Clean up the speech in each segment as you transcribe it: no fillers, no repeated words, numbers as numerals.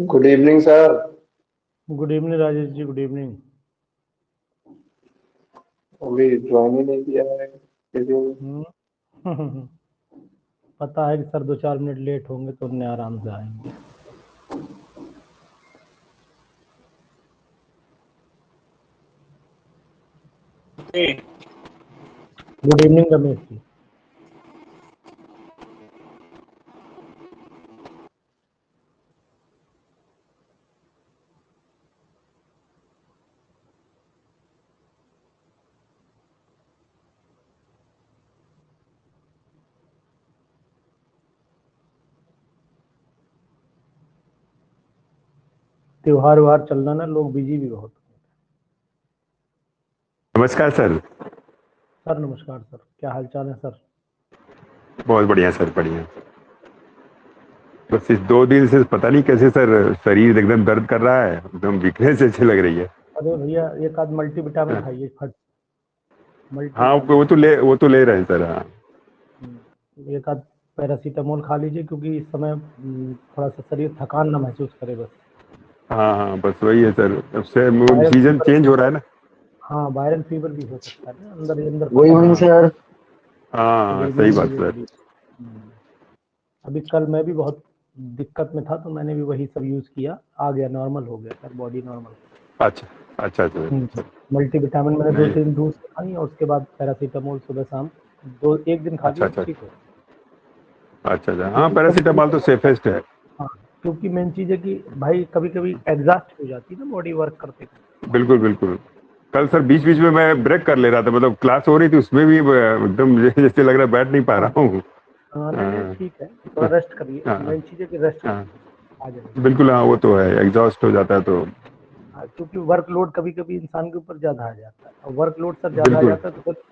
Good evening sir. Good evening Rajesh ji, good evening. अभी join ही नहीं किया है किसी पता है कि सर 2-4 मिनट लेट होंगे तो उन्हें आराम से आएंगे। Good evening Ramesh ji. त्योहार व्योहार चल रहा ना, लोग बिजी भी बहुत। नमस्कार सर। सर नमस्कार सर, क्या हाल चाल है सर? बहुत बढ़िया सर, बढ़िया। बस इस 2 दिन से पता नहीं कैसे सर शरीर एकदम दर्द कर रहा है, एकदम वीकनेस ऐसी लग रही है। अरे भैया एक आध मल्टीविटामिन हाँ, खाइए, फट हाँ, मल्टीविटामिन वो तो ले रहे हैं सर। हाँ, एक आध पैरासीटामोल खा लीजिए, क्योंकि इस समय थोड़ा सा शरीर थकान ना महसूस करे बस। हाँ, हाँ, बस वही है सर। अब से वायरल सीजन फीवर, चेंज हो रहा है ना। हाँ वायरल फीवर भी हो सकता है ना, अंदर अंदर गुड फंस इवनिंग जाए। हाँ, सर। हाँ, गुड सही इवनिंग बात भैया, सर। Good evening. अभी कल मैं भी बहुत दिक्कत में था, तो मैंने भी वही सब यूज किया, आ गया, नॉर्मल हो गया सर, बॉडी नॉर्मल। अच्छा, अच्छा, अच्छा। मल्टीविटामिन मैंने नहीं, 2-3 डोज खाई और उसके बाद पैरासीटामोल सुबह शाम एक दिन खा अच्छा, लिया, अच्छा, ठीक हो। अच्छा, अच्छा। हाँ, क्योंकि कभी कभी, पैरासीटामॉल तो सेफेस्ट है। हाँ क्योंकि मेन चीज है कि भाई कभी कभी एग्जॉस्ट हो जाती है ना बॉडी वर्क करते करते। बिल्कुल, बिल्कुल। कल सर बीच बीच में मैं ब्रेक कर ले रहा था, मतलब क्लास हो रही थी उसमें भी एकदम जैसे लग रहा है बैठ नहीं पा हाँ रहा हूँ। हाँ, नहीं नहीं हाँ, ठीक है, थोड़ा रेस्ट करिए, हाँ, मेन चीज है कि रेस्ट हाँ, करिए, आ जाएगा। बिल्कुल। हाँ, वो तो है, एग्जॉस्ट हो जाता है तो। हाँ, क्योंकि वर्कलोड कभी कभी इंसान के ऊपर ज्यादा आ जाता है, और वर्कलोड सर ज्यादा आ बिल्कुल। जाता है तो फिर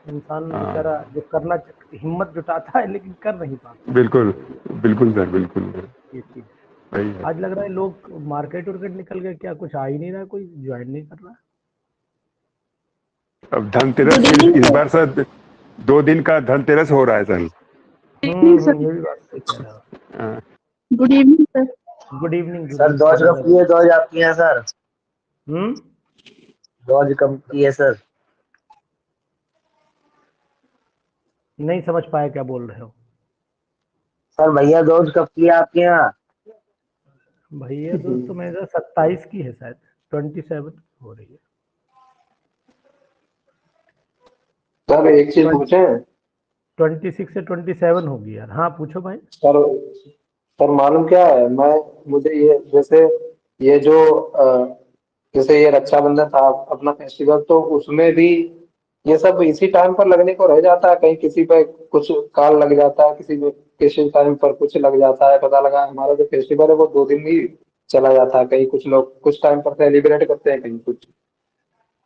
इंसान बेचारा हाँ, जो करना हिम्मत जुटाता है लेकिन कर नहीं पाता है। बिल्कुल, बिल्कुल सर, बिल्कुल। ये चीज वही है। आज लग रहा है लोग मार्केट वार्केट निकल गए क्या, कुछ आ ही नहीं रहा, कोई ज्वाइन नहीं कर रहा। अब धनतेरस गुड इवनिंग इस सर। बार सर 2 दिन का धनतेरस हो रहा है सर। ये भी बात सही कह रहे हो। हाँ, good evening sir. Good evening, good sir evening those सभी कब की है? दौज आपकी है सर? हम्म दौज कब की है सर? नहीं समझ पाया क्या बोल रहे हो सर भैया दौज कब की है आपके यहाँ? भैया? दोस्तों मेरा 27 की है शायद, 27 हो रही है। सर एक चीज पूछे? 26 से 27 होगी यार। हाँ पूछो भाई। सर सर मालूम क्या है, मैं मुझे ये जैसे ये जो जैसे ये रक्षाबंधन था अपना फेस्टिवल, तो उसमें भी ये सब इसी टाइम पर लगने को रह जाता है, कहीं किसी पे कुछ काल लग जाता है, किसी पे किसी टाइम पर कुछ लग जाता है। पता लगा हमारा जो फेस्टिवल है वो 2 दिन ही चला जाता है, कहीं कुछ लोग कुछ टाइम पर सेलिब्रेट करते हैं, कहीं कुछ।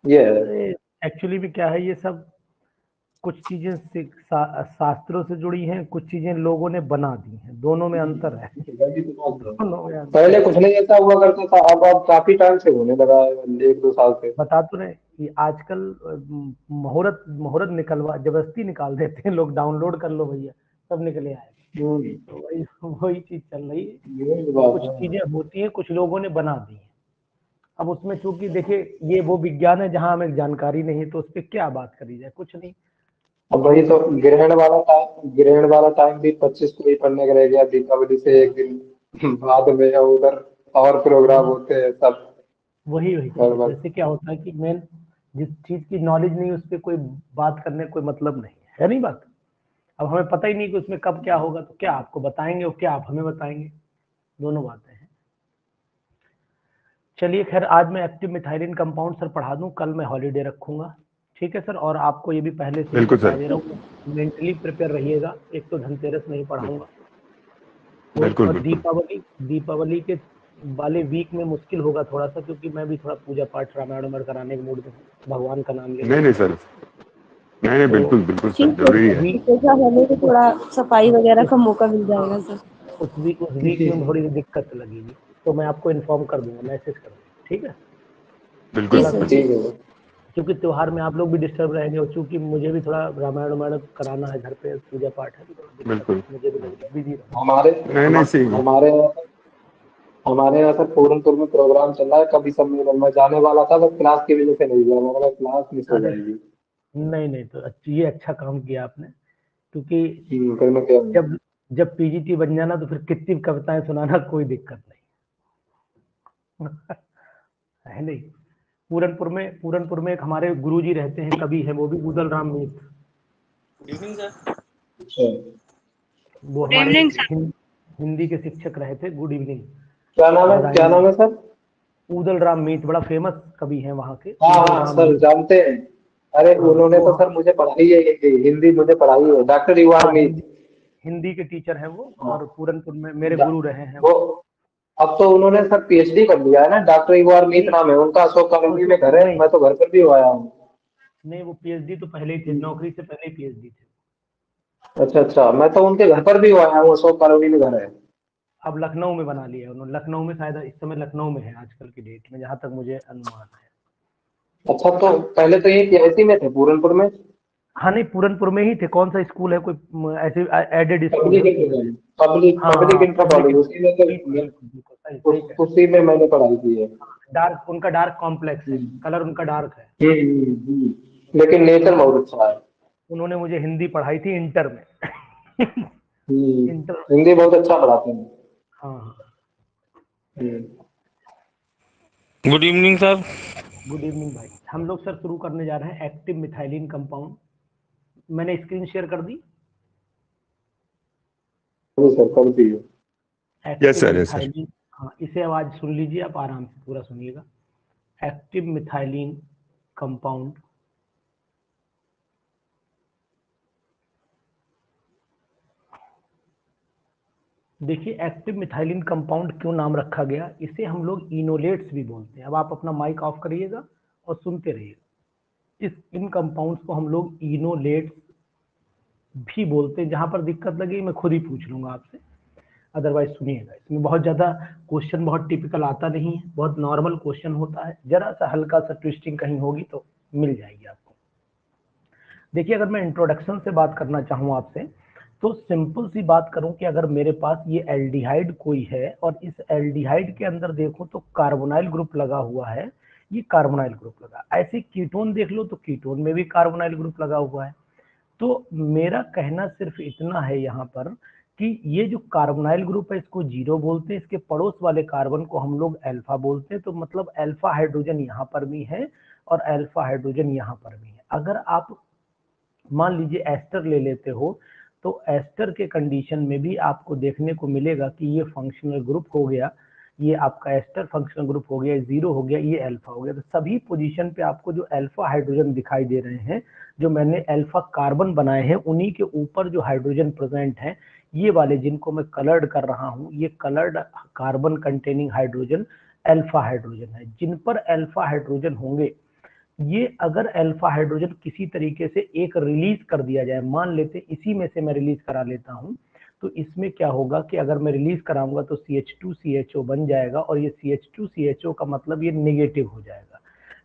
ये है। अरे एक्चुअली भी क्या है, ये सब कुछ चीजें शास्त्रों से जुड़ी हैं, कुछ चीजें लोगों ने बना दी हैं, दोनों में अंतर है। दोनों में अंतर पहले है। कुछ नहीं ऐसा हुआ करता था, अब काफी टाइम से होने लगा है, 1-2 साल से। बता तो रहे कि आजकल मुहूर्त मुहूर्त निकलवा जबरदस्ती निकाल देते हैं लोग, डाउनलोड कर लो भैया सब निकले आएगा। तो वही वही चीज चल रही है यही कि बात कुछ है। चीजें होती हैं, कुछ लोगों ने बना दी हैं। अब उसमें चूंकि देखिए ये वो विज्ञान है जहां हमें जानकारी नहीं, तो उस पर क्या बात करी जाए, कुछ नहीं। अब अब वही तो उसमें ग्रहण वाला टाइम भी 25 को ही पड़ने का रह गया, दीपावली से एक दिन बाद में है उधर, और प्रोग्राम हाँ होते हैं सब। वही वही चीज है, गड़बड़। जैसे क्या होता है कि मेन जिस चीज की नॉलेज नहीं उस पर कोई बात करने का कोई मतलब नहीं है नहीं बात। अब हमें पता ही नहीं कि उसमें कब क्या होगा, तो क्या आपको बताएंगे और क्या आप हमें बताएंगे, दोनों बातें हैं। चलिए खैर, आज मैं एक्टिव मिथाइलिन कंपाउंड सर पढ़ा दूं, कल मैं हॉलीडे रखूंगा, ठीक है सर। और आपको ये भी पहले से ही बिल्कुल बता सर, दे रहा हूँ, मेंटली प्रिपेयर रहिएगा, एक तो धनतेरस नहीं पढ़ाऊंगा बिल्कुल, और बिल्कुल। दीपावली के वाले वीक में मुश्किल होगा थोड़ा सा, क्योंकि मैं भी थोड़ा पूजा पाठ रामायण उमायण कराने के मूड में हूँ, भगवान का नाम लेने नहीं, के नहीं मूड में सर। नहीं, नहीं, तो बिल्कुल, बिल्कुल सर, ठीक है जरूरी सर, है। वीक जैसा हमें भी उस थोड़ा सफाई वगैरह उस का मौका मिल हाँ जाएगा सर। उस वीक में थोड़ी दिक्कत लगेगी, तो मैं आपको इन्फॉर्म कर दूंगा, मैसेज कर दूंगा, ठीक है। बिल्कुल, जी थोड़ा सर बिल्कुल। जी। ठीक है। क्योंकि त्योहार में आप लोग भी डिस्टर्ब रहेंगे, और चूंकि मुझे भी थोड़ा रामायण वामायण कराना है घर पे, पूजा पाठ है, तो थोड़ा दिक्कत बिल्कुल। मुझे भी लगेगा, बिजी रहूंगा। हमारे नहीं, नहीं, सही है। हमारे हमारे यहाँ सर पूरनपुर में प्रोग्राम चल रहा है कभी सम्मेलन में जाने वाला था, बस क्लास की वजह से नहीं गया, मैं बोला क्लास मिस हो अरे जाएगी। नहीं नहीं, तो ये अच्छा काम किया आपने, क्योंकि फिर मैं क्या। जब जब पीजीटी बन जाना तो फिर कितनी कविताएं सुनाना कोई दिक्कत नहीं। है नहीं। पूरनपुर में एक हमारे गुरुजी रहते हैं, कवि है, वो भी Udal Ram Meet. Good evening sir. अच्छा, वो गुड हमारे इवनिंग सर। हिंदी के शिक्षक रहे थे। Good evening. क्या नाम है, क्या नाम है सर? उदल राम मीत बड़ा फेमस कवि है वहाँ के, हाँ उदल हाँ राम सर, मीत। जानते हैं। अरे हाँ उन्होंने वो तो सर मुझे पढ़ाई है, हिंदी हिंदी मुझे पढ़ाई है, डॉक्टर युवार हाँ, मीत। हिंदी के टीचर हैं वो, हाँ। और पूरनपुर में मेरे डा- गुरु रहे हैं वो वो। अब तो उन्होंने सर पीएचडी कर लिया है ना, डॉक्टर युवार मीत नहीं नाम है उनका, अशोक कॉलोनी में घर है, नहीं मैं तो घर पर भी आया हूँ। नहीं, वो पीएचडी तो पहले ही थे, नौकरी से पहले ही पीएचडी थे। अच्छा अच्छा, मैं तो उनके घर पर भी आया हूँ, अशोक कॉलोनी में घर है। अब लखनऊ में बना लिया है उन्होंने, लखनऊ में शायद इस समय लखनऊ में है आजकल की डेट में, जहाँ तक मुझे अनुमान है। अच्छा, तो पहले तो ये पीआईसी में थे पूरनपुर में। हाँ नहीं, पूरनपुर में ही थे। कौन सा स्कूल है, कोई ऐसे एडेड स्कूल है पब्लिक उसमें। इंटर पब्लिक हाँ पब्लिक हाँ, इंटर पब्लिक, कॉलेज, उसी में तो बिल्कुल बिल्कुल बिल्कुल, सही सही कह रहे उसी में मैंने पढ़ाई की है। हैं। डार्क, उनका डार्क कॉम्प्लेक्स है, हम्म। कलर उनका डार्क है। लेकिन नेचर उन्होंने बहुत अच्छा है। उन्होंने मुझे हिंदी पढ़ाई थी इंटर में। इंटर। हिंदी बहुत अच्छा पढ़ाते हैं। हाँ हाँ। हम्म। Good evening sir. Good evening भाई। हम लोग सर शुरू करने जा रहे हैं एक्टिव मिथाइलिन कंपाउंड। मैंने स्क्रीन शेयर कर दी। जी सर, कर दिए। Yes active sir, yes sir. Methylene, हाँ इसे आवाज सुन लीजिए आप आराम से, पूरा सुनिएगा। एक्टिव मिथाइलिन कंपाउंड देखिए, एक्टिव मिथाइलिन कंपाउंड क्यों नाम रखा गया, इसे हम लोग इनोलेट्स भी बोलते हैं। अब आप अपना माइक ऑफ करिएगा और सुनते रहिएगा। इन कंपाउंड्स को हम लोग इनोलेट्स भी बोलते हैं। जहां पर दिक्कत लगी मैं खुद ही पूछ लूंगा आपसे, अदरवाइज सुनिएगा। इसमें बहुत ज्यादा क्वेश्चन बहुत टिपिकल आता नहीं है, बहुत नॉर्मल क्वेश्चन होता है। जरा सा हल्का सा ट्विस्टिंग कहीं होगी तो मिल जाएगी आपको। देखिए, अगर मैं इंट्रोडक्शन से बात करना चाहूँ आपसे, तो सिंपल सी बात करूं कि अगर मेरे पास ये एल्डिहाइड कोई है और इस एल्डिहाइड के अंदर देखो तो कार्बोनाइल ग्रुप लगा हुआ है, ये कार्बोनाइल ग्रुप लगा। ऐसे कीटोन देख लो तो कीटोन में भी कार्बोनाइल ग्रुप लगा हुआ है। तो मेरा कहना सिर्फ इतना है यहाँ पर कि ये जो कार्बोनाइल ग्रुप है इसको जीरो बोलते हैं, इसके पड़ोस वाले कार्बन को हम लोग अल्फा बोलते हैं। तो मतलब अल्फा हाइड्रोजन यहाँ पर भी है और अल्फा हाइड्रोजन यहाँ पर भी है। अगर आप मान लीजिए एस्टर ले लेते हो, तो एस्टर के कंडीशन में भी आपको देखने को मिलेगा कि ये फंक्शनल ग्रुप हो गया, ये आपका एस्टर फंक्शनल ग्रुप हो गया, जीरो हो गया, ये अल्फा हो गया। तो सभी पोजीशन पे आपको जो अल्फा हाइड्रोजन दिखाई दे रहे हैं, जो मैंने अल्फा कार्बन बनाए हैं, उन्हीं के ऊपर जो हाइड्रोजन प्रेजेंट है, ये वाले जिनको मैं कलर्ड कर रहा हूँ, ये coloured carbon containing hydrogen alpha hydrogen है। जिन पर अल्फा हाइड्रोजन होंगे, ये अगर अल्फा हाइड्रोजन किसी तरीके से एक रिलीज कर दिया जाए, मान लेते इसी में से मैं रिलीज करा लेता हूं, तो इसमें क्या होगा कि अगर मैं रिलीज कराऊंगा तो CH2CHO बन जाएगा, और ये CH2CHO का मतलब ये नेगेटिव हो जाएगा।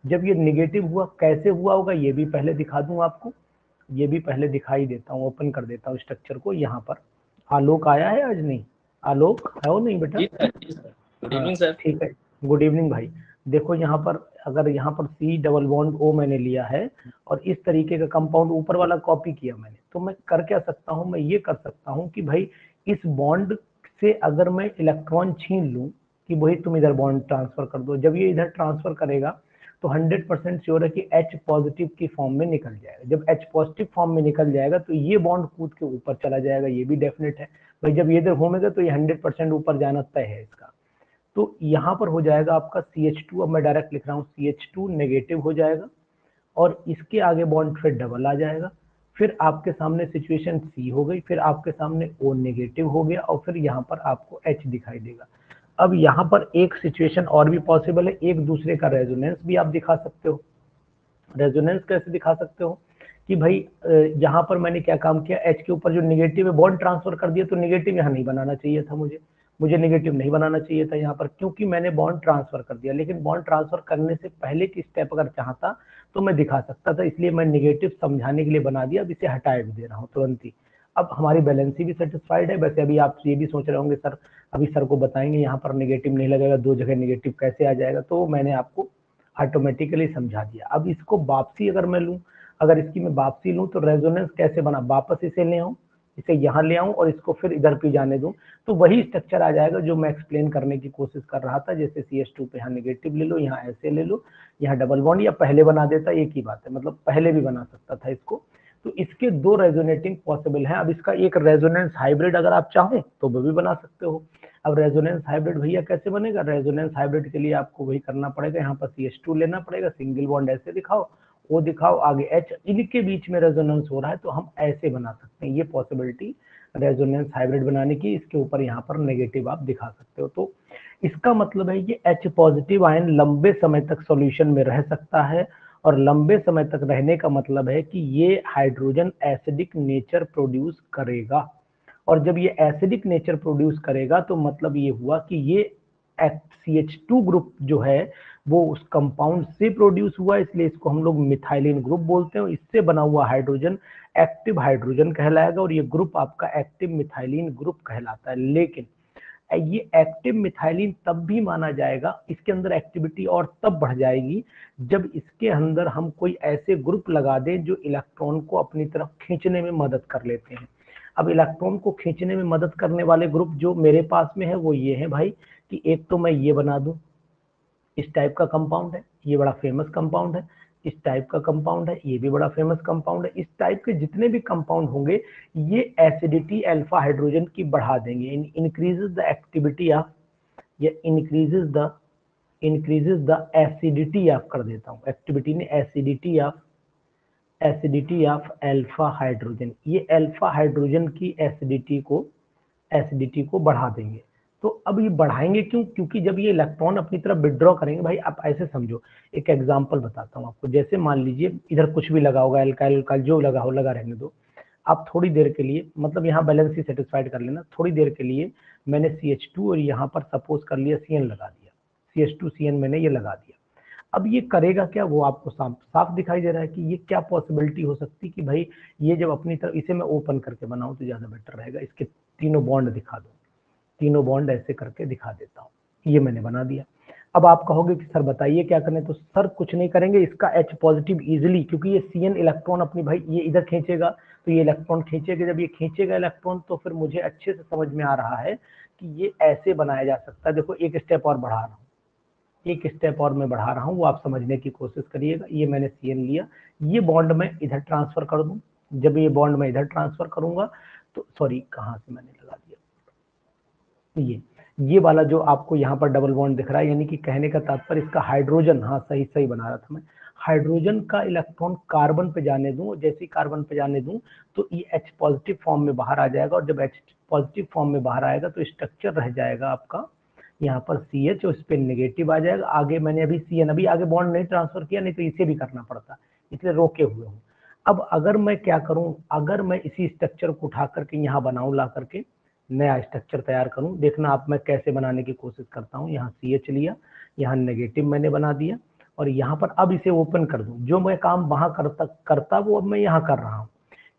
जब ये नेगेटिव हुआ, कैसे हुआ होगा ये भी पहले दिखा दूं आपको, ये भी पहले दिखाई देता हूँ, ओपन कर देता हूँ स्ट्रक्चर को। यहाँ पर आलोक आया है आज? नहीं आलोक है वो, नहीं बेटा? जी सर, जी सर। गुड हाँ इवनिंग सर। ठीक है। गुड इवनिंग भाई। देखो यहाँ पर, अगर यहाँ पर C डबल बॉन्ड O मैंने लिया है और इस तरीके का कंपाउंड ऊपर वाला कॉपी किया मैंने, तो मैं कर क्या सकता हूँ, मैं ये कर सकता हूँ कि भाई इस बॉन्ड से अगर मैं इलेक्ट्रॉन छीन लूँ कि भाई तुम इधर बॉन्ड ट्रांसफर कर दो, जब ये इधर ट्रांसफर करेगा तो 100% श्योर है कि H पॉजिटिव की फॉर्म में निकल जाएगा। जब H पॉजिटिव फॉर्म में निकल जाएगा तो ये बॉन्ड कूद के ऊपर चला जाएगा, ये भी डेफिनेट है भाई। जब ये इधर घूमेगा तो ये 100% ऊपर जाना तय है इसका। तो यहाँ पर हो जाएगा आपका CH2, अब मैं डायरेक्ट लिख रहा हूँ, CH2 नेगेटिव हो जाएगा और इसके आगे बॉन्ड फिर डबल आ जाएगा। फिर आपके सामने सिचुएशन C हो गई, फिर आपके सामने O नेगेटिव हो गया और फिर यहाँ पर आपको H दिखाई देगा। अब यहाँ पर एक सिचुएशन और भी पॉसिबल है, एक दूसरे का रेजोनेंस भी आप दिखा सकते हो। रेजोनेंस कैसे दिखा सकते हो कि भाई यहाँ पर मैंने क्या काम किया, H के ऊपर जो नेगेटिव है बॉन्ड ट्रांसफर कर दिया, तो नेगेटिव यहाँ नहीं बनाना चाहिए था, मुझे नेगेटिव नहीं बनाना चाहिए था यहाँ पर, क्योंकि मैंने बॉन्ड ट्रांसफर कर दिया। लेकिन बॉन्ड ट्रांसफर करने से पहले की स्टेप अगर चाहता तो मैं दिखा सकता था, इसलिए मैं नेगेटिव समझाने के लिए बना दिया। अब इसे हटाए भी दे रहा हूँ तुरंत ही। अब हमारी बैलेंसी भी सेटिस्फाइड है। वैसे अभी आप ये भी सोच रहे होंगे सर अभी सर को बताएंगे यहाँ पर नेगेटिव नहीं लगेगा, दो जगह नेगेटिव कैसे आ जाएगा, तो मैंने आपको ऑटोमेटिकली समझा दिया। अब इसको वापसी अगर मैं लूँ, अगर इसकी मैं वापसी लूँ तो रेजोनेंस कैसे बना, वापस इसे ले आऊँ, इसे यहाँ ले आऊँ और इसको फिर इधर पे जाने दूँ, तो वही स्ट्रक्चर आ जाएगा जो मैं एक्सप्लेन करने की कोशिश कर रहा था। जैसे CH2 पे यहाँ नेगेटिव ले लो, यहाँ ऐसे ले लो, यहाँ डबल बॉन्ड, या पहले बना देता, एक ही बात है, मतलब पहले भी बना सकता था इसको। तो इसके दो रेजोनेटिंग पॉसिबल हैं। अब इसका एक रेजोनेंस हाइब्रिड अगर आप चाहो तो वो भी बना सकते हो। अब रेजोनेंस हाइब्रिड भैया कैसे बनेगा, रेजोनेंस हाइब्रिड के लिए आपको वही करना पड़ेगा, यहाँ पर CH2 लेना पड़ेगा, सिंगल बॉन्ड ऐसे दिखाओ, वो दिखाओ, आगे H, इनके बीच में रेजोनेंस हो रहा है तो हम ऐसे बना सकते हैं। ये पॉसिबिलिटी रेजोनेंस हाइब्रिड बनाने की, इसके ऊपर यहाँ पर नेगेटिव आप दिखा सकते हो। तो इसका मतलब है कि H पॉजिटिव आयन लंबे समय तक सॉल्यूशन में रह सकता है, और लंबे समय तक रहने का मतलब है कि ये हाइड्रोजन एसिडिक नेचर प्रोड्यूस करेगा। और जब ये एसिडिक नेचर प्रोड्यूस करेगा तो मतलब ये हुआ कि ये CH2 ग्रुप जो है वो उस कंपाउंड से प्रोड्यूस हुआ, इसलिए इसको हम लोग मिथाइलिन ग्रुप बोलते हैं। इससे बना हुआ हाइड्रोजन एक्टिव हाइड्रोजन कहलाएगा, और ये ग्रुप आपका एक्टिव मिथाइलिन ग्रुप कहलाता है। लेकिन ये एक्टिव मिथाइलिन तब भी माना जाएगा, इसके अंदर एक्टिविटी और तब बढ़ जाएगी जब इसके अंदर हम कोई ऐसे ग्रुप लगा दें जो इलेक्ट्रॉन को अपनी तरफ खींचने में मदद कर लेते हैं। अब इलेक्ट्रॉन को खींचने में मदद करने वाले ग्रुप जो मेरे पास में है वो ये है भाई, कि एक तो मैं ये बना दूं, इस टाइप का कंपाउंड है, ये बड़ा फेमस कंपाउंड है, इस टाइप का कंपाउंड है, ये भी बड़ा फेमस कंपाउंड है। इस टाइप के जितने भी कंपाउंड होंगे ये एसिडिटी अल्फा हाइड्रोजन की बढ़ा देंगे, इंक्रीजेस द एक्टिविटी ऑफ, या इंक्रीजेस द एसिडिटी ऑफ कर देता हूँ, एक्टिविटी ने एसिडिटी ऑफ अल्फा हाइड्रोजन, ये अल्फा हाइड्रोजन की एसिडिटी को बढ़ा देंगे। तो अब ये बढ़ाएंगे क्यों, क्योंकि जब ये इलेक्ट्रॉन अपनी तरफ विड्रॉ करेंगे, भाई आप ऐसे समझो, एक एग्जांपल बताता हूँ आपको। जैसे मान लीजिए इधर कुछ भी लगा होगा, एल्काइल जो लगा हो लगा रहने दो, आप थोड़ी देर के लिए, मतलब यहाँ बैलेंस ही सेटिस्फाइड कर लेना, थोड़ी देर के लिए मैंने CH2 और यहाँ पर सपोज कर लिया CN लगा दिया, CH2 CN मैंने ये लगा दिया। अब ये करेगा क्या, वो आपको साफ दिखाई दे रहा है कि ये क्या पॉसिबिलिटी हो सकती कि भाई ये जब अपनी तरफ, इसे मैं ओपन करके बनाऊं तो ज्यादा बेटर रहेगा, इसके तीनों बॉन्ड दिखा दो, तीनों बॉन्ड ऐसे करके दिखा देता हूँ, ये मैंने बना दिया। अब आप कहोगे कि सर बताइए क्या करें, तो सर कुछ नहीं करेंगे, इसका H पॉजिटिव इजिली, क्योंकि ये CN इलेक्ट्रॉन अपनी, भाई ये इधर खींचेगा तो ये इलेक्ट्रॉन खींचेगा, जब ये खींचेगा इलेक्ट्रॉन तो फिर मुझे अच्छे से समझ में आ रहा है कि ये ऐसे बनाया जा सकता है। देखो एक स्टेप और बढ़ा रहा हूँ, एक स्टेप और मैं बढ़ा रहा हूँ, वो आप समझने की कोशिश करिएगा। ये मैंने CN लिया, ये बॉन्ड मैं इधर ट्रांसफर कर दूं, जब ये बॉन्ड मैं इधर ट्रांसफर करूंगा तो, सॉरी कहाँ से मैंने लगा दिया, ये वाला जो आपको यहाँ पर डबल बॉन्ड दिख रहा है, यानी कि कहने का तात्पर्य इसका हाइड्रोजन, हाँ सही बना रहा था मैं, हाइड्रोजन का इलेक्ट्रॉन कार्बन पे जाने दूं, जैसे ही कार्बन पे जाने दूं तो ये H पॉजिटिव फॉर्म में बाहर आ जाएगा, और जब H पॉजिटिव फॉर्म में बाहर आएगा तो स्ट्रक्चर रह जाएगा आपका यहाँ पर CH, और इस पे नेगेटिव आ जाएगा। आगे मैंने अभी CN, अभी आगे बॉन्ड नहीं ट्रांसफर किया, नहीं तो इसे भी करना पड़ता, इसलिए रोके हुए हूँ। अब अगर मैं क्या करूँ, अगर मैं इसी स्ट्रक्चर को उठा करके यहाँ बनाऊँ, ला करके नया स्ट्रक्चर तैयार करूं, देखना आप मैं कैसे बनाने की कोशिश करता हूं। यहाँ CH लिया, यहाँ नेगेटिव मैंने बना दिया, और यहाँ पर अब इसे ओपन कर दूं, जो मैं काम वहां करता वो अब मैं यहाँ कर रहा हूँ।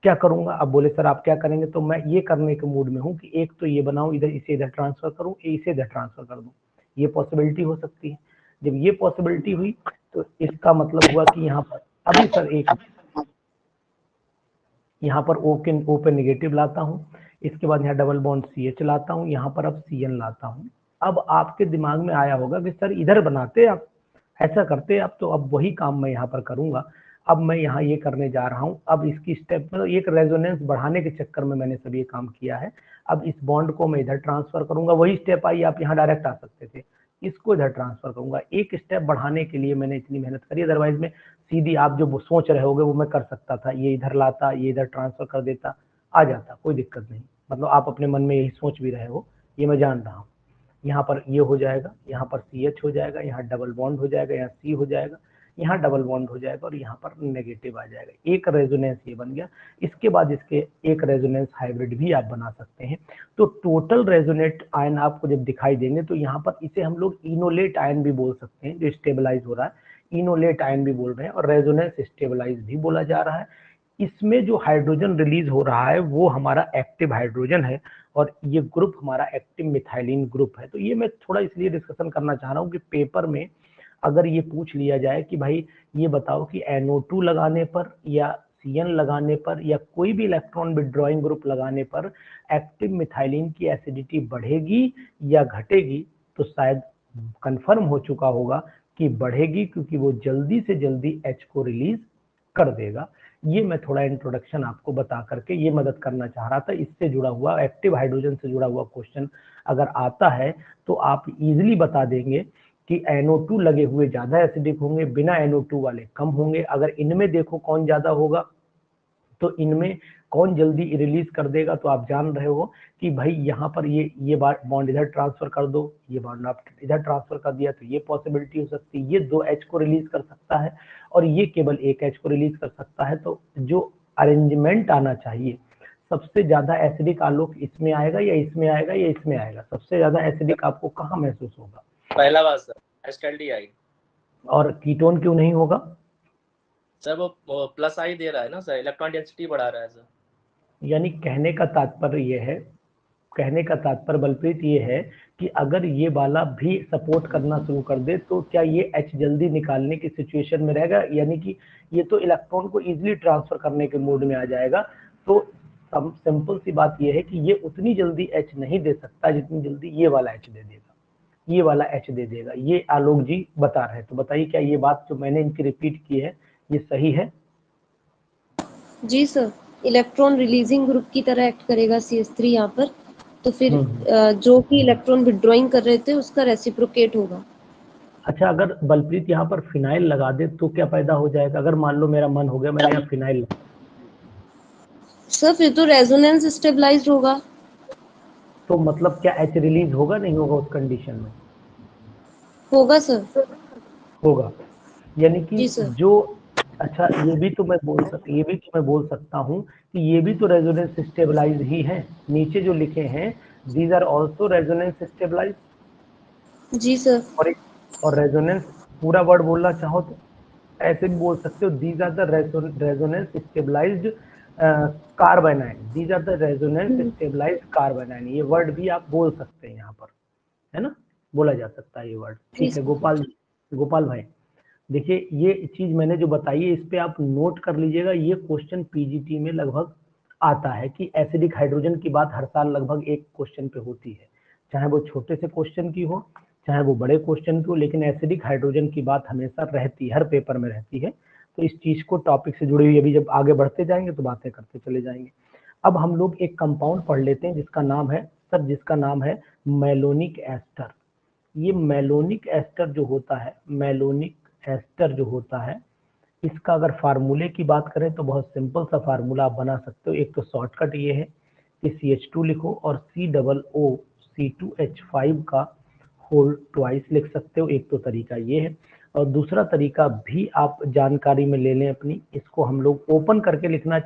क्या करूंगा, अब बोले सर आप क्या करेंगे, तो मैं ये करने के मूड में हूँ कि एक तो ये बनाऊं, इधर इसे इधर ट्रांसफर करूँ, इसे इधर ट्रांसफर कर दूं, ये पॉसिबिलिटी हो सकती है। जब ये पॉसिबिलिटी हुई तो इसका मतलब हुआ कि यहाँ पर अभी सर एक, यहाँ पर ओपन नेगेटिव लाता हूँ, इसके बाद यहाँ डबल बॉन्ड CH लाता हूँ, यहाँ पर अब CN लाता हूँ। अब आपके दिमाग में आया होगा कि सर इधर बनाते आप, ऐसा करते आप, तो अब वही काम मैं यहाँ पर करूंगा। अब मैं यहाँ ये करने जा रहा हूँ, अब इसकी स्टेप में एक रेजोनेंस बढ़ाने के चक्कर में मैंने सब ये काम किया है। अब इस बॉन्ड को मैं इधर ट्रांसफर करूंगा, वही स्टेप आई, आप यहाँ डायरेक्ट आ सकते थे, इसको इधर ट्रांसफर करूंगा। एक स्टेप बढ़ाने के लिए मैंने इतनी मेहनत करी, अदरवाइज में सीधी आप जो सोच रहे होगे वो मैं कर सकता था, ये इधर लाता, ये इधर ट्रांसफर कर देता, आ जाता, कोई दिक्कत नहीं। मतलब आप अपने मन में यही सोच भी रहे हो, ये मैं जान रहा हूँ। यहाँ पर ये हो जाएगा, यहाँ पर CH हो जाएगा, यहाँ डबल बॉन्ड हो जाएगा, यहाँ C हो जाएगा, यहाँ डबल बॉन्ड हो जाएगा, और यहाँ पर नेगेटिव आ जाएगा। एक रेजोनेंस ये बन गया। इसके बाद इसके एक रेजोनेंस हाइब्रिड भी आप बना सकते हैं। तो टोटल रेजोनेट आयन आपको जब दिखाई देंगे तो यहाँ पर इसे हम लोग इनोलेट आयन भी बोल सकते हैं, जो स्टेबलाइज हो रहा है, इनोलेट आयन भी बोल रहे हैं, और रेजोनेंस स्टेबलाइज भी बोला जा रहा है। इसमें जो हाइड्रोजन रिलीज हो रहा है वो हमारा एक्टिव हाइड्रोजन है और ये ग्रुप हमारा एक्टिव मिथाइलिन ग्रुप है। तो ये मैं थोड़ा इसलिए डिस्कशन करना चाह रहा हूँ कि पेपर में अगर ये पूछ लिया जाए कि भाई ये बताओ कि NO2 लगाने पर या CN लगाने पर या कोई भी इलेक्ट्रॉन विथड्रॉइंग ग्रुप लगाने पर एक्टिव मिथाइलिन की एसिडिटी बढ़ेगी या घटेगी, तो शायद कंफर्म हो चुका होगा कि बढ़ेगी, क्योंकि वो जल्दी से जल्दी H को रिलीज कर देगा। ये मैं थोड़ा इंट्रोडक्शन आपको बता करके ये मदद करना चाह रहा था। इससे जुड़ा हुआ एक्टिव हाइड्रोजन से जुड़ा हुआ क्वेश्चन अगर आता है तो आप इजीली बता देंगे कि NO2 लगे हुए ज्यादा एसिडिक होंगे, बिना NO2 वाले कम होंगे। अगर इनमें देखो कौन ज्यादा होगा तो इनमें कौन जल्दी रिलीज कर देगा, तो आप जान रहे हो कि भाई यहाँ पर ये बॉन्ड इधर ट्रांसफर कर दो, ये बॉन्ड आप इधर ट्रांसफर कर दिया, तो ये पॉसिबिलिटी हो सकती है। ये 2 H को रिलीज कर सकता है और ये केवल 1 H को रिलीज कर सकता है। तो जो अरेंजमेंट आना चाहिए, सबसे ज्यादा एसिडिक आलोक इसमें आएगा या इसमें आएगा या इसमें आएगा, सबसे ज्यादा एसिडिक आपको कहाँ महसूस होगा? पहला बात सर एस्टल्डिहाइड। और कीटोन क्यों नहीं होगा सर? वो प्लस आई दे रहा है ना सर, इलेक्ट्रॉन डेंसिटी बढ़ा रहा है सर। यानी कहने का तात्पर्य ये है, कहने का तात्पर्य बलप्रीत ये है कि अगर ये वाला भी सपोर्ट करना शुरू कर दे तो क्या ये H जल्दी निकालने की सिचुएशन में रहेगा? यानी कि ये तो इलेक्ट्रॉन को इजीली ट्रांसफर करने के मोड में आ जाएगा। तो सिंपल सी बात ये है कि ये उतनी जल्दी H नहीं दे सकता जितनी जल्दी ये वाला H दे देगा, ये वाला H दे देगा। ये आलोक जी बता रहे हैं। तो बताइए क्या ये बात जो मैंने इनकी रिपीट की है ये सही है? जी सर, इलेक्ट्रॉन रिलीजिंग ग्रुप की तरह एक्ट करेगा CH3 यहाँ पर, तो फिर जो कि इलेक्ट्रॉन विड्रॉइंग कर रहे थे उसका रेसिप्रोकेट होगा। अच्छा, अगर बलप्रीत यहाँ पर फिनाइल लगा दे तो क्या पैदा हो जाएगा? अगर मान लो मेरा मन हो गया मैंने यहाँ फिनाइल, सर फिर तो रेजोनेंस स्टेबलाइज्ड होगा। तो मतलब क्या H रिलीज होगा नहीं होगा उस कंडीशन में? होगा सर। होगा। यानी कि जी सर। जो, अच्छा ये भी तो मैं बोल सकता हूँ कि ये भी तो रेजोनेंस स्टेबलाइज ही है। नीचे जो लिखे हैं these are also resonance stabilise. जी सर। और रेजोनेंस पूरा वर्ड बोलना चाहो तो ऐसे भी बोल सकते हो, these are the resonance stabilised carbanion, these are the resonance stabilised carbanion. ये वर्ड भी आप बोल सकते हैं यहाँ पर, है ना, बोला जा सकता है ये वर्ड। ठीक है गोपाल भाई, देखिए ये चीज मैंने जो बताई है इस पे आप नोट कर लीजिएगा। ये क्वेश्चन पीजीटी में लगभग आता है कि एसिडिक हाइड्रोजन की बात हर साल लगभग एक क्वेश्चन पे होती है, चाहे वो छोटे से क्वेश्चन की हो चाहे वो बड़े क्वेश्चन की हो, लेकिन एसिडिक हाइड्रोजन की बात हमेशा रहती है, हर पेपर में रहती है। तो इस चीज को टॉपिक से जुड़ी हुई अभी जब आगे बढ़ते जाएंगे तो बातें करते चले जाएंगे। अब हम लोग एक कंपाउंड पढ़ लेते हैं जिसका नाम है मेलोनिक एस्टर। ये मेलोनिक एस्टर जो होता है, इसका अगर फार्मूले की बात करें तो बहुत सिंपल सा फार्मूला आप बना सकते हो। एक तो शॉर्टकट ये है कि CH2 लिखो और COO(C2H5) का होल ट्वाइस लिख सकते हो। एक तो तरीका ये है, और दूसरा तरीका भी आप जानकारी में ले लें अपनी। इसको हम लोग ओपन करके लिखना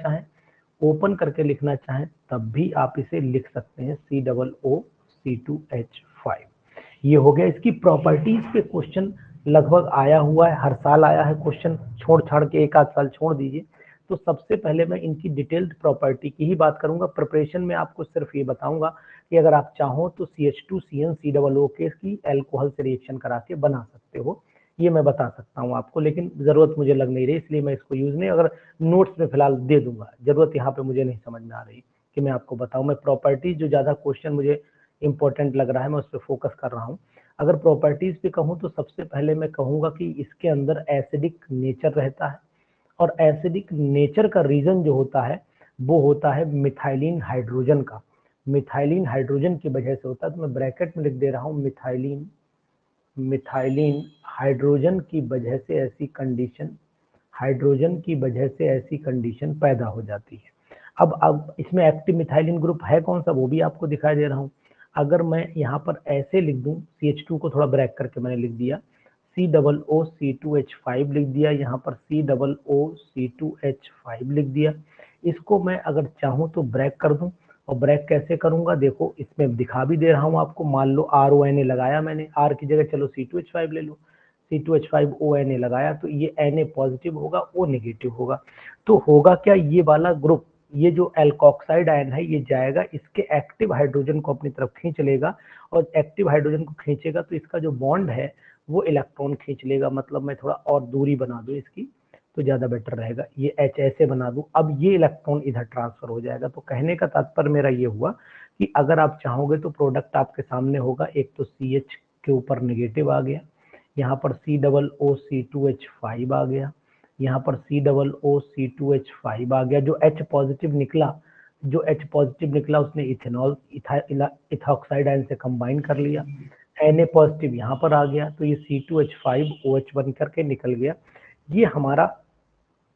चाहें तब भी आप इसे लिख सकते हैं COOC2H5। ये हो गया। इसकी प्रॉपर्टीज पे क्वेश्चन लगभग आया हुआ है, हर साल आया है क्वेश्चन, छोड़ छाड़ के एक आध साल छोड़ दीजिए। तो सबसे पहले मैं इनकी डिटेल्ड प्रॉपर्टी की ही बात करूंगा। प्रिपरेशन में आपको सिर्फ ये बताऊंगा कि अगर आप चाहो तो CH2CN की एल्कोहल से रिएक्शन करा के बना सकते हो, ये मैं बता सकता हूँ आपको, लेकिन जरूरत मुझे लग नहीं रही इसलिए मैं इसको यूज नहीं, अगर नोट्स में फिलहाल दे दूंगा। जरूरत यहाँ पे मुझे नहीं समझ में आ रही कि मैं आपको बताऊं। मैं प्रॉपर्टीज जो ज्यादा क्वेश्चन मुझे इंपॉर्टेंट लग रहा है मैं उस पर फोकस कर रहा हूँ। अगर प्रॉपर्टीज पे कहूँ तो सबसे पहले मैं कहूंगा कि इसके अंदर एसिडिक नेचर रहता है, और एसिडिक नेचर का रीजन जो होता है वो होता है मिथाइलिन हाइड्रोजन का। मिथाइलिन हाइड्रोजन की वजह से होता है, तो मैं ब्रैकेट में लिख दे रहा हूँ मिथाइलिन हाइड्रोजन की वजह से ऐसी कंडीशन पैदा हो जाती है। अब इसमें एक्टिव मिथाइलिन ग्रुप है कौन सा वो भी आपको दिखाई दे रहा हूँ। अगर मैं यहाँ पर ऐसे लिख दूं, CH2 को थोड़ा ब्रेक करके मैंने लिख दिया, COOC2H5 लिख दिया, यहाँ पर COOC2H5 लिख दिया। इसको मैं अगर चाहूँ तो ब्रेक कर दूं, और ब्रेक कैसे करूंगा देखो इसमें दिखा भी दे रहा हूँ आपको। मान लो RONA लगाया मैंने, R की जगह चलो C2H5 ले लो, C2H5ONA लगाया तो ये Na पॉजिटिव होगा, O नेगेटिव होगा। तो होगा क्या, ये वाला ग्रुप, ये जो एल्कोक्साइड आयन है ये जाएगा, इसके एक्टिव हाइड्रोजन को अपनी तरफ खींच लेगा, और एक्टिव हाइड्रोजन को खींचेगा तो इसका जो बॉन्ड है वो इलेक्ट्रॉन खींच लेगा। मतलब मैं थोड़ा और दूरी बना दूं इसकी तो ज्यादा बेटर रहेगा, ये H ऐसे बना दूं, अब ये इलेक्ट्रॉन इधर ट्रांसफर हो जाएगा। तो कहने का तात्पर्य मेरा ये हुआ कि अगर आप चाहोगे तो प्रोडक्ट आपके सामने होगा, एक तो CH के ऊपर नेगेटिव आ गया, यहाँ पर COOC2H5 आ गया, यहाँ पर COOC2H5 आ गया, जो H पॉजिटिव निकला उसने इथेनॉल इथॉक्साइड आयन से कंबाइन कर लिया, Na पॉजिटिव यहाँ पर आ गया, तो ये C2H5OH बन करके निकल गया। ये हमारा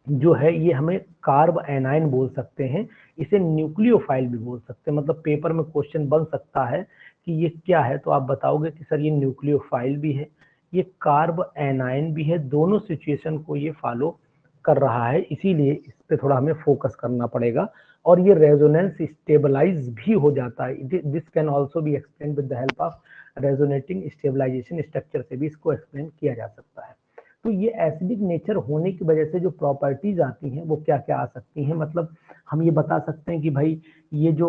जो है ये हमें कार्ब एनाइन बोल सकते हैं, इसे न्यूक्लियोफाइल भी बोल सकते हैं। मतलब पेपर में क्वेश्चन बन सकता है कि ये क्या है, तो आप बताओगे कि सर ये न्यूक्लियोफाइल भी है, ये कार्ब एनाइन भी है, दोनों सिचुएशन को ये फॉलो कर रहा है, इसीलिए इस पे थोड़ा हमें फोकस करना पड़ेगा। और ये रेजोनेंस स्टेबलाइज भी हो जाता है, this can also be explain with the help of resonating stabilization structure से भी इसको एक्सप्लेन किया जा सकता है। तो ये एसिडिक नेचर होने की वजह से जो प्रॉपर्टीज आती हैं वो क्या क्या आ सकती हैं, मतलब हम ये बता सकते हैं कि भाई ये जो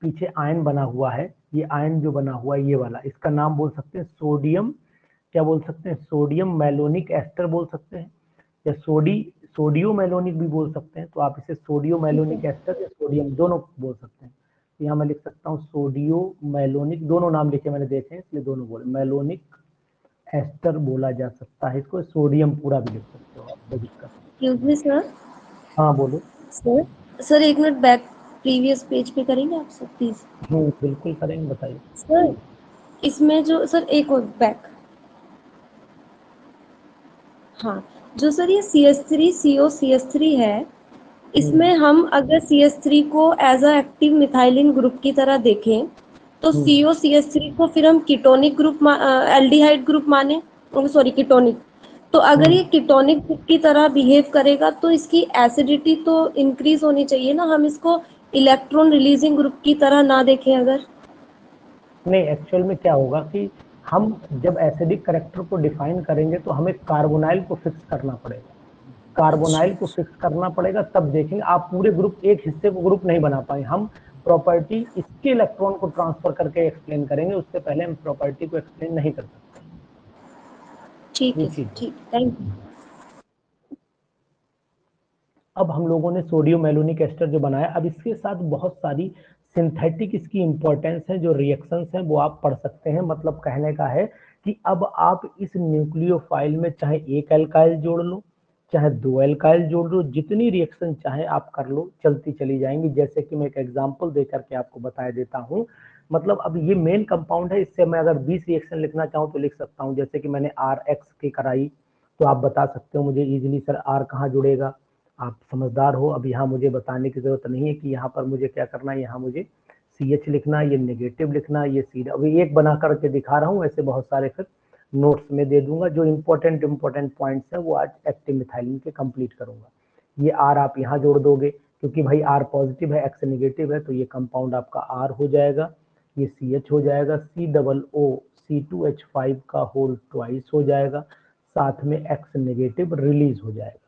पीछे आयन बना हुआ है, ये आयन जो बना हुआ है ये वाला, इसका नाम बोल सकते हैं सोडियम, क्या बोल सकते हैं, सोडियम मैलोनिक एस्टर बोल सकते हैं, या सोडियो मैलोनिक भी बोल सकते हैं। तो आप इसे सोडियो मैलोनिक एस्टर या सोडियम दोनों बोल सकते हैं। तो यहाँ मैं लिख सकता हूँ सोडियो मैलोनिक, दोनों नाम लिखे मैंने देखे हैं इसलिए दोनों बोले, मैलोनिक एस्टर बोला जा सकता है इसको, सोडियम पूरा भी लिख सकते हो आप, कोई दिक्कत नहीं। Excuse me sir. हाँ बोलो। सर एक मिनट बैक प्रीवियस पेज पे करेंगे आप सर प्लीज। बिल्कुल करेंगे, बताइए। सर इसमें जो सर एक और बैक, हाँ जो सर ये CH3 COCH3 है, इसमें हम अगर CH3 को as a active methylene group की तरह देखें तो COCH3 को फिर हम कीटोनिक ग्रुप एल्डिहाइड ग्रुप माने, सॉरी कीटोनिक। तो अगर ये कीटोनिक ग्रुप की तरह बिहेव करेगा तो इसकी एसिडिटी तो इंक्रीज होनी चाहिए ना, हम इसको इलेक्ट्रॉन रिलीजिंग ग्रुप की तरह ना देखें अगर। नहीं, एक्चुअल में क्या होगा कि हम जब एसिडिक करेक्टर को डिफाइन करेंगे तो हमें कार्बोनाइल को फिक्स करना पड़ेगा, कार्बोनाइल को फिक्स करना पड़ेगा, तब देखेंगे। आप पूरे ग्रुप, एक हिस्से को ग्रुप नहीं बना पाए, हम प्रॉपर्टी इसके इलेक्ट्रॉन को ट्रांसफर करके एक्सप्लेन करेंगे, उससे पहले हम प्रॉपर्टी को एक्सप्लेन नहीं कर सकते। ठीक है, ठीक, थैंक यू। अब हम लोगों ने सोडियम मैलोनिक एस्टर जो बनाया, अब इसके साथ बहुत सारी सिंथेटिक इसकी इंपॉर्टेंस है, जो रिएक्शंस हैं वो आप पढ़ सकते हैं। मतलब कहने का है कि अब आप इस न्यूक्लियोफाइल में चाहे एक एल्काइल जोड़ लो, चाहे दो एल्काइल जोड़ लो, जितनी रिएक्शन चाहे आप कर लो, चलती चली जाएंगी। जैसे कि मैं एक एग्जांपल दे करके आपको बता देता हूँ। मतलब अब ये मेन कंपाउंड है, इससे मैं अगर 20 रिएक्शन लिखना चाहूँ तो लिख सकता हूँ। जैसे कि मैंने RX की कराई तो आप बता सकते हो मुझे इजीली, सर R कहाँ जुड़ेगा, आप समझदार हो। अब यहाँ मुझे बताने की जरूरत नहीं है कि यहाँ पर मुझे क्या करना है, यहाँ मुझे CH लिखना, ये नेगेटिव लिखना, ये C। अभी एक बना करके दिखा रहा हूँ, ऐसे बहुत सारे फिर नोट्स में दे दूंगा। जो इम्पोर्टेंट पॉइंट्स है वो आज एक्टिव मिथाइलिन के कंप्लीट करूंगा। ये R आप यहाँ जोड़ दोगे, क्योंकि भाई R पॉजिटिव है, X नेगेटिव है, तो ये कंपाउंड आपका R हो जाएगा, ये CH हो जाएगा, COO C2H5 का होल ट्वाइस हो जाएगा, साथ में X नेगेटिव रिलीज हो जाएगा।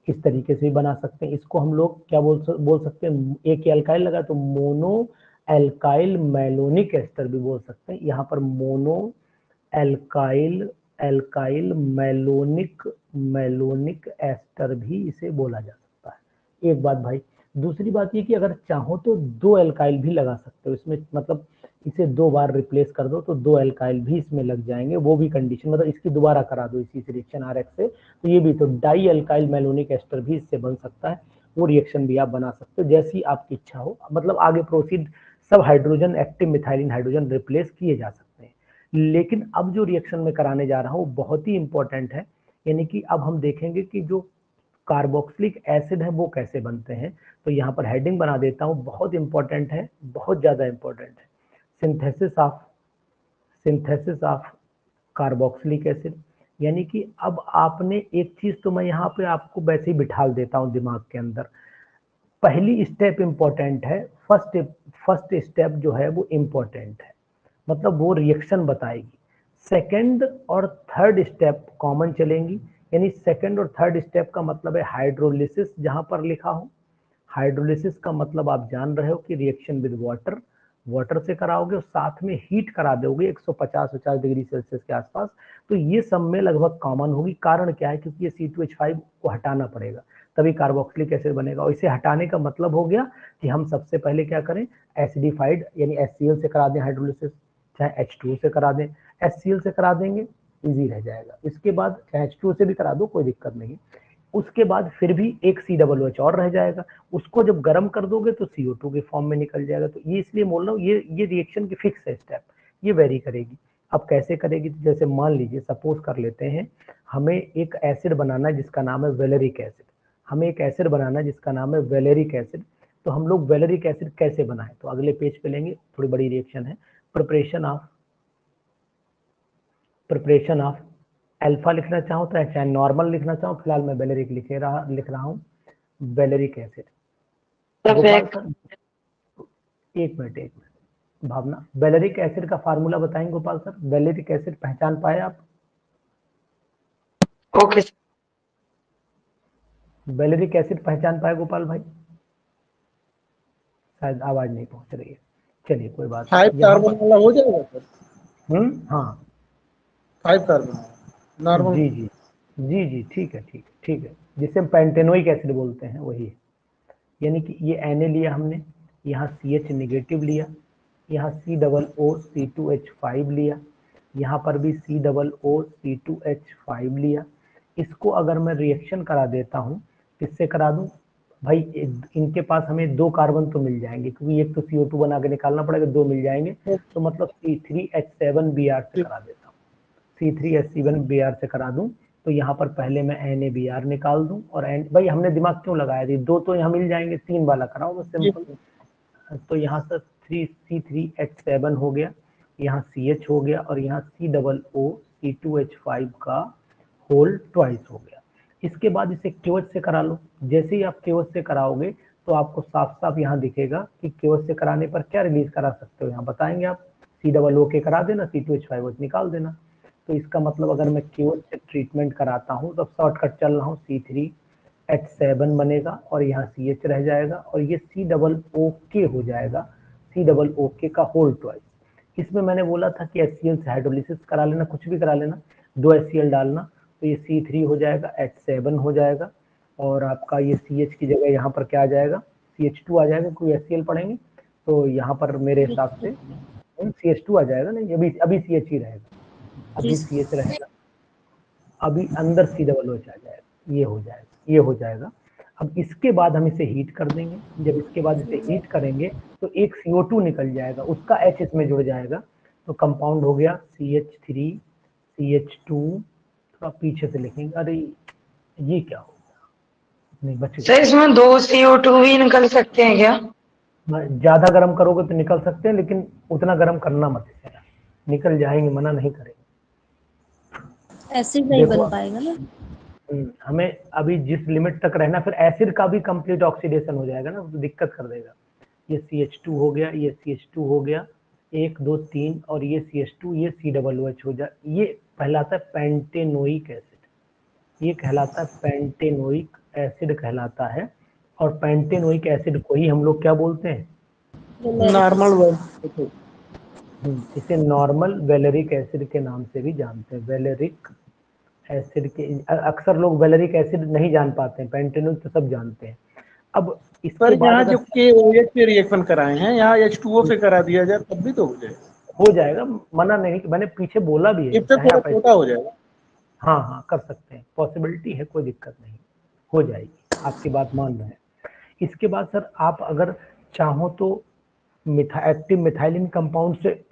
इस तरीके से बना सकते हैं। इसको हम लोग क्या बोल सकते हैं, एक एल्काइल लगा तो मोनो एल्काइल मैलोनिक एस्टर भी बोल सकते हैं। यहाँ पर मोनो एल्काइल मैलोनिक एस्टर भी इसे बोला जा सकता है। एक बात भाई, दूसरी बात ये कि अगर चाहो तो दो एल्काइल भी लगा सकते हो इसमें, मतलब इसे 2 बार रिप्लेस कर दो तो 2 एल्काइल भी इसमें लग जाएंगे, वो भी कंडीशन, मतलब इसकी दोबारा करा दो इसी रिएक्शन RX से, तो ये भी, तो डाई एल्काइल मैलोनिक एस्टर भी इससे बन सकता है। वो रिएक्शन भी आप बना सकते हो जैसी आपकी इच्छा हो। मतलब आगे प्रोसीड, सब hydrogen active methylene hydrogen replace किए जा सकते हैं। लेकिन अब जो रिएक्शन में कराने जा रहा हूँ बहुत ही इंपॉर्टेंट है, यानी कि अब हम देखेंगे कि जो कार्बोक्सिलिक एसिड है वो कैसे बनते हैं। तो यहाँ पर हेडिंग बना देता हूँ, बहुत इंपॉर्टेंट है, बहुत ज्यादा इंपॉर्टेंट है। सिंथेसिस ऑफ कार्बोक्सिलिक एसिड, यानी कि अब आपने एक चीज तो मैं यहाँ पे आपको वैसे ही बिठा देता हूँ दिमाग के अंदर। पहली स्टेप इंपॉर्टेंट है, फर्स्ट स्टेप जो है वो इंपॉर्टेंट है, मतलब वो रिएक्शन बताएगी। सेकंड और थर्ड स्टेप कॉमन चलेंगी, यानी सेकंड और थर्ड स्टेप का मतलब है हाइड्रोलिसिस जहां पर लिखा हो। हाइड्रोलिसिस का मतलब आप जान रहे हो कि रिएक्शन विद वाटर, वाटर से कराओगे और साथ में हीट करा दोगे 150-50 डिग्री सेल्सियस के आसपास। तो ये सब में लगभग कॉमन होगी। कारण क्या है, क्योंकि ये C2H5 को हटाना पड़ेगा तभी कार्बोक्सिलिक एसिड बनेगा। और इसे हटाने का मतलब हो गया कि हम सबसे पहले क्या करें, एसिडिफाइड यानी HCl से करा दें हाइड्रोलिसिस, चाहे H2O से करा दें। HCl से करा देंगे इजी रह जाएगा, इसके बाद चाहे H2O से भी करा दो कोई दिक्कत नहीं। उसके बाद फिर भी एक COOH और रह जाएगा, उसको जब गर्म कर दोगे तो CO2 के फॉर्म में निकल जाएगा। तो ये इसलिए बोल रहा हूँ ये रिएक्शन की फिक्स है स्टेप, ये वेरी करेगी। अब कैसे करेगी, जैसे मान लीजिए सपोज कर लेते हैं हमें एक एसिड बनाना है जिसका नाम है वेलेरिक एसिड, हमें एक एसिड बनाना है जिसका नाम है वेलेरिक एसिड। तो हम लोग वेलेरिक एसिड कैसे बनाएं, तो अगले पेज पे लेंगे, थोड़ी बड़ी रिएक्शन है। प्रिपरेशन ऑफ अल्फा लिखना चाहूँ तो चाहे नॉर्मल लिखना चाहूँ, फिलहाल मैं वेलेरिक लिख रहा हूँ वेलेरिक एसिड। गोपाल सर एक मिनट भावना, वेलेरिक एसिड का फार्मूला बताएंगे गोपाल सर। वेलेरिक एसिड पहचान पाए आप? Okay sir. वेलेरिक एसिड पहचान पाए गोपाल भाई? शायद आवाज नहीं पहुंच रही है, चलिए कोई बात नहीं। 5 कार्बन वाला हो जाएगा सर? हाँ 5 कार्बन नॉर्मल। जी जी जी जी ठीक है, जिसे हम पेंटेनोइक एसिड बोलते हैं वही है। यानी कि ये Na लिया हमने, यहाँ CH नेगेटिव लिया, यहाँ COO(C2H5) लिया, यहाँ पर भी COO(C2H5) लिया। इसको अगर मैं रिएक्शन करा देता हूँ, किससे करा दूं भाई, इनके पास हमें 2 कार्बन तो मिल जाएंगे, क्योंकि एक तो CO2 बना के निकालना पड़ेगा, 2 मिल जाएंगे। तो मतलब C3H7Br से करा देता हूँ, C3H7Br से करा दूं। तो यहाँ पर पहले मैं NaBr निकाल दूं, और भाई हमने दिमाग क्यों लगाया थी, 2 तो यहाँ मिल जाएंगे, 3 वाला कराओ बस सिंपल। तो यहाँ से C3H7 हो गया, यहाँ CH हो गया, और यहाँ COO(C2H5) का होल ट्वाइस हो गया। इसके बाद इसे KOH से करा लो। जैसे ही आप KOH से कराओगे तो आपको साफ साफ यहाँ दिखेगा कि KOH से कराने पर क्या रिलीज करा सकते हो, यहाँ बताएंगे आप। COO करा देना, C2H5 निकाल देना। तो इसका मतलब अगर मैं KOH से ट्रीटमेंट कराता हूँ तो शॉर्टकट चल रहा हूँ, C3H7 बनेगा और यहाँ CH रह जाएगा, और ये COOK हो जाएगा, COOK का होल ट्वाइस। इसमें मैंने बोला था कि HCl से हाइड्रोलिसिस करा लेना, कुछ भी करा लेना, 2 HCl डालना, तो ये C3 हो जाएगा, H7 हो जाएगा, और आपका ये CH की जगह यहाँ पर क्या आ जाएगा, CH2 आ जाएगा। कोई HCl पढ़ेंगे तो यहाँ पर मेरे हिसाब से CH2 आ जाएगा, नहीं अभी CH ही रहेगा, अभी CH रहेगा, अभी अंदर COOH आ जाएगा, ये हो जाएगा। अब इसके बाद हम इसे हीट कर देंगे। जब इसके बाद इसे हीट करेंगे तो एक CO2 निकल जाएगा, उसका H इसमें जुड़ जाएगा, तो कंपाउंड हो गया CH3 CH2। थोड़ा पीछे से लिखेंगे, अरे ये क्या हो गया, नहीं बच गया सर इसमें 2 CO2 भी निकल सकते हैं क्या? ज्यादा गर्म करोगे तो निकल सकते हैं, लेकिन उतना गर्म करना मत इसे, निकल जाएंगे, मना नहीं करेंगे। एसिड नहीं बन पाएगा ना। हमें अभी जिस लिमिट तक रहना, फिर एसिड का भी कंप्लीट ऑक्सीडेशन हो जाएगा ना, तो दिक्कत कर देगा। ये CH2 हो गया, ये CH2 हो गया, 1 2 3, और ये CH2, ये COOH हो जाए। ये कहलाता है पेंटेनोइक एसिड, ये कहलाता है पेंटेनोइक एसिड कहलाता है। और पेंटेनोइक एसिड को ही हम लोग क्या बोलते हैं, नॉर्मल। इसे नॉर्मल वेलेरिक एसिड के नाम से भी जानते हैं। वेलेरिक एसिड के अक्सर लोग वेलेरिक एसिड नहीं जान पाते हैं, पेंटेनोइक तो सब जानते हैं। अब इसके पर बाद यहाँ जो KOH पे रिएक्शन कराए हैं, यहाँ H2O पे करा दिया जाए तब भी तो हो जाएगा, मना नहीं, मैंने पीछे बोला भी है, इससे थोड़ा छोटा हो जाएगा। हाँ कर सकते हैं, पॉसिबिलिटी है, कोई दिक्कत नहीं, हो जाएगी, आपकी बात मान रहे हैं। इसके बाद सर आप अगर चाहो तो एक्टिव मिथाइलिन कंपाउंड से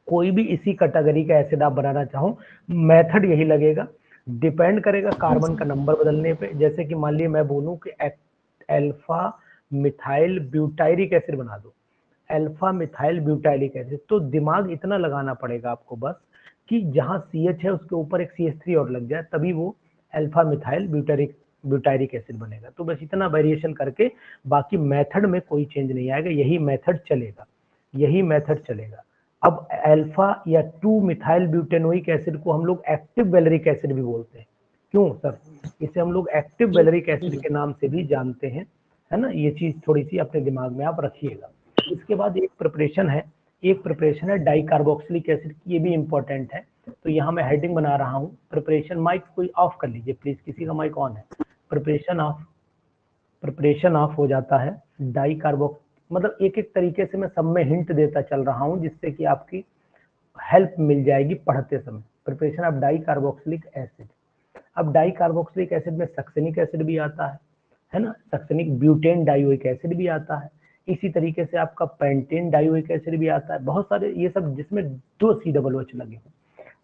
कोई भी इसी कैटेगरी का एसिड आप बनाना चाहो, मेथड यही लगेगा, डिपेंड करेगा कार्बन का नंबर बदलने पे। जैसे कि मान लिया मैं बोलूं कि अल्फा मिथाइल ब्यूटाइरिक एसिड बना दो, अल्फा मिथाइल ब्यूटाइलिक एसिड, तो दिमाग इतना लगाना पड़ेगा आपको बस कि जहां CH है उसके ऊपर एक CH3 और लग जाए, तभी वो अल्फा मिथाइल ब्यूटाइरिक एसिड बनेगा। तो बस इतना वेरिएशन करके, बाकी मेथड में कोई चेंज नहीं आएगा, यही मेथड चलेगा। अब अल्फा या 2 मिथाइल ब्यूटेनोइक एसिड को हम लोग एक्टिव वैलेरिक एसिड भी बोलते हैं। क्यों सर? इसे हम लोग एक्टिव वैलेरिक एसिड के नाम से भी जानते हैं, है ना। ये चीज थोड़ी सी अपने दिमाग में आप रखिएगा। इसके बाद एक प्रिपरेशन है डाइकार्बोक्सिलिक एसिड की, ये भी इंपॉर्टेंट है। तो यहाँ मैं हेडिंग बना रहा हूँ प्रिपरेशन। माइक कोई ऑफ कर लीजिए प्लीज, किसी का माइक ऑन है। प्रिपरेशन ऑफ हो जाता है डाइकार्बोक्स, मतलब एक एक तरीके से मैं सब में हिंट देता चल रहा हूँ जिससे कि आपकी हेल्प मिल जाएगी पढ़ते समय। Preparation of dicarboxylic acid. अब डाइकार्बोक्सिलिक एसिड में सक्सेनिक एसिड भी आता है ना, सक्सेनिक ब्यूटेन डाइओइक एसिड भी आता है। इसी तरीके से आपका पेंटेन डाइओइक एसिड भी आता है। बहुत सारे ये सब जिसमें 2 COOH लगे हों।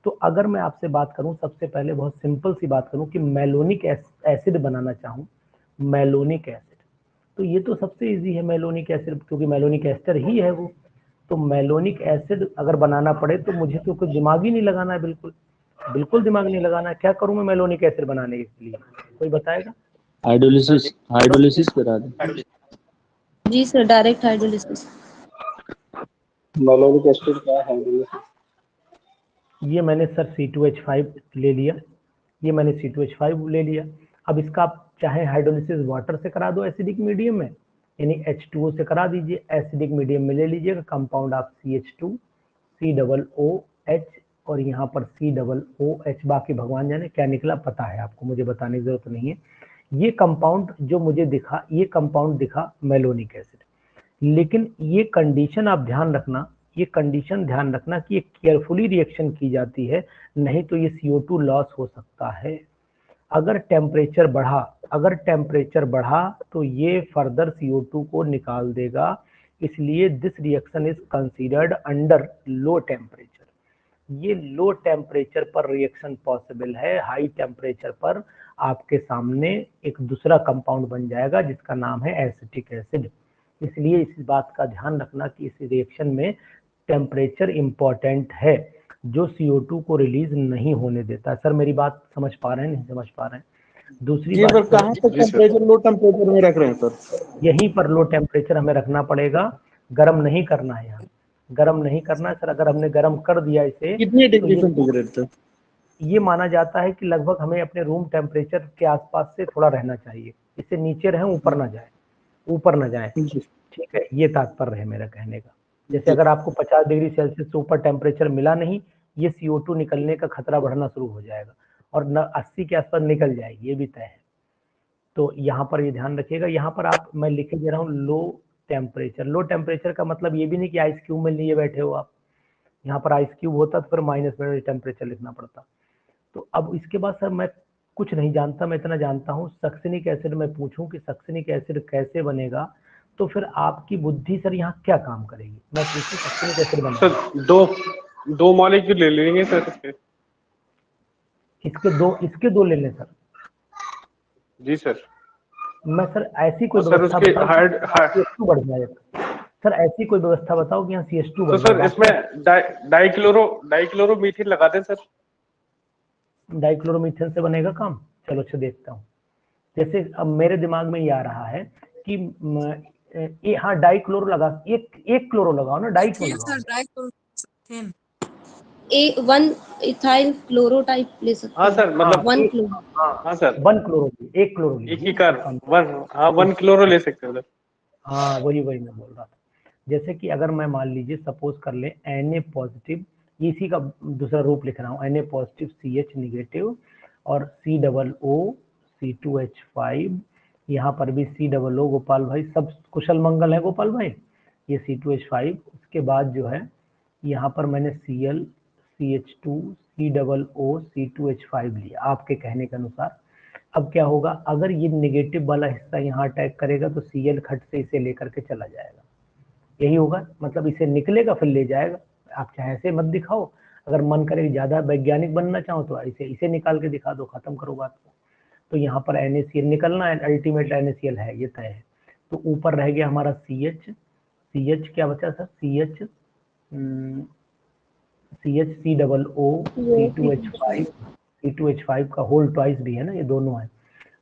तो अगर मैं आपसे बात करूं, सबसे पहले बहुत सिंपल सी बात करूं कि मैलोनिक एसिड बनाना चाहूं, मैलोनिक एसिड, तो ये तो सबसे इजी है मैलोनिक एसिड, क्योंकि मैलोनिक एस्टर ही है वो। तो मैलोनिक एसिड अगर बनाना पड़े तो मुझे तो कुछ दिमाग ही नहीं लगाना है, बिल्कुल दिमाग नहीं लगाना है। क्या करूं मैं मैलोनिक एसिड बनाने के लिए, कोई बताएगा? हाइड्रोलिसिस करा दे। जी sir, direct hydrolysis. Malonic acid क्या है? ये मैंने सर C2H5 ले लिया, ये मैंने C2H5 ले लिया। अब इसका आप चाहे हाइड्रोलिसिस वाटर से करा दो एसिडिक मीडियम में, यानी H2O से करा दीजिए, एसिडिक मीडियम में ले लीजिएगा कंपाउंड आप CH2 COOH और यहाँ पर COOH, बाकी भगवान जाने क्या निकला, पता है आपको, मुझे बताने की जरूरत नहीं है। ये कंपाउंड जो मुझे दिखा, ये कंपाउंड दिखा मैलोनिक एसिड। लेकिन ये कंडीशन आप ध्यान रखना, ये कंडीशन ध्यान रखना कि ये केयरफुली रिएक्शन की जाती है, नहीं तो ये CO2 लॉस हो सकता है। अगर टेम्परेचर बढ़ा तो ये फर्दर CO2 को निकाल देगा। इसलिए this reaction is considered under low temperature. ये लो टेम्परेचर पर रिएक्शन पॉसिबल है। हाई टेम्परेचर पर आपके सामने एक दूसरा कंपाउंड बन जाएगा जिसका नाम है एसिटिक एसिड। इसलिए इस बात का ध्यान रखना कि इस रिएक्शन में टेम्परेचर इंपॉर्टेंट है, जो CO2 को रिलीज नहीं होने देता। सर मेरी बात समझ पा रहे हैं, नहीं समझ पा रहे हैं? दूसरी जी, बात, पर कहाँ तक टेम्परेचर लो टेम्परेचर में रख रहे हैं सर? यहीं पर लो टेम्परेचर हमें रखना पड़ेगा, गर्म नहीं करना है। यहाँ गर्म नहीं करना है सर। अगर हमने गर्म कर दिया इसे, कितने तो डिग्री सेंटीग्रेड तक? ये माना जाता है कि लगभग हमें अपने रूम टेम्परेचर के आसपास से थोड़ा रहना चाहिए। इससे नीचे रहें, ऊपर ना जाए, ठीक है। ये तात्पर्य है मेरा कहने का। जैसे अगर आपको 50 डिग्री सेल्सियस से ऊपर टेम्परेचर मिला नहीं, ये CO2 निकलने का खतरा बढ़ना शुरू हो जाएगा और 80 के आसपास निकल जाएगी, ये भी तय है। तो यहाँ पर ये ध्यान रखिएगा। यहाँ पर आप, मैं लिखे दे रहा हूँ लो टेम्परेचर। लो टेम्परेचर का मतलब ये भी नहीं कि आइस क्यूब में लिए बैठे हो आप। यहाँ पर आइस क्यूब होता तो फिर माइनस में टेम्परेचर लिखना पड़ता। तो अब इसके बाद सर मैं कुछ नहीं जानता, मैं इतना जानता हूँ सक्सेनिक एसिड में पूछूं कि सक्सेनिक एसिड कैसे बनेगा, तो फिर आपकी बुद्धि सर यहाँ क्या काम करेगी? मैं पूछूं सक्सेनिक एसिड बनेगा सर दो मॉलिक्यूल ले लेंगे सर इसके दो ले लें सर। जी सर। मैं सर ऐसी कोई सर व्यवस्था उसके बताओ CH2 बढ़ जाएगा। सर ऐसी कोई व्यवस्था बताओ कि यहाँ CH2 बढ़ जाएगा। तो सर इसमें डाइक्लोरो मीथिन लगा दें सर। डाइक्लोरोमीथेन से बनेगा काम? चलो अच्छा देखता हूँ। जैसे अब मेरे दिमाग में ये आ रहा है कि हाँ डाइक्लोरो लगा, एक क्लोरो लगाओ ना, डाई क्यों लगाओ? 1 इथाइल क्लोरो टाइप ले सकते हैं। हाँ सर, मतलब 1 क्लोरो। हाँ सर, 1 क्लोरो, एक क्लोरो, एक ही कार 1 क्लोरो ले सकते हैं। हाँ वही मैं बोल रहा था। जैसे कि अगर मैं मान लीजिए सपोज कर ले Na पॉजिटिव, इसी का दूसरा रूप लिख रहा हूँ, Na पॉजिटिव CH नेगेटिव और COO C2H5, यहाँ पर भी COO। गोपाल भाई सब कुशल मंगल है गोपाल भाई। ये C2H5, उसके बाद जो है यहाँ पर मैंने Cl CH2 COO C2H5 लिया आपके कहने के अनुसार। अब क्या होगा, अगर ये नेगेटिव वाला हिस्सा यहाँ अटैक करेगा तो Cl खट से इसे लेकर के चला जाएगा। यही होगा, मतलब इसे निकलेगा फिर ले जाएगा। आप चाहे ऐसे मत दिखाओ, अगर मन करे ज्यादा वैज्ञानिक बनना चाहो तो इसे निकाल के दिखा दो, खत्म करो बात को। तो यहाँ पर NaCl निकलना है, अल्टीमेट NaCl है, ये तय है। तो ऊपर रह गया हमारा CH क्या बचा सर? COO C2H5 का होल ट्वाइस भी है ना, ये दोनों है।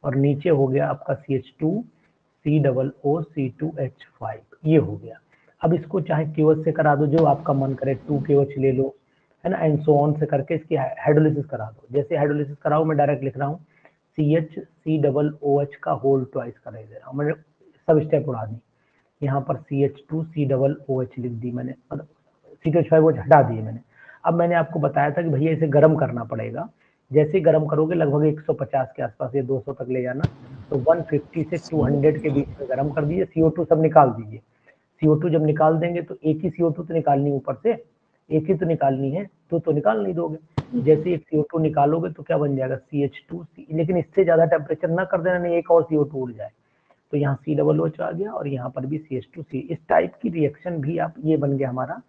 और नीचे हो गया आपका CH2 COO C2H5, ये हो गया। अब इसको चाहे KOH से करा दो, जो आपका मन करे, 2KOH ले लो, है ना, एंड सो ऑन से करके इसकी हाइड्रोलिसिस करा दो। जैसे हाइड्रोलिसिस कराओ, मैं डायरेक्ट लिख रहा हूँ CHCOOH का होल ट्वाइस कर दे रहा हूँ, मैंने सब स्टेप उड़ा दी। यहाँ पर CH2COOH लिख दी मैंने, मतलब C2H5OH हटा दिए मैंने। अब मैंने आपको बताया था कि भैया इसे गर्म करना पड़ेगा। जैसे ही गर्म करोगे लगभग 150 के आसपास, ये 200 तक ले जाना, तो 150 से 200 के बीच में गर्म कर दीजिए। CO2 सब निकाल दीजिए। CO2 जब निकाल देंगे तो एक ही CO2 तो निकालनी, ऊपर से एक ही तो निकालनी है, तो निकाल नहीं दोगे। जैसे एक CO2 निकालोगे तो क्या बन जाएगा, CH2, लेकिन इससे ज्यादा टेम्परेचर ना कर देना, नहीं एक और CO2 उड़ जाए। तो यहाँ COOH आ गया और यहाँ पर भी CH2C। इस टाइप की रिएक्शन भी आप, ये बन गया हमारा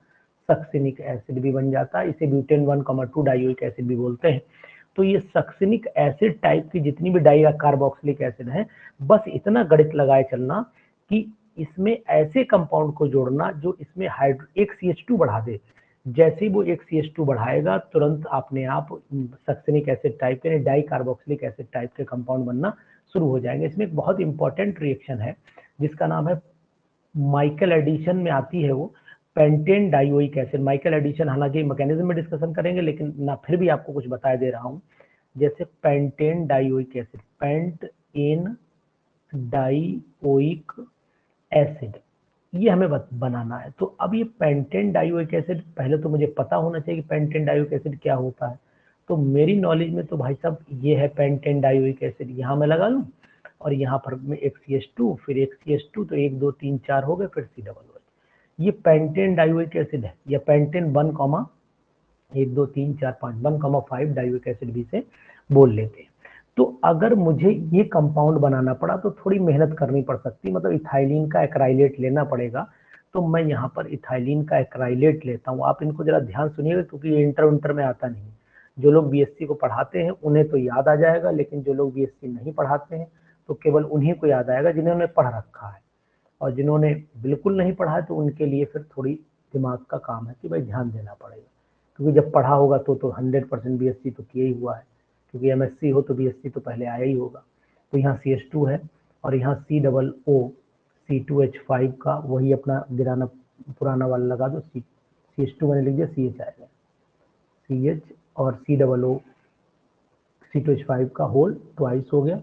सक्सिनिक एसिड भी बन जाता है। इसे ब्यूटेन 1,2 डाइओइक एसिड भी बोलते हैं। तो ये सक्सिनिक एसिड टाइप की जितनी भी डाई कार्बोक्सिलिक एसिड है, बस इतना गणित लगाए चलना कि इसमें ऐसे कंपाउंड को जोड़ना जो इसमें एक CH2 बढ़ा दे। जैसे ही वो एक CH2 बढ़ाएगा, तुरंत अपने आप सक्सिनिक एसिड टाइप यानी डाई कार्बोक्सिलिक एसिड टाइप के कंपाउंड बनना शुरू हो जाएंगे। इसमें एक बहुत इंपॉर्टेंट रिएक्शन है जिसका नाम है माइकल एडिशन में आती है, वो pentane dioic acid. Michael addition हालांकि मैकेनिज्म में डिस्कशन करेंगे, लेकिन ना फिर भी आपको कुछ बता दे रहा हूं। जैसे pentane dioic acid, pentane dioic acid, ये हमें बनाना है। तो अब ये पेंटेन डाइओइक एसिड, पहले तो मुझे पता होना चाहिए कि पेंटेन डाइओइक एसिड क्या होता है। तो मेरी नॉलेज में तो भाई साहब ये है पेंटेन डाइओइक एसिड, यहाँ मैं लगा लूँ और यहाँ पर में एक CH2, फिर एक CH2, तो 1 2 3 4 हो गए, फिर COOH। ये पेंटेन डाइओइक एसिड है, या पेंटेन 1 2 3 4 5 1,5 डाइओइक एसिड भी से बोल लेते हैं। तो अगर मुझे ये कंपाउंड बनाना पड़ा तो थोड़ी मेहनत करनी पड़ सकती, मतलब इथाइलिन का एक्राइलेट लेना पड़ेगा। तो मैं यहाँ पर इथाइलिन का एक्राइलेट लेता हूँ। आप इनको जरा ध्यान सुनिएगा, क्योंकि ये इंटर में आता नहीं। जो लोग BSc को पढ़ाते हैं उन्हें तो याद आ जाएगा, लेकिन जो लोग BSc नहीं पढ़ाते हैं तो केवल उन्हीं को याद आएगा जिन्होंने पढ़ रखा है, और जिन्होंने बिल्कुल नहीं पढ़ा है तो उनके लिए फिर थोड़ी दिमाग का काम है कि भाई ध्यान देना पड़ेगा। क्योंकि जब पढ़ा होगा तो 100% BSc तो किया ही हुआ है, क्योंकि MSc हो तो BSc तो पहले आया ही होगा। तो यहाँ CH2 है और यहाँ COO C2H5 का वही अपना गिराना पुराना वाला लगा दो। CH2 मैंने लिख दिया, CH आएगा, CH और COO C2H5 का होल ट्वाइस हो गया।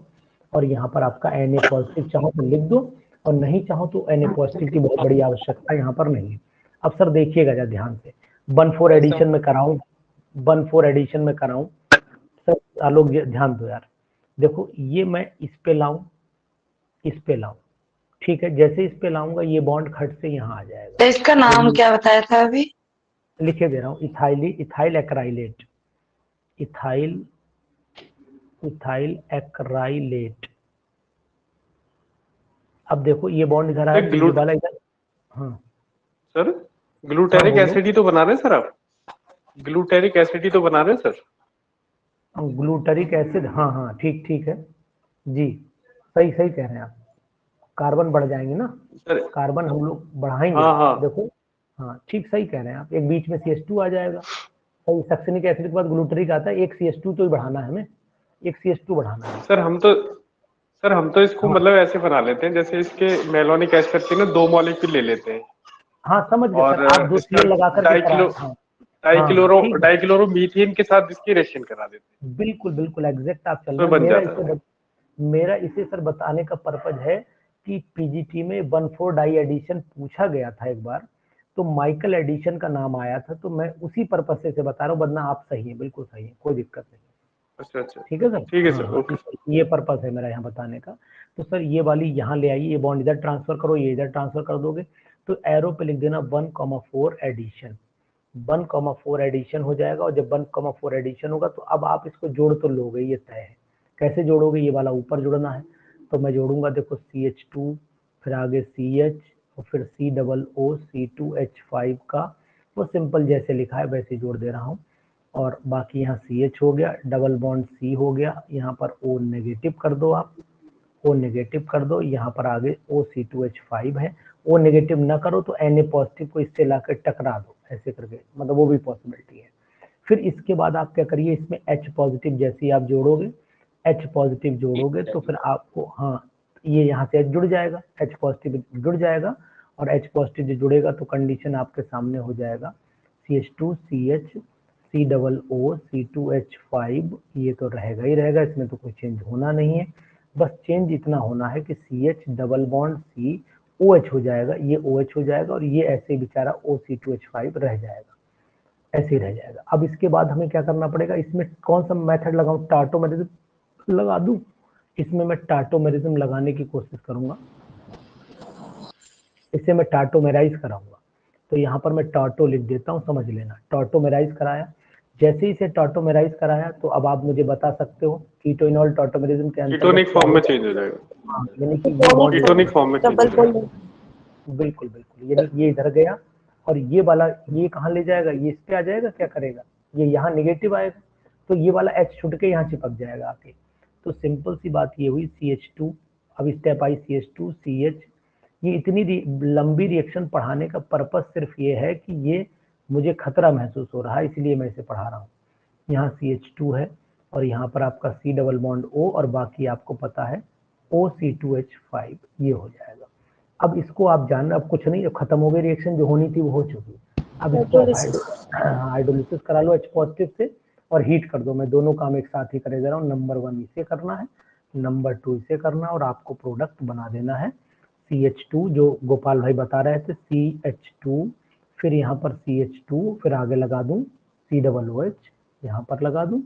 और यहाँ पर आपका Na पॉजिटिव चाहो तो लिख दो, और नहीं चाहो तो Na पॉजिटिव की बहुत बड़ी आवश्यकता यहाँ पर नहीं है। अब सर देखिएगा जरा ध्यान से, 1,4 एडिशन में कराऊं, 1,4 एडिशन में कराऊं सर, लोग ध्यान दो यार। देखो ये मैं इस पे लाऊं, इस पे लाऊं, ठीक है। जैसे इस पे लाऊंगा ये बॉन्ड खट से यहाँ आ जाएगा। तो इसका नाम क्या बताया था अभी? लिखे दे रहा हूँ, इथाइल एक्राइलेट, इथाइल एक्राइलेट। अब देखो ये बॉन्ड इधर आया, ये वाला इधर। हाँ सर, ग्लूटेरिक एसिड ही तो बना रहे हैं सर आप? ग्लूटेरिक एसिड ही तो बना रहे हैं सर? ग्लूटेरिक एसिड, हाँ हाँ ठीक ठीक है जी, सही सही कह रहे हैं आप। कार्बन बढ़ जाएंगे ना सर, कार्बन हम लोग बढ़ाएंगे। हाँ। देखो हाँ ठीक सही कह रहे हैं आप, एक बीच में CH2 आ जाएगा। सही, सक्सिनिक एसिड के बाद ग्लूटेरिक आता है, एक CH2 तो ही बढ़ाना है हमें, एक CH2 बढ़ाना है। सर हम तो इसको मतलब ऐसे बना लेते हैं, जैसे इसके मेलोनिक एसिड के ना 2 मॉलिक्यूल ले लेते हैं। हाँ समझ गए सर, आप 2 CO लगाकर डाइक्लोरो मीथेन के साथ इसकी रिएक्शन करा देते हैं। बिल्कुल बिल्कुल एग्जैक्ट आप चल रहे हैं। मेरा इसे सर बताने का पर्पज है कि PGT में 1,4 डाई एडिशन पूछा गया था एक बार, तो माइकल एडिशन का नाम आया था, तो मैं उसी पर्पज से बता रहा हूँ, वरना आप सही है, बिल्कुल सही है, कोई दिक्कत नहीं। अच्छा ठीक है सर, ठीक है सर, ओके। ये पर्पज है मेरा यहाँ बताने का। तो सर ये वाली यहाँ ले आइए, ये बॉन्ड इधर ट्रांसफर करो, ये इधर ट्रांसफर कर दोगे, तो एरो पे लिख देना 1,4 एडिशन, 1,4 एडिशन हो जाएगा। और जब 1,4 एडिशन होगा तो अब आप इसको जोड़ तो लोगे, ये तय है। कैसे जोड़ोगे, ये वाला ऊपर जोड़ना है, तो मैं जोड़ूंगा, देखो CH2, फिर आगे CH और फिर COO C2H5 का, वो सिंपल जैसे लिखा है वैसे जोड़ दे रहा हूँ। और बाकी यहाँ CH हो गया, डबल बॉन्ड C हो गया, यहाँ पर O नेगेटिव कर दो, आप O नेगेटिव कर दो। यहाँ पर आगे OC2H5 है, O नेगेटिव ना करो तो Na पॉजिटिव को इससे लाकर टकरा दो, ऐसे करके, मतलब वो भी पॉसिबिलिटी है। फिर इसके बाद आप क्या करिए, इसमें H पॉजिटिव जैसे ही आप जोड़ोगे, H पॉजिटिव जोड़ोगे तो फिर आपको, हाँ ये यहाँ से H जुड़ जाएगा, H पॉजिटिव जुड़ जाएगा, और H पॉजिटिव जो जुड़ेगा तो कंडीशन आपके सामने हो जाएगा CH2CH COO C2H5, ये तो रहेगा ही रहेगा, इसमें तो कोई चेंज होना नहीं है। बस चेंज इतना होना है कि CH double bond C OH हो जाएगा, ये OH हो जाएगा और ये ऐसे बेचारा OC2H5 रह जाएगा, ऐसे ही रह जाएगा। अब इसके बाद हमें क्या करना पड़ेगा, इसमें कौन सा मेथड लगाऊं, टार्टोमेरिज्म लगा दूं? इसमें मैं टार्टोमेरिज्म लगाने की कोशिश करूंगा, इसे मैं टार्टोमेराइज कराऊंगा। तो यहाँ पर मैं टार्टो लिख देता हूँ, समझ लेना। टार्टोमेराइज कराया, जैसे ही इसे टार्टोमेराइज कराया तो अब आप मुझे बता सकते हो कीटोइनॉल टार्टोमेरिज्म के अंतर्गत कीटोनिक फॉर्म में चेंज हो जाएगा। हाँ, यानी कि ये बॉन्ड कीटोनिक फॉर्म में चेंज हो जाएगा। बिल्कुल बिल्कुल, यानी ये इधर गया और ये वाला ये कहाँ ले जाएगा, ये इस पे आ जाएगा, क्या करेगा, ये यहाँ नेगेटिव आएगा तो ये वाला H छुट के यहाँ चिपक जाएगा आके। तो सिंपल सी बात ये हुई CH2, अब स्टेप आई CH2 CH। ये इतनी लंबी रिएक्शन पढ़ाने का पर्पस सिर्फ ये है कि ये मुझे खतरा महसूस हो रहा है, इसलिए मैं इसे पढ़ा रहा हूँ। यहाँ CH2 है और यहाँ पर आपका C डबल बॉन्ड O और बाकी आपको पता है OC2H5, ये हो जाएगा। अब इसको आप जानना, अब कुछ नहीं, खत्म हो गई रिएक्शन, जो होनी थी वो हो चुकी। अब इसको हाइड्रोलिसिस करा लो H पॉजिटिव से और हीट कर दो। मैं दोनों काम एक साथ ही करे जा रहा हूँ। नंबर 1 इसे करना है, नंबर 2 इसे करना है और आपको प्रोडक्ट बना देना है CH2, जो गोपाल भाई बता रहे थे, CH2, फिर यहाँ पर CH2, फिर आगे लगा दूं COOH, यहाँ पर लगा दूं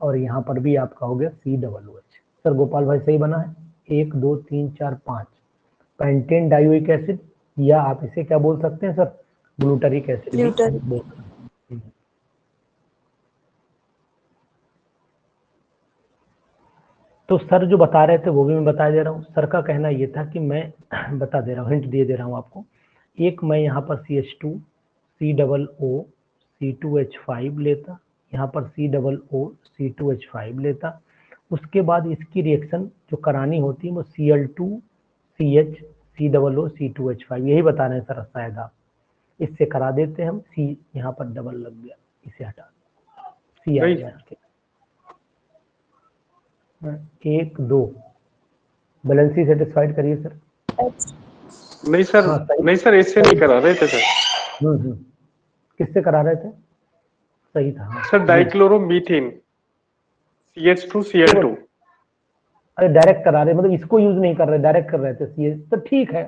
और यहाँ पर भी आपका हो गया COOH। सर गोपाल भाई सही बना है? 1 2 3 4 5 पेंटेन डाइओइक एसिड, या आप इसे क्या बोल सकते हैं सर, ग्लूटारिक एसिड भी बोल सकते हैं। तो सर जो बता रहे थे वो भी मैं बता दे रहा हूँ। सर का कहना ये था कि मैं बता दे रहा हूँ, हिंट दे रहा हूँ आपको। एक मैं यहाँ पर CH2 COO C2H5 लेता, यहाँ पर COO C2H5 लेता, उसके बाद इसकी रिएक्शन जो करानी होती है वो Cl2 CH COO C2H5, यही बता रहे हैं सर शायद आप। इससे करा देते हैं हम। C यहाँ पर डबल लग गया, इसे हटा C आ गया। 1 2 बैलेंसी सेटिस्फाइड करिए सर। नहीं सर, हाँ, नहीं सर, इससे नहीं करा रहे थे सर। किससे करा रहे थे? सही था हाँ। Sir dichloromethane CH2Cl2। अरे डायरेक्ट करा रहे, मतलब इसको यूज नहीं कर रहे, डायरेक्ट कर रहे थे CH, तो ठीक है,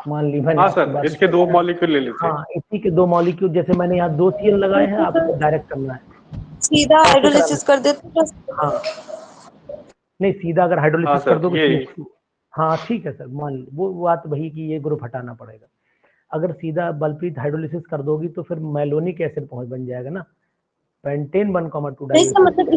मान ली मैंने। हाँ सर, इसके 2 मॉलिक्यूल ले लेते हैं। हाँ, इसी के 2 मॉलिक्यूल, जैसे मैंने यहाँ 2 Cl लगाए हैं, आपको डायरेक्ट करना है, सीधा हाइड्रोलिसिस कर देते। हाँ नहीं, सीधा अगर हाइड्रोलिसिस कर दोगे ये हाँ ठीक है सर, मान ली वो बात वही कि ये ग्रुप हटाना पड़ेगा। अगर सीधा बलप्रीत हाइड्रोलिसिस कर दोगी तो फिर मेलोनिक एसिड पहुंच बन जाएगा ना, पेंटेन 1,2 नहीं सर, मतलब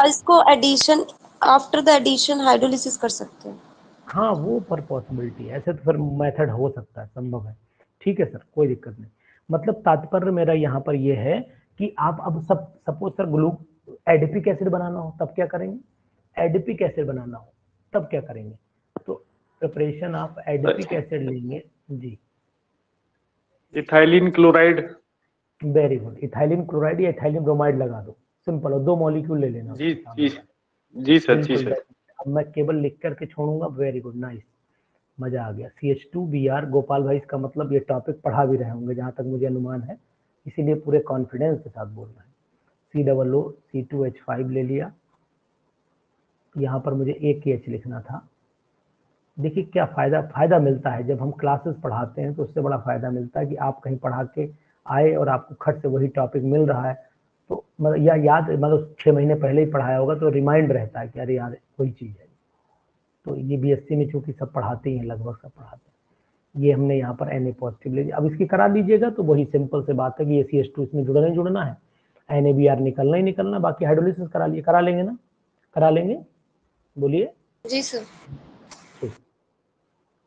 इसको addition, after the addition hydrolysis कर सकते हैं। हाँ वो पर पॉसिबिलिटी है, ऐसे तो फिर मेथड हो सकता है, संभव है। ठीक है सर, कोई दिक्कत नहीं। मतलब तात्पर्य मेरा यहाँ पर ये है कि आप अब सपोज सर एडिपिक एसिड बनाना हो तब क्या करेंगे, एडिपिक एसिड बनाना हो तब क्या करेंगे, तो प्रिपरेशन आप एडिपिक एसिड लेंगे जी। Ethylene chloride. Very good, ethylene chloride या इथाइलिन ब्रोमाइड लगा दो, सिंपल हो, 2 मॉलिक्यूल ले लेना। जी जी जी सर, जी सर। अब मैं केवल लिख करके छोड़ूंगा। वेरी गुड, नाइस, मजा आ गया। CH2Br, गोपाल भाई इसका मतलब ये टॉपिक पढ़ा भी रहे होंगे जहां तक मुझे अनुमान है, इसीलिए पूरे कॉन्फिडेंस के साथ बोल रहे हैं। COO C2H5 ले लिया, यहाँ पर मुझे एक H लिखना था। देखिए क्या फायदा मिलता है जब हम क्लासेस पढ़ाते हैं, तो उससे बड़ा फायदा मिलता है कि आप कहीं पढ़ा के आए और आपको खट से वही टॉपिक मिल रहा है, तो मतलब या याद, मतलब 6 महीने पहले ही पढ़ाया होगा तो रिमाइंड रहता है कि अरे यार वही चीज़ है। तो ये BSc में चूंकि सब पढ़ाते ही हैं, लगभग सब पढ़ाते हैं। ये हमने यहाँ पर Na पॉजिटिव ले लिया। अब इसकी करा लीजिएगा तो वही सिंपल से बात है कि ये CH2 इसमें जुड़ना है, NaBr निकलना ही निकलना, बाकी हाइड्रोलिसिस करा लेंगे ना, करा लेंगे, बोलिए। जी सर।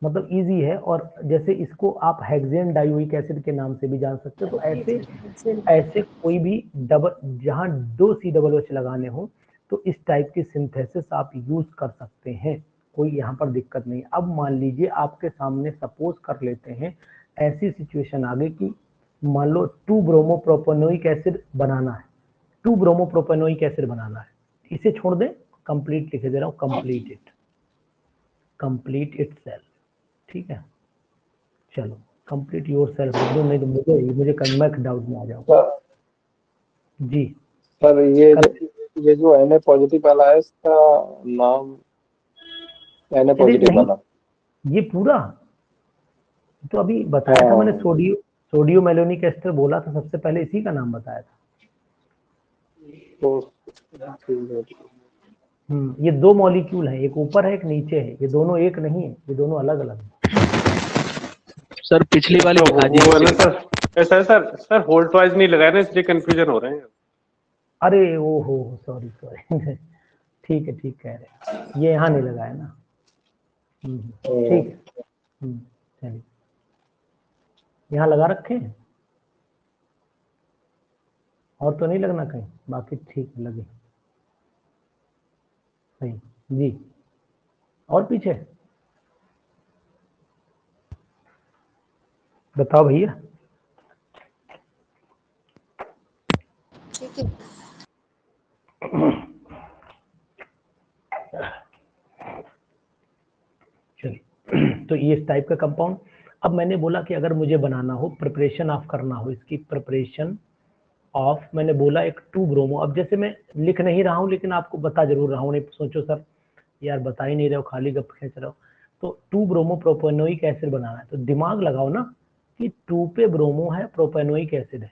मतलब इजी है। और जैसे इसको आप हेक्सेन डाइओइक एसिड के नाम से भी जान सकते हो। तो ऐसे कोई भी डबल, जहाँ 2 COOH लगाने हो तो इस टाइप की सिंथेसिस आप यूज कर सकते हैं, कोई यहाँ पर दिक्कत नहीं। अब मान लीजिए आपके सामने, सपोज कर लेते हैं ऐसी सिचुएशन आ गई कि मान लो 2 ब्रोमोप्रोपेनोइक एसिड बनाना है, 2 ब्रोमोप्रोपेनोइक एसिड बनाना है, इसे छोड़ दें, कंप्लीट लिखे दे रहा हूँ, कंप्लीट इटसेल्फ। ठीक है, चलो कंप्लीट योर सेल्फ लिख दो, नहीं तो मुझे मैं डाउट में आ जाऊंगा। जी सर ये जो Na पॉजिटिव वाला है इसका नाम Na अरे पॉजिटिव नहीं, वाला। ये पूरा तो अभी बताया था मैंने, सोडियो मेलोनिक एस्टर बोला था सबसे पहले, इसी का नाम बताया था। तो ये 2 मॉलिक्यूल है, एक ऊपर है एक नीचे है, ये दोनों एक नहीं है, ये दोनों अलग अलग है। सर पिछली वाली दिखा वो है ना दीजिए। सर, ऐसा है सर होल्ट वाइज नहीं लगाया ना, इसलिए कंफ्यूजन हो रहे हैं। अरे ओहो सॉरी ठीक है, ठीक कह रहे हैं, ये यहाँ नहीं लगाया ना। ठीक है, चलिए यहाँ लगा रखे हैं, और तो नहीं लगना कहीं, बाकी ठीक लगे सही जी। और पीछे बताओ भैया। ठीक है। चलिए तो ये इस टाइप का कंपाउंड। अब मैंने बोला कि अगर मुझे बनाना हो, प्रिपरेशन ऑफ करना हो, इसकी प्रिपरेशन ऑफ, मैंने बोला एक 2 ब्रोमो। अब जैसे मैं लिख नहीं रहा हूँ लेकिन आपको बता जरूर रहा हूँ, नहीं सोचो सर यार बता ही नहीं रहे हो, खाली गप खींच रहे हो। तो 2 ब्रोमो प्रोपेनोइक एसिड बनाना है, तो दिमाग लगाओ ना कि 2 पे ब्रोमो है, प्रोपेनोइक एसिड है,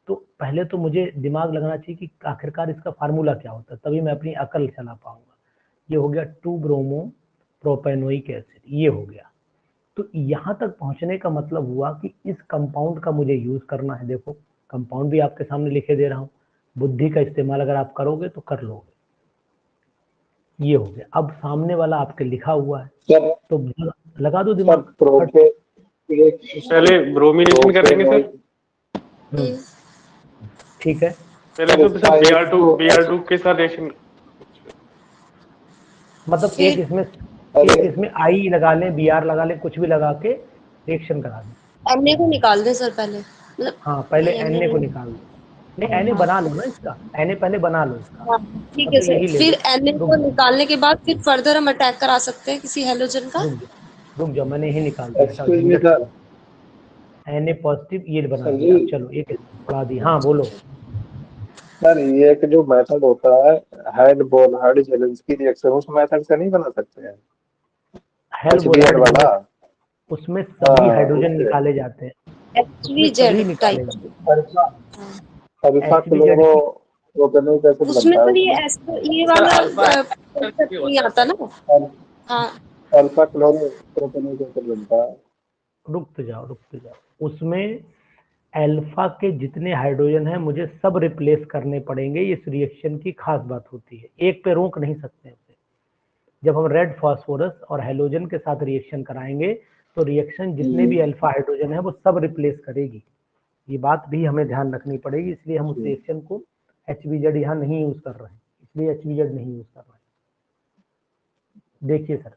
तो पहले तो मुझे दिमाग लगना चाहिए कि आखिरकार इसका फार्मूला क्या होता है, तभी मैं अपनी अकल चला पाऊंगा। ये हो गया 2 ब्रोमो प्रोपेनोइक एसिड, ये हो गया। तो यहाँ तक पहुंचने का मतलब हुआ कि इस कंपाउंड का मुझे यूज करना है। देखो कंपाउंड भी आपके सामने लिखे दे रहा हूँ, बुद्धि का इस्तेमाल अगर आप करोगे तो कर लोगे। ये हो गया। अब सामने वाला आपके लिखा हुआ है तो लगा दो दिमाग। पहले ब्रोमिनेशन करेंगे सर। ठीक है, पहले तो सर Br2 के साथ रिएक्शन, मतलब एक इसमें आई लगा लें, Br लगा लें, कुछ भी लगा के रिएक्शन करा दें। Na को निकाल दें सर पहले, मतलब हाँ पहले Na को निकाल दो। नहीं Na बना लो ना इसका, Na पहले बना लो इसका। ठीक है सर, फिर Na को निकालने के बाद फिर फर्दर हम अटैक करा सकते हैं किसी हेलोजन का। रुक जाओ मैंने यही निकाल दिया, Na पॉजिटिव ये बना दिया। चलो एक बढ़ा दी। हाँ बोलो सर, ये एक जो मेथड होता है हेड बोलहर्ड जेलेंस्की रिएक्शन, उस मेथड से नहीं बना सकते हैं HBr वाला? उसमें सभी हाइड्रोजन निकाले जाते हैं, HVZ type. Alpha chloro propanoic acid उसमें बनता सर ये वाला नहीं आता ना। हाँ अल्फा क्लोरो प्रोपेनोइक एसिड बनता है। रुक तो जाओ, उसमें अल्फा के जितने हाइड्रोजन हैं मुझे सब रिप्लेस करने पड़ेंगे। इस रिएक्शन की खास बात होती है, एक पे रोक नहीं सकते उसे। जब हम रेड फास्फोरस और हेलोजन के साथ रिएक्शन कराएंगे तो रिएक्शन जितने भी अल्फा हाइड्रोजन है वो सब रिप्लेस करेगी। ये बात भी हमें ध्यान रखनी पड़ेगी, इसलिए हम उस रिएक्शन को HBZ यहाँ नहीं यूज कर रहे हैं, इसलिए HBZ नहीं यूज कर रहे हैं। देखिए सर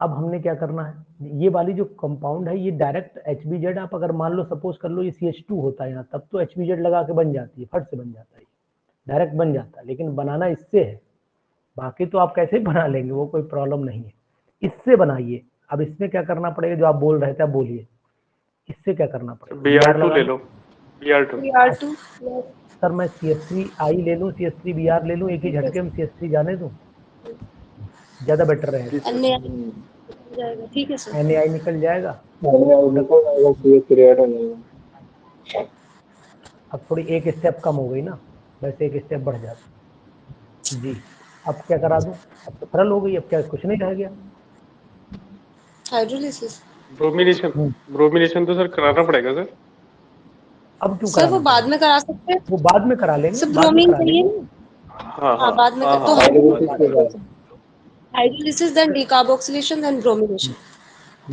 अब हमने क्या करना है, ये वाली जो कंपाउंड है ये डायरेक्ट HBZ, आप अगर मान लो सपोज कर लो ये CH2 होता है यहाँ, तब तो HBZ लगा के बन जाती है, फट से बन जाता है, डायरेक्ट बन जाता है। लेकिन बनाना इससे है, बाकी तो आप कैसे बना लेंगे, वो कोई प्रॉब्लम नहीं है। इससे बनाइए। अब इसमें क्या करना पड़ेगा, जो आप बोल रहे थे आप बोलिए, इससे क्या करना पड़ेगा? Br2 ले लो, Br2। सर मैं CH3I ले लूँ, CH3Br ले लूँ, एक ही झटके में CH3 जाने दूँ, ज्यादा बेटर रहेगा। ठीक है सर, NaI निकल जाएगा। अब थोड़ी एक स्टेप कम हो गई ना, वैसे एक स्टेप बढ़ जाता जी। अब क्या करा दूं, अब तो सरल हो गई, अब क्या कुछ नहीं रह गया। हाइड्रोलिसिस ब्रोमिनेशन तो सर कराना पड़ेगा सर। अब क्यों सर वो बाद में करा सकते हैं, वो बाद में करा लेंगे, सर ब्रोमीन करिए। हाँ बाद में तो hydrolysis then decarboxylation then bromination.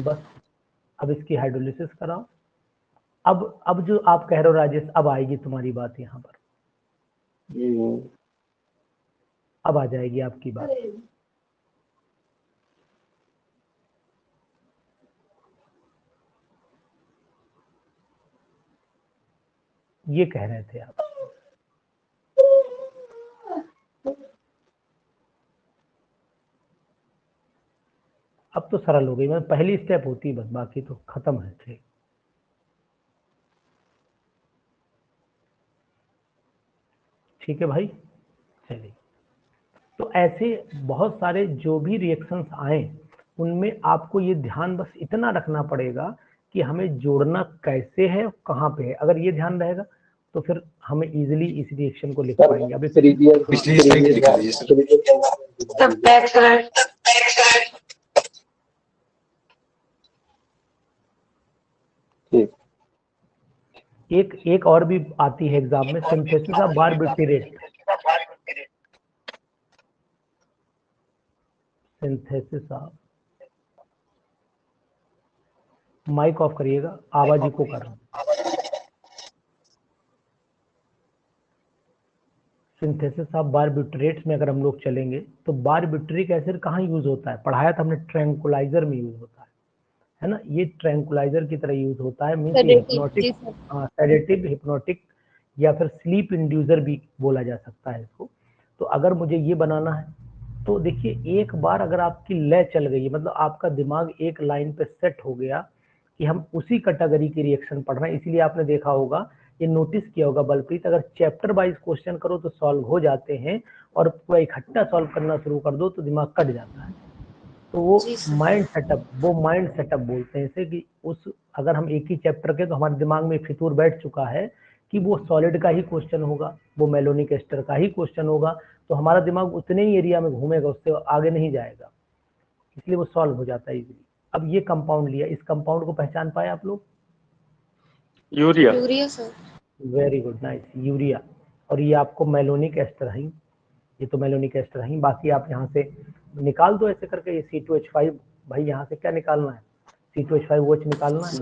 बस अब इसकी हाइड्रोलिसिस कराओ। अब जो आप कह रहे हो राजेश, अब आएगी तुम्हारी बात यहाँ पर, अब आ जाएगी आपकी बात। ये कह रहे थे आप, अब तो सरल हो गई, मतलब पहली स्टेप होती है बस, बाकी तो खत्म है। ठीक ठीक है भाई, चलिए। तो ऐसे बहुत सारे जो भी रिएक्शंस आए उनमें आपको ये ध्यान बस इतना रखना पड़ेगा कि हमें जोड़ना कैसे है, कहाँ पे है। अगर ये ध्यान रहेगा तो फिर हमें इजीली इस रिएक्शन को लिख सर पाएंगे। अभी सब बैक साइड एक और भी आती है एग्जाम में, synthesis of बारबिटरेट। Synthesis of, mic off करिएगा, आवाज इको कर रहा हूं। सिंथेसिस ऑफ बारबिटरेट्स में अगर हम लोग चलेंगे तो बारबिट्रिक एसिड कहाँ यूज होता है? पढ़ाया था हमने, ट्रैंकुलाइजर में यूज होता है ना। ये ट्रैंकुलाइजर की तरह यूज होता है, मीन्स हिप्नोटिक, सेडेटिव, हिप्नोटिक या फिर स्लीप इंड्यूसर भी बोला जा सकता है इसको। तो अगर मुझे ये बनाना है तो देखिए, एक बार अगर आपकी लय चल गई, मतलब आपका दिमाग एक लाइन पे सेट हो गया कि हम उसी कैटेगरी की रिएक्शन पढ़ रहे हैं, इसीलिए आपने देखा होगा, ये नोटिस किया होगा बलप्रीत, अगर चैप्टर वाइज क्वेश्चन करो तो सॉल्व हो जाते हैं, और पूरा इकट्ठा सॉल्व करना शुरू कर दो तो दिमाग कट जाता है। तो वो माइंड सेटअप, वो माइंड सेटअप बोलते हैं इसे, कि उस अगर हम एक ही चैप्टर के, तो हमारे दिमाग में फितूर बैठ चुका है कि वो सॉलिड का ही क्वेश्चन होगा, वो मेलोनिक एस्टर का ही क्वेश्चन होगा, तो हमारा दिमाग उतने ही एरिया में घूमेगा, उससे आगे नहीं जाएगा, इसलिए वो सॉल्व हो जाता है इजीली। अब ये कंपाउंड लिया, इस कंपाउंड को पहचान पाए आप लोग? Urea. Urea sir. Very good, nice, urea. और ये आपको मेलोनिक एस्टर है, ये तो मेलोनिक एस्टर है। बाकी आप यहाँ से निकाल दो ऐसे करके, ये C2H5, भाई यहाँ से क्या निकालना है? C2H5OH निकालना है,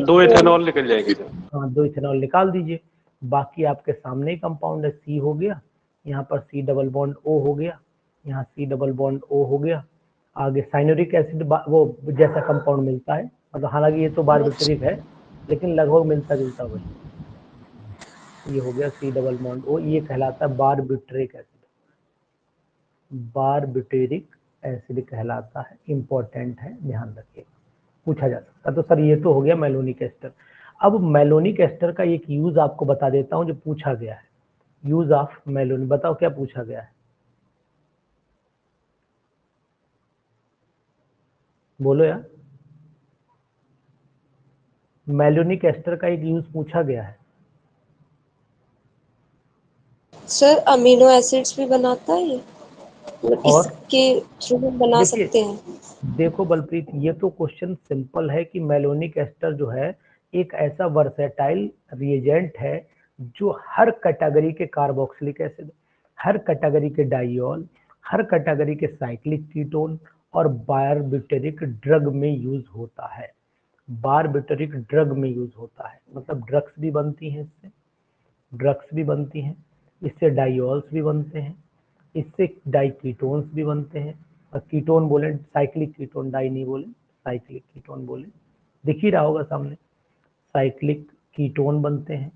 दो इथेनॉल निकल जाएगी सर। हाँ, 2 इथेनॉल निकाल दीजिए। बाकी आपके सामने ही कंपाउंड है, C हो गया, यहाँ पर C डबल बॉन्ड O हो गया, यहाँ C डबल बॉन्ड O हो गया। आगे साइनोरिक एसिड वो जैसा कंपाउंड मिलता है, मतलब हालांकि ये तो बारबिटरिक है लेकिन लगभग मिलता जुलता वही। ये हो गया C डबल बॉन्ड O, ये कहलाता है बारबिटरिक एसिड, बारबिटरिक एसिड कहलाता है, इंपॉर्टेंट है, ध्यान रखिए, पूछा जा सकता है। तो सर ये तो हो गया मेलोनिक एस्टर। अब मेलोनिक एस्टर का एक यूज आपको बता देता हूं जो पूछा गया है, यूज ऑफ मेलोनिक। बताओ क्या पूछा गया है, बोलो यार। मेलोनिक एस्टर का एक यूज पूछा गया है सर। अमीनो एसिड्स भी बनाता है ये, और इसके थ्रू हम बना सकते हैं। देखो बलप्रीत, ये तो क्वेश्चन सिंपल है कि मेलोनिक एस्टर जो है एक ऐसा वर्सेटाइल रिएजेंट है जो हर कैटेगरी के कार्बोक्सिलिक एसिड, हर कैटेगरी के डाइऑल, हर कैटेगरी के साइक्लिक कीटोन और बारबिटरिक ड्रग में यूज होता है। बारबिटरिक ड्रग में यूज होता है, मतलब ड्रग्स भी बनती हैं इससे, ड्रग्स भी बनती हैं इससे, डाइऑल्स भी बनते हैं इससे, डाइकीटोन्स भी बनते हैं। और कीटोन बोले, साइक्लिक कीटोन, डाई नहीं बोले, साइक्लिक कीटोन बोले, दिख ही रहा होगा सामने, साइक्लिक कीटोन बनते हैं,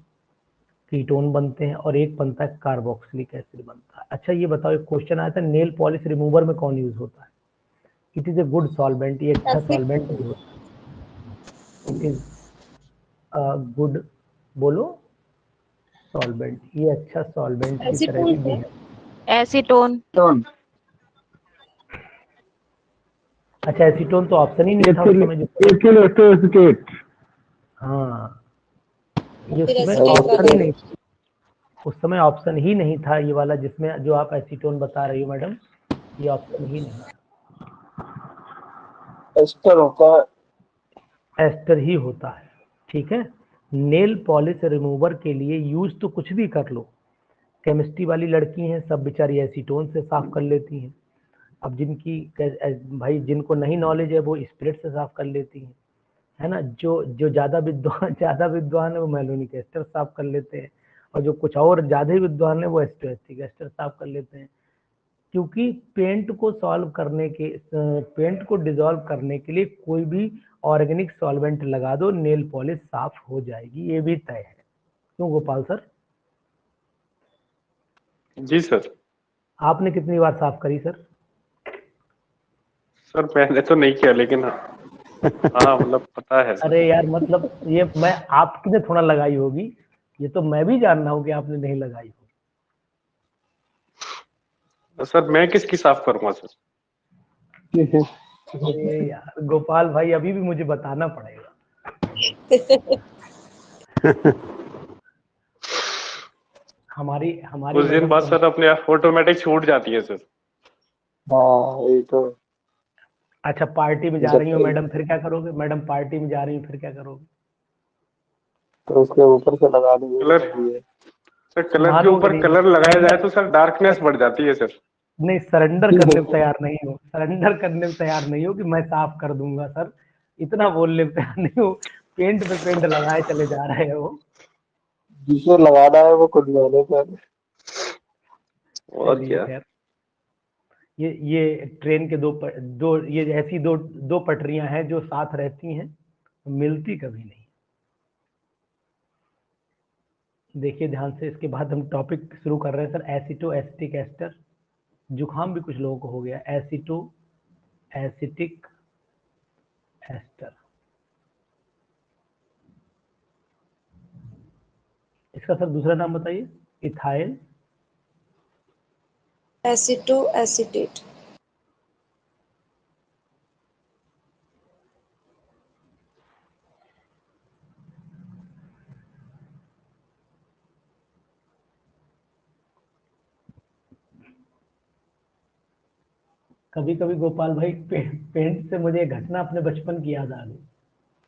कीटोन बनते हैं, और एक बनता है कार्बोक्सिलिक एसिड बनता है। अच्छा ये बताओ, एक क्वेश्चन आया था, नेल पॉलिश रिमूवर में कौन यूज होता है? It is a good solvent, ये अच्छा सॉल्वेंट भी होता है, इट इज गुड, बोलो सॉल्वेंट, ये अच्छा सॉल्वेंट की तरह भी है। एसीटोन। अच्छा एसीटोन तो ऑप्शन ही नहीं था उस समय, हाँ ये उस समय ऑप्शन ही नहीं, उस समय ऑप्शन ही नहीं था ये वाला, जिसमें जो आप एसीटोन बता रही हो मैडम, ये ऑप्शन ही नहीं था। एस्टर होता है, एस्टर ही होता है, ठीक है। नेल पॉलिश रिमूवर के लिए यूज तो कुछ भी कर लो, केमिस्ट्री वाली लड़की हैं सब बेचारी एसीटोन से साफ कर लेती हैं। अब जिनकी भाई जिनको नहीं नॉलेज है वो स्पिरिट से साफ कर लेती हैं, है ना। जो ज्यादा विद्वान है वो मेलोनिक एस्टर साफ कर लेते हैं, और जो कुछ और ज्यादा ही विद्वान है वो एस्टोएस्टिक एस्टर साफ कर लेते हैं। क्योंकि पेंट को सॉल्व करने के, पेंट को डिसॉल्व करने के लिए कोई भी ऑर्गेनिक सॉल्वेंट लगा दो, नेल पॉलिश साफ हो जाएगी, ये भी तय है। क्यों गोपाल सर? जी सर। आपने कितनी बार साफ करी सर? सर मैंने तो नहीं किया, लेकिन हाँ मतलब पता है। अरे यार मतलब ये मैं आपने थोड़ा लगाई होगी, ये तो मैं भी जान रहा हूँ कि आपने नहीं लगाई हो, सर मैं किसकी साफ करूंगा सर? अरे यार गोपाल भाई अभी भी मुझे बताना पड़ेगा। हमारी हमारी कुछ दिन मैडम बाद तो सर अपने आप ऑटोमेटिक छूट जाती है सर। हाँ ये तो अच्छा पार्टी में जा जब रही हो मैडम फिर क्या करोगे? मैडम पार्टी में जा रही हो फिर क्या करोगे? तो उसके ऊपर से लगा देंगे कलर ये। सर कलर के मानोगे ऊपर नहीं कलर लगाया जाए सरेंडर तो सर डार्कनेस बढ़ जाती है सर। नहीं सरेंडर करने को तैयार नहीं हो, सरेंडर करने को तैयार नहीं हो कि मैं साफ कर दूंगा सर, इतना बोलने को तैयार नहीं हो। पेंट पे पेंट लगाए चले जा रहे हो। जिसे लगाना है वो खुद लगा पर। और चलिए क्या। खैर ये ट्रेन के दो ये ऐसी दो पटरियां हैं जो साथ रहती हैं, मिलती कभी नहीं। देखिए ध्यान से, इसके बाद हम टॉपिक शुरू कर रहे हैं सर, एसिटो एसिटिक एस्टर। जुकाम भी कुछ लोगों को हो गया, एसिटो एसिटिक एस्टर। इसका सर दूसरा नाम बताइए। Ethyl एसिटो acetate. कभी कभी गोपाल भाई पेंट से मुझे एक घटना अपने बचपन की याद आ गई,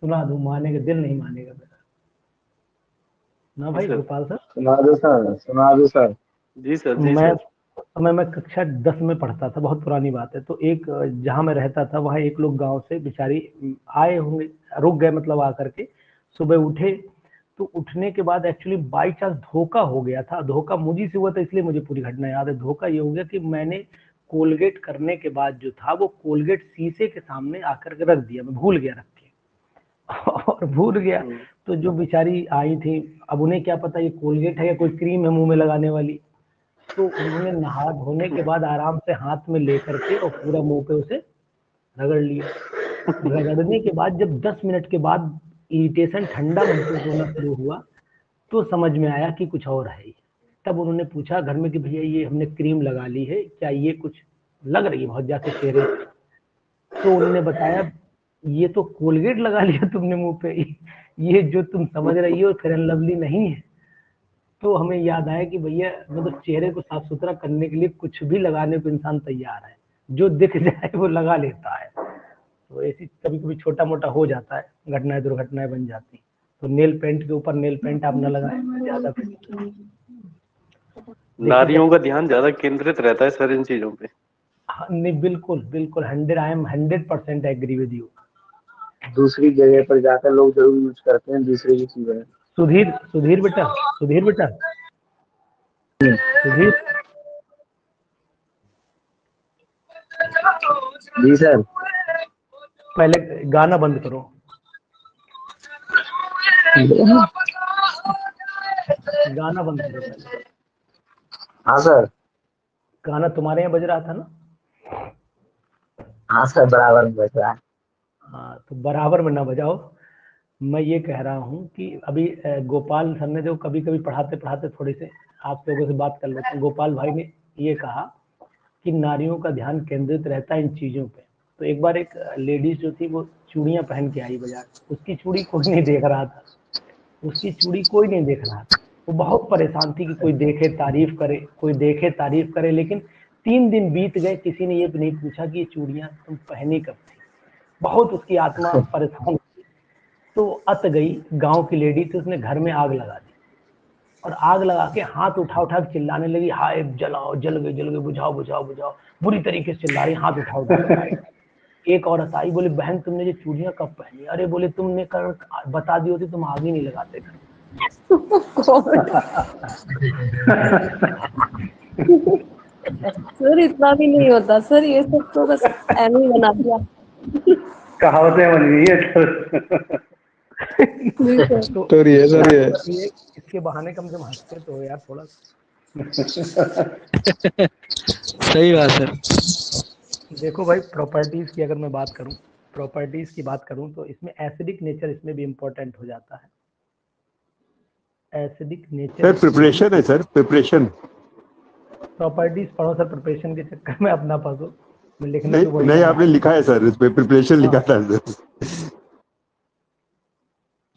सुना दूं, मानेगा दिल नहीं मानेगा मेरा ना भाई सर गोपाल सर। सुना दो सर, सुना दो सर। जी सर जी मैं सर। मैं कक्षा 10 में पढ़ता था, बहुत पुरानी बात है। तो एक जहाँ मैं रहता था वहाँ एक लोग गांव से बेचारी आए होंगे, रुक गए मतलब आकर के, सुबह उठे तो उठने के बाद एक्चुअली बाई चांस धोखा हो गया था। धोखा मुझे से हुआ था इसलिए मुझे पूरी घटना याद है। धोखा ये हो गया कि मैंने कोलगेट करने के बाद जो था वो कोलगेट शीशे के सामने आकर के रख दिया, मैं भूल गया रख के और भूल गया। तो जो बेचारी आई थी, अब उन्हें क्या पता ये कोलगेट है या कोई क्रीम है मुंह में लगाने वाली। तो उन्होंने नहा धोने के बाद आराम से हाथ में लेकर के और पूरा मुंह पे उसे रगड़ लिया। रगड़ने के बाद जब 10 मिनट के बाद इरिटेशन ठंडा महसूस होना शुरू हुआ तो समझ में आया कि कुछ और है। तब उन्होंने पूछा घर में कि भैया ये हमने क्रीम लगा ली है, क्या ये कुछ लग रही है बहुत ज्यादा चेहरे पे? तो उन्होंने बताया ये तो कोलगेट लगा लिया तुमने मुंह पे, ये जो तुम समझ रही हो फेयर एंड लवली नहीं है। तो हमें याद आया कि भैया मतलब चेहरे को साफ सुथरा करने के लिए कुछ भी लगाने को इंसान तैयार है, जो दिख जाए वो लगा लेता है। तो ऐसी कभी कभी छोटा मोटा हो जाता है, घटनाएं दुर्घटनाएं बन जाती। तो नेल पेंट के ऊपर नेल पेंट आप न लगाएं ज्यादा फिर। नारियों का ध्यान ज्यादा केंद्रित रहता है सर इन चीजों पे। नहीं बिल्कुल बिल्कुल 100 I am 100% agree with you. दूसरी जगह पर जाकर लोग जरूर यूज करते हैं दूसरी की चीजें। सुधीर सुधीर बेटा, सुधीर बेटा, सुधीर जी सर। पहले गाना बंद करो। गाना बंद करो पहले। हाँ सर। गाना तुम्हारे यहाँ बज रहा था ना? हाँ सर बराबर में बच रहा है। हाँ तो बराबर में ना बजाओ। मैं ये कह रहा हूँ कि अभी गोपाल सर ने जो कभी कभी पढ़ाते पढ़ाते थोड़ी से आप लोगों से बात कर लेते हैं, गोपाल भाई ने ये कहा कि नारियों का ध्यान केंद्रित रहता है इन चीजों पे। तो एक बार एक लेडीज जो थी वो चूड़ियां पहन के आई बाजार, उसकी चूड़ी कोई नहीं देख रहा था, उसकी चूड़ी कोई नहीं देख रहा था। वो बहुत परेशान थी कि कोई देखे तारीफ करे, कोई देखे तारीफ करे। लेकिन 3 दिन बीत गए, किसी ने ये नहीं पूछा कि ये चूड़ियां तुम पहनी कब थी। बहुत उसकी आत्मा परेशान थी। तो अत गई, गांव की लेडी थी, उसने घर में आग लगा दी और आग लगा के हाथ उठा उठा के चिल्लाने लगी, हाय जलाओ, जल गए, बुझाओ बुझाओ बुझाओ, बुरी तरीके से चिल्ला रही, हाथ उठा उठा। एक औरत आई, बोली बहन तुमने ये चूड़ियां कब पहनी? अरे बोले तुमने कर बता दी होती तुम आग ही नहीं लगाते घर। सर इतना भी नहीं होता सर, ये सब तो बस ऐसे ही बना दिया। कहावतें बन गई है। तो ये इसके बहाने कम से कम हंसते तो हो यार थोड़ा। सही बात है। देखो भाई प्रॉपर्टीज की अगर मैं बात करूं, प्रॉपर्टीज की बात करूं तो इसमें एसिडिक नेचर इसमें भी इम्पोर्टेंट हो जाता है। एसिडिक नेचर सर प्रिपरेशन है सर, प्रिपरेशन प्रॉपर्टीज पढ़ो सर, प्रिपरेशन के चक्कर में अपना फंसो। मैं लिखने नहीं तो वही नहीं, जा रहा आपने लिखा है सर, इस पे प्रिपरेशन लिखा था सर।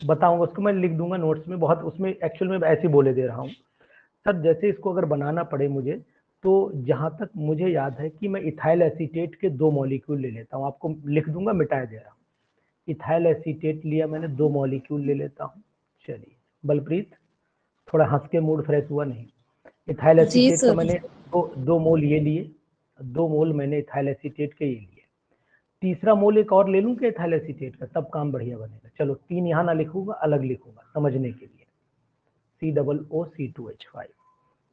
बताऊंगा उसको, मैं लिख दूंगा नोट्स में। बहुत उसमें एक्चुअल में ऐसे बोले दे रहा हूँ सर। जैसे इसको अगर बनाना पड़े मुझे, तो जहां तक मुझे याद है कि मैं इथाइल एसीटेट के 2 मॉलिक्यूल ले लेता हूँ। आपको लिख दूंगा, मिटाए दे रहा हूँ। इथाइल एसीटेट लिया मैंने, 2 मॉलिक्यूल ले लेता हूँ। चलिए बलप्रीत, थोड़ा हंस के मूड फ्रेश हुआ नहीं? इथाइल जी एसीटेट का सर। मैंने 2 मोल ये लिए, 2 मोल मैंने इथाइल एसीटेट के ये लिए। तीसरा मोल एक और ले लूं क्या इथाइल एसीटेट का, तब काम बढ़िया बनेगा। चलो 3 यहाँ ना लिखूंगा, अलग लिखूंगा समझने के लिए। COOC2H5।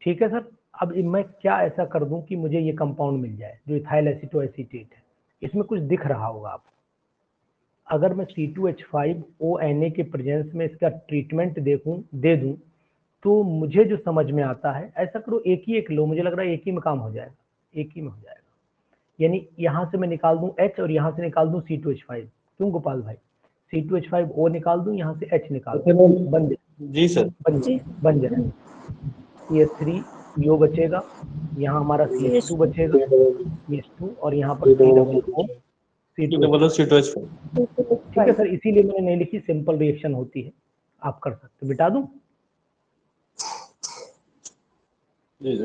ठीक है सर। अब मैं क्या ऐसा कर दूं कि मुझे ये कंपाउंड मिल जाए जो इथाइल एसीटोएसीटेट है। इसमें कुछ दिख रहा होगा आपको। अगर मैं C2H5ONA के प्रेजेंस में इसका ट्रीटमेंट दे दूं, तो मुझे जो समझ में आता है, ऐसा करो एक ही एक लो, मुझे लग रहा है एक ही में काम हो जाएगा, एक ही में हो जाएगा। यानी यहाँ से मैं निकाल दूं H और यहाँ से निकाल दूं C2H5। क्यों गोपाल भाई? C2H5O निकाल दूं, यहाँ से H निकाल दूं, बन जाए। जी सर। बन जाए CH3 बचेगा, यहाँ हमारा CH2 बचेगा, CH2, और यहाँ पर C2H5। ठीक है सर, इसीलिए मैंने नहीं लिखी, सिंपल रिएक्शन होती है, आप कर सकते। मिटा दूं? जी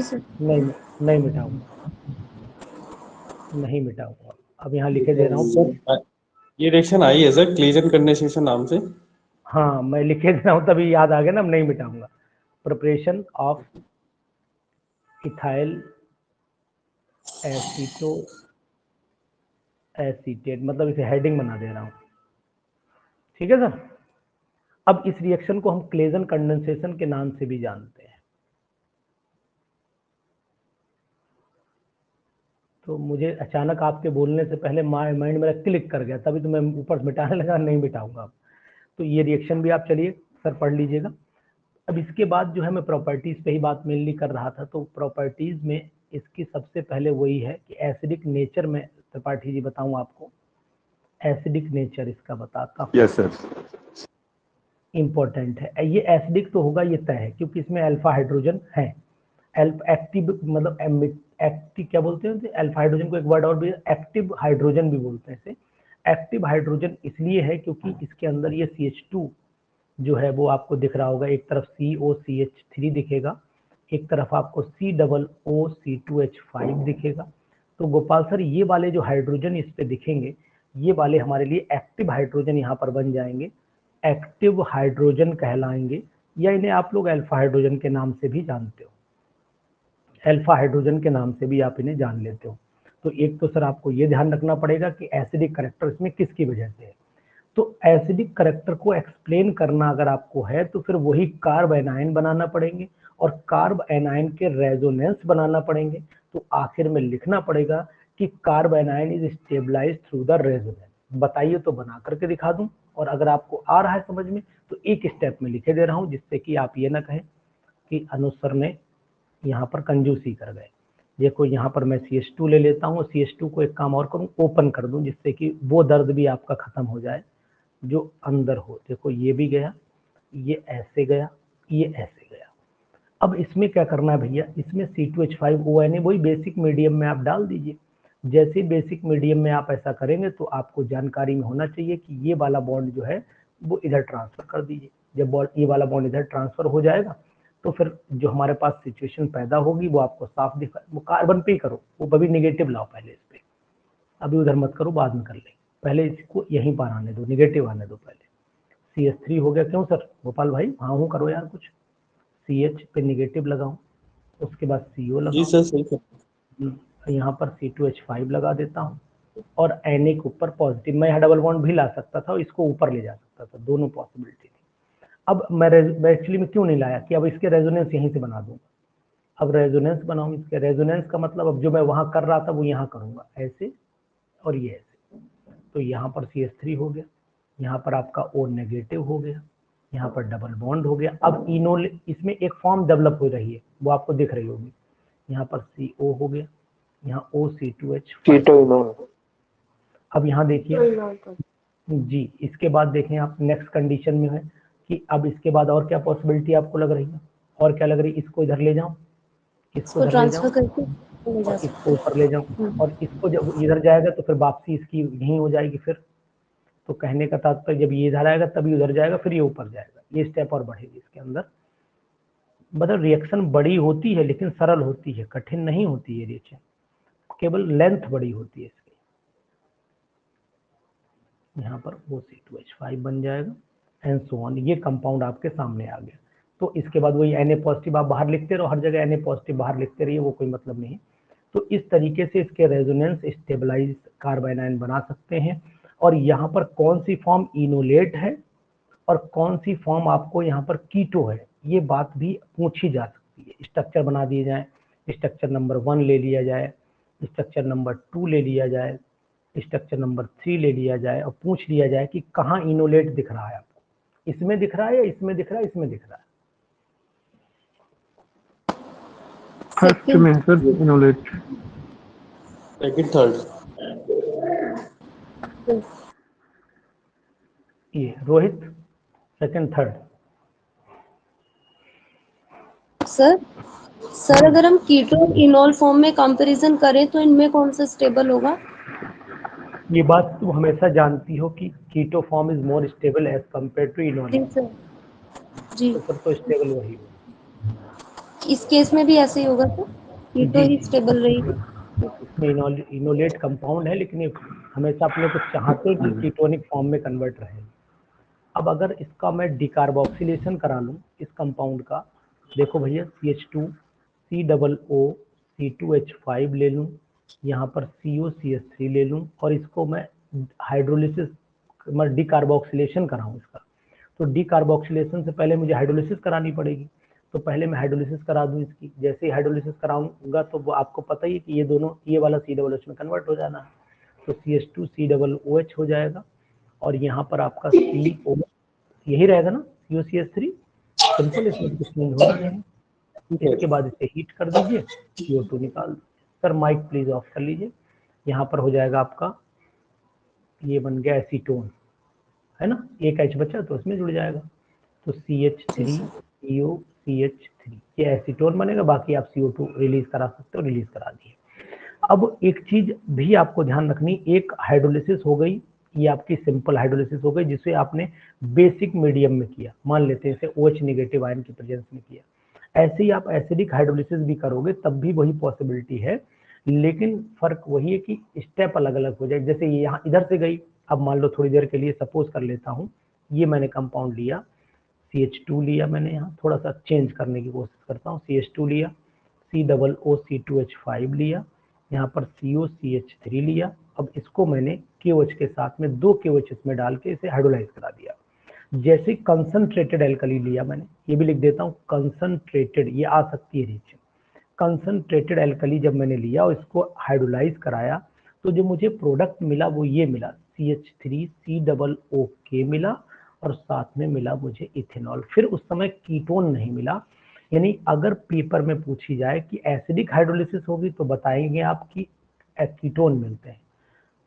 सर। नहीं मिटाऊंगा, नहीं मिटाऊंगा। अब यहाँ लिखे दे रहा हूँ। ये रिएक्शन आई है सर, क्लीजन कंडेंसेशन नाम से। हाँ, मैं लिखे दे रहा हूँ, तभी याद आ गया ना, नहीं मिटाऊंगा। Preparation of ethyl aceto acetate, मतलब इसे हेडिंग बना दे रहा हूँ। ठीक है सर। अब इस रिएक्शन को हम क्लेजन कंडेंसेशन के नाम से भी जानते हैं। तो मुझे अचानक आपके बोलने से पहले माइंड मेरा क्लिक कर गया, तभी तो मैं ऊपर मिटाने लगा, नहीं मिटाऊंगा अब। तो ये रिएक्शन भी आप चलिए सर पढ़ लीजिएगा। अब इसके बाद जो है, मैं प्रॉपर्टीज पे ही बात मेनली कर रहा था। तो प्रॉपर्टीज में इसकी सबसे पहले वही है कि एसिडिक नेचर में, त्रिपाठी जी बताऊं आपको, एसिडिक नेचर इसका बताता हूँ। Yes sir. इंपॉर्टेंट है ये। एसिडिक तो होगा, ये तय है, क्योंकि इसमें अल्फा हाइड्रोजन है। एक्टिव मतलब एक्टिव क्या बोलते हैं अल्फा हाइड्रोजन को? एक वर्ड और भी, एक्टिव हाइड्रोजन भी बोलते हैं इसे। एक्टिव हाइड्रोजन इसलिए है क्योंकि इसके अंदर ये CH2 जो है वो आपको दिख रहा होगा। एक तरफ COCH3 दिखेगा, एक तरफ आपको COOC2H5 दिखेगा। तो गोपाल सर, ये वाले जो हाइड्रोजन इस पे दिखेंगे, ये वाले हमारे लिए एक्टिव हाइड्रोजन यहाँ पर बन जाएंगे, एक्टिव हाइड्रोजन कहलाएंगे, या इन्हें आप लोग अल्फा हाइड्रोजन के नाम से भी जानते हो। अल्फा हाइड्रोजन के नाम से भी आप इन्हें जान लेते हो। तो एक तो सर आपको ये ध्यान रखना पड़ेगा कि एसिडिक करेक्टर इसमें किसकी वजह से है। तो एसिडिक करेक्टर को एक्सप्लेन करना अगर आपको है, तो फिर वही कार्ब एनायन बनाना पड़ेंगे, और कार्ब एनायन के रेजोनेंस बनाना पड़ेंगे। तो आखिर में लिखना पड़ेगा कि carbanion is stabilised through the resonance. बताइए तो बना करके दिखा दूं, और अगर आपको आ रहा है समझ में तो एक स्टेप में लिखे दे रहा हूं, जिससे कि आप ये ना कहें कि अनुसर ने यहाँ पर कंजूसी कर गए। देखो यहाँ पर मैं CH2 ले लेता हूँ, CH2 को एक काम और करूँ, ओपन कर दूं, जिससे कि वो दर्द भी आपका खत्म हो जाए जो अंदर हो। देखो ये भी गया, ये ऐसे गया, ये ऐसे गया। अब इसमें क्या करना है भैया, इसमें C2H5ONA वही बेसिक मीडियम में आप डाल दीजिए। जैसे बेसिक मीडियम में आप ऐसा करेंगे तो आपको जानकारी में होना चाहिए कि ये वाला बॉन्ड जो है वो इधर ट्रांसफर कर दीजिए। जब ये वाला बॉन्ड इधर ट्रांसफर हो जाएगा, तो फिर जो हमारे पास सिचुएशन पैदा होगी वो आपको साफ दिखा। वो कार्बन पे ही करो, वो कभी निगेटिव लाओ पहले इस पे, अभी उधर मत करो, बाद में कर लेंगे। पहले इसको यहीं पर आने दो, निगेटिव आने दो पहले। CH3 हो गया। क्यों सर गोपाल भाई? हाँ हूँ करो यार कुछ। CH पे निगेटिव लगाऊं, उसके बाद CO लगाऊं। जी सर, सही सर। यहाँ पर C2H5 लगा देता हूँ, और Na के ऊपर पॉजिटिव। मैं यहाँ डबल बॉन्ड भी ला सकता था, इसको ऊपर ले जा सकता था, दोनों पॉसिबिलिटी थी। अब मैं एक्चुअली में क्यों नहीं लाया कि अब इसके रेजोनेंस यहीं से बना दूंगा। अब रेजोनेंस बनाऊं, इसके रेजोनेंस का मतलब अब जो मैं वहां कर रहा था वो यहाँ करूंगा, ऐसे और ये ऐसे। तो यहाँ पर CH3 हो गया, यहाँ पर आपका O नेगेटिव हो गया, यहाँ पर डबल बॉन्ड हो गया। अब इनोल इसमें एक फॉर्म डेवलप हो रही है, वो आपको दिख रही होगी। यहाँ पर CO हो गया, यहाँ OC2H5। अब यहाँ देखिए जी, इसके बाद देखें आप, नेक्स्ट कंडीशन में है कि अब इसके बाद और क्या पॉसिबिलिटी आपको लग रही है, और क्या लग रही है? इसको इधर ले जाऊं, इसको इधर ले ट्रांसफर जाऊं करके ले जा और सकते इसको ऊपर ले जाऊं, और इसको जब इधर जाएगा तो फिर वापसी इसकी यहीं हो जाएगी फिर। तो कहने का तात्पर्य जब ये इधर आएगा तभी उधर जाएगा, फिर ये ऊपर जाएगा, ये स्टेप और बढ़ेगी इसके अंदर। मतलब रिएक्शन बड़ी होती है लेकिन सरल होती है, कठिन नहीं होती है रिएक्शन, केवल लेंथ बड़ी होती है इसकी। यहाँ पर OC2H5 बन जाएगा एंड सो ऑन। ये कंपाउंड आपके सामने आ गया। तो इसके बाद वही Na पॉजिटिव आप बाहर लिखते रहो, हर जगह Na पॉजिटिव बाहर लिखते रहिए, वो कोई मतलब नहीं है। तो इस तरीके से इसके रेजोनेंस स्टेबलाइज कार्बाइन आयन बना सकते हैं। और यहाँ पर कौन सी फॉर्म इनोलेट है और कौन सी फॉर्म आपको यहाँ पर कीटो है, ये बात भी पूछी जा सकती है। स्ट्रक्चर बना दिए जाए, स्ट्रक्चर नंबर 1 ले लिया जाए, स्ट्रक्चर नंबर 2 ले लिया जाए, स्ट्रक्चर नंबर 3 ले लिया जाए और पूछ लिया जाए कि कहाँ इनोलेट दिख रहा है आपको, इसमें दिख रहा है या इसमें दिख रहा है, इसमें दिख रहा है। फर्स्ट में सर इनोलेट, सेकंड थर्ड। ये रोहित सेकंड थर्ड। सर अगर हम कीटो और इनोल फॉर्म में कंपैरिजन करें तो इनमें कौन सा स्टेबल होगा? ये बात तुम हमेशा जानती हो कि keto form is more stable as compare to enol. जी सर जी। तो फिर तो स्टेबल वही होगा। इस केस में भी ऐसे ही होगा सर, कीटो ही स्टेबल रहेगी। इसमें इनोलेट कंपाउंड है लेकिन ये हमेशा अपने को चाहते हैं कि कीटोनिक फॉर्म में कन्वर्ट रहे। अब अगर इसका मैं डिकार्बोक्सिलेशन करा लूँ इस कंपाउंड का, देखो भैया CH2 COO C2H5 ले लूँ, यहाँ पर COCH3 ले लूँ और इसको मैं हाइड्रोलिसिस मैं डिकार्बोक्सिलेशन कराऊँ इसका। तो डिकार्बोक्सिलेशन से पहले मुझे हाइड्रोलिसिस करानी पड़ेगी, तो पहले मैं हाइड्रोलिसिस करा दूं इसकी। जैसे ही हाइड्रोलिसिस कराऊंगा तो वो आपको पता ही है कि ये दोनों ये वाला COOH में कन्वर्ट हो जाना है, तो CH2 COOH हो जाएगा और यहाँ पर आपका CO यही रहेगा ना, COCH3 सिंपल, इसमें कुछ चेंज होना नहीं। इसके बाद इसे हीट कर दीजिए, CO2 निकाल दीजिए। सर माइक प्लीज ऑफ कर लीजिए। यहाँ पर हो जाएगा आपका, ये बन गया एसीटोन, है ना, एक H बचा तो इसमें जुड़ जाएगा, तो CH3 COCH3 ये एसीटोन बनेगा। बाकी आप CO2 रिलीज करा सकते हो, रिलीज करा दिए। अब एक चीज भी आपको ध्यान रखनी, एक हाइड्रोलिसिस हो गई, ये आपकी सिंपल हाइड्रोलिसिस हो गई जिसे आपने बेसिक मीडियम में किया, मान लेते हैं इसे OH नेगेटिव आयन की प्रेजेंस में किया। ऐसे ही आप एसिडिक हाइड्रोलिसिस भी करोगे तब भी वही पॉसिबिलिटी है, लेकिन फर्क वही है कि स्टेप अलग अलग हो जाए। जैसे ये यहाँ इधर से गई, अब मान लो थोड़ी देर के लिए सपोज कर लेता हूँ, ये मैंने कंपाउंड लिया CH2 लिया, मैंने यहाँ थोड़ा सा चेंज करने की कोशिश करता हूँ, CH2 लिया, COO C2H5 लिया, यहाँ पर COCH3 लिया। अब इसको मैंने KOH के साथ में 2 KOH इसमें डाल के इसे हाइड्रोलाइज करा दिया। जैसे कंसंट्रेटेड एल्कली लिया मैंने, ये भी लिख देता हूँ कंसंट्रेटेड, ये आ सकती है रिएक्शन। कंसंट्रेटेड एल्कली जब मैंने लिया और इसको हाइड्रोलाइज कराया तो जो मुझे प्रोडक्ट मिला वो ये मिला, CH3COOK मिला और साथ में मिला मुझे इथेनॉल। फिर उस समय कीटोन नहीं मिला। यानी अगर पेपर में पूछी जाए कि एसिडिक हाइड्रोलिसिस होगी तो बताएंगे आप कि कीटोन मिलते हैं,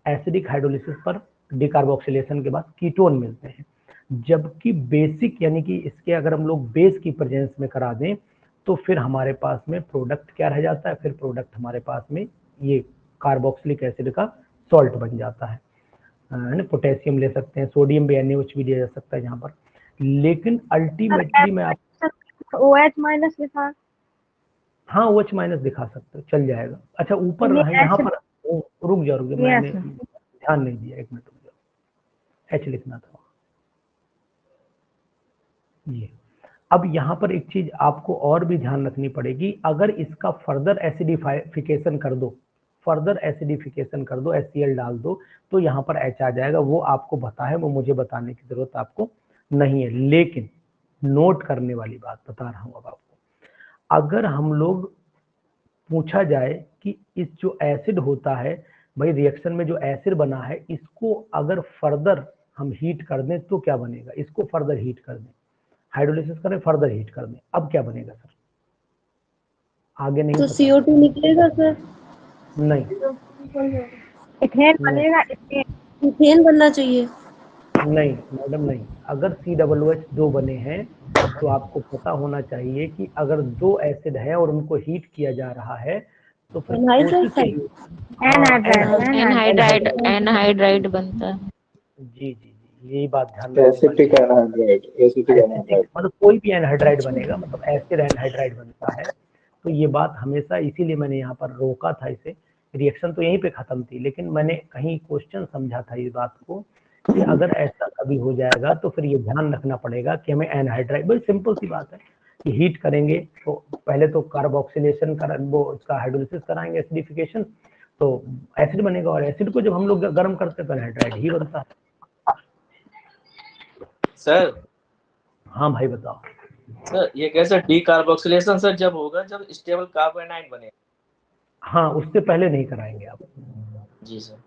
एसिडिक हाइड्रोलिसिस पर डिकार्बोक्सिलेशन के बाद कीटोन मिलते हैं। जबकि बेसिक यानी कि इसके अगर हम लोग बेस की प्रेजेंस में करा दें तो फिर हमारे पास में प्रोडक्ट क्या रह जाता है, फिर प्रोडक्ट हमारे पास में ये कार्बोक्सिलिक एसिड का सॉल्ट बन जाता है ना। पोटेशियम ले सकते हैं, सोडियम भी NaOH भी लिया जा सकता है यहाँ पर, लेकिन अल्टीमेटली मैं आप OH माइनस लिखा, हाँ OH माइनस दिखा सकते हो, चल जाएगा। अच्छा ऊपर यहाँ पर रुक जाओ, मैंने ध्यान नहीं दिया, 1 मिनट रुक जाओ, H लिखना था ये। अब यहाँ पर एक चीज आपको और भी ध्यान रखनी पड़ेगी, अगर इसका फर्दर एसिडिफिकेशन कर दो, HCl डाल दो तो यहाँ पर H आ जाएगा। वो आपको पता है, वो मुझे बताने की जरूरत आपको नहीं है, लेकिन नोट करने वाली बात बता रहा हूँ अब आपको। अगर हम लोग पूछा जाए कि इस जो एसिड होता है भाई, रिएक्शन में जो एसिड बना है इसको अगर फर्दर हम हीट कर दें तो क्या बनेगा, इसको फर्दर हीट कर दें, हाइड्रोलिसिस करें, फर्दर हीट कर दें, अब क्या बनेगा सर? आगे नहीं तो CO2 निकलेगा सर? नहीं, इथेन बनेगा, इथेन बनना चाहिए। नहीं मैडम नहीं, अगर COOH 2 बने हैं तो आपको पता होना चाहिए कि अगर 2 एसिड है और उनको हीट किया जा रहा है तो फिर एनहाइड्राइड कोशिश टाइप। एनहाइड्राइड एनहाइड्राइड बनता है। जी जी जी, यही बात ध्यान रखने वाली एसिटिक है। Anhydride, acetic acetic anhydride. मतलब कोई भी एनहाइड्राइड बनेगा, मतलब एसिड एनहाइड्राइड बनता है। तो ये बात हमेशा, इसीलिए मैंने यहाँ पर रोका था इसे। रिएक्शन तो यहीं पे खत्म थी, लेकिन मैंने कहीं क्वेश्चन समझा था इस बात को कि अगर ऐसा कभी हो जाएगा तो फिर ये ध्यान रखना पड़ेगा कि हमें एनहाइड्राइड, बड़ी सिंपल सी बात है कि हीट करेंगे तो पहले तो कार्बोक्सिलेशन कर, वो इसका हाइड्रोलिसिस कराएंगे, एसिडिफिकेशन, तो एसिड बनेगा, और एसिड को जब हम लोग गर्म करते हैं तो एनहाइड्राइड ही बनता है। सर हाँ भाई बताओ। सर ये कैसे डीकार्बोक्सिलेशन सर जब होगा जब स्टेबल कार्बोनाइट बने। हाँ, उससे पहले नहीं कराएंगे आप। जी सर।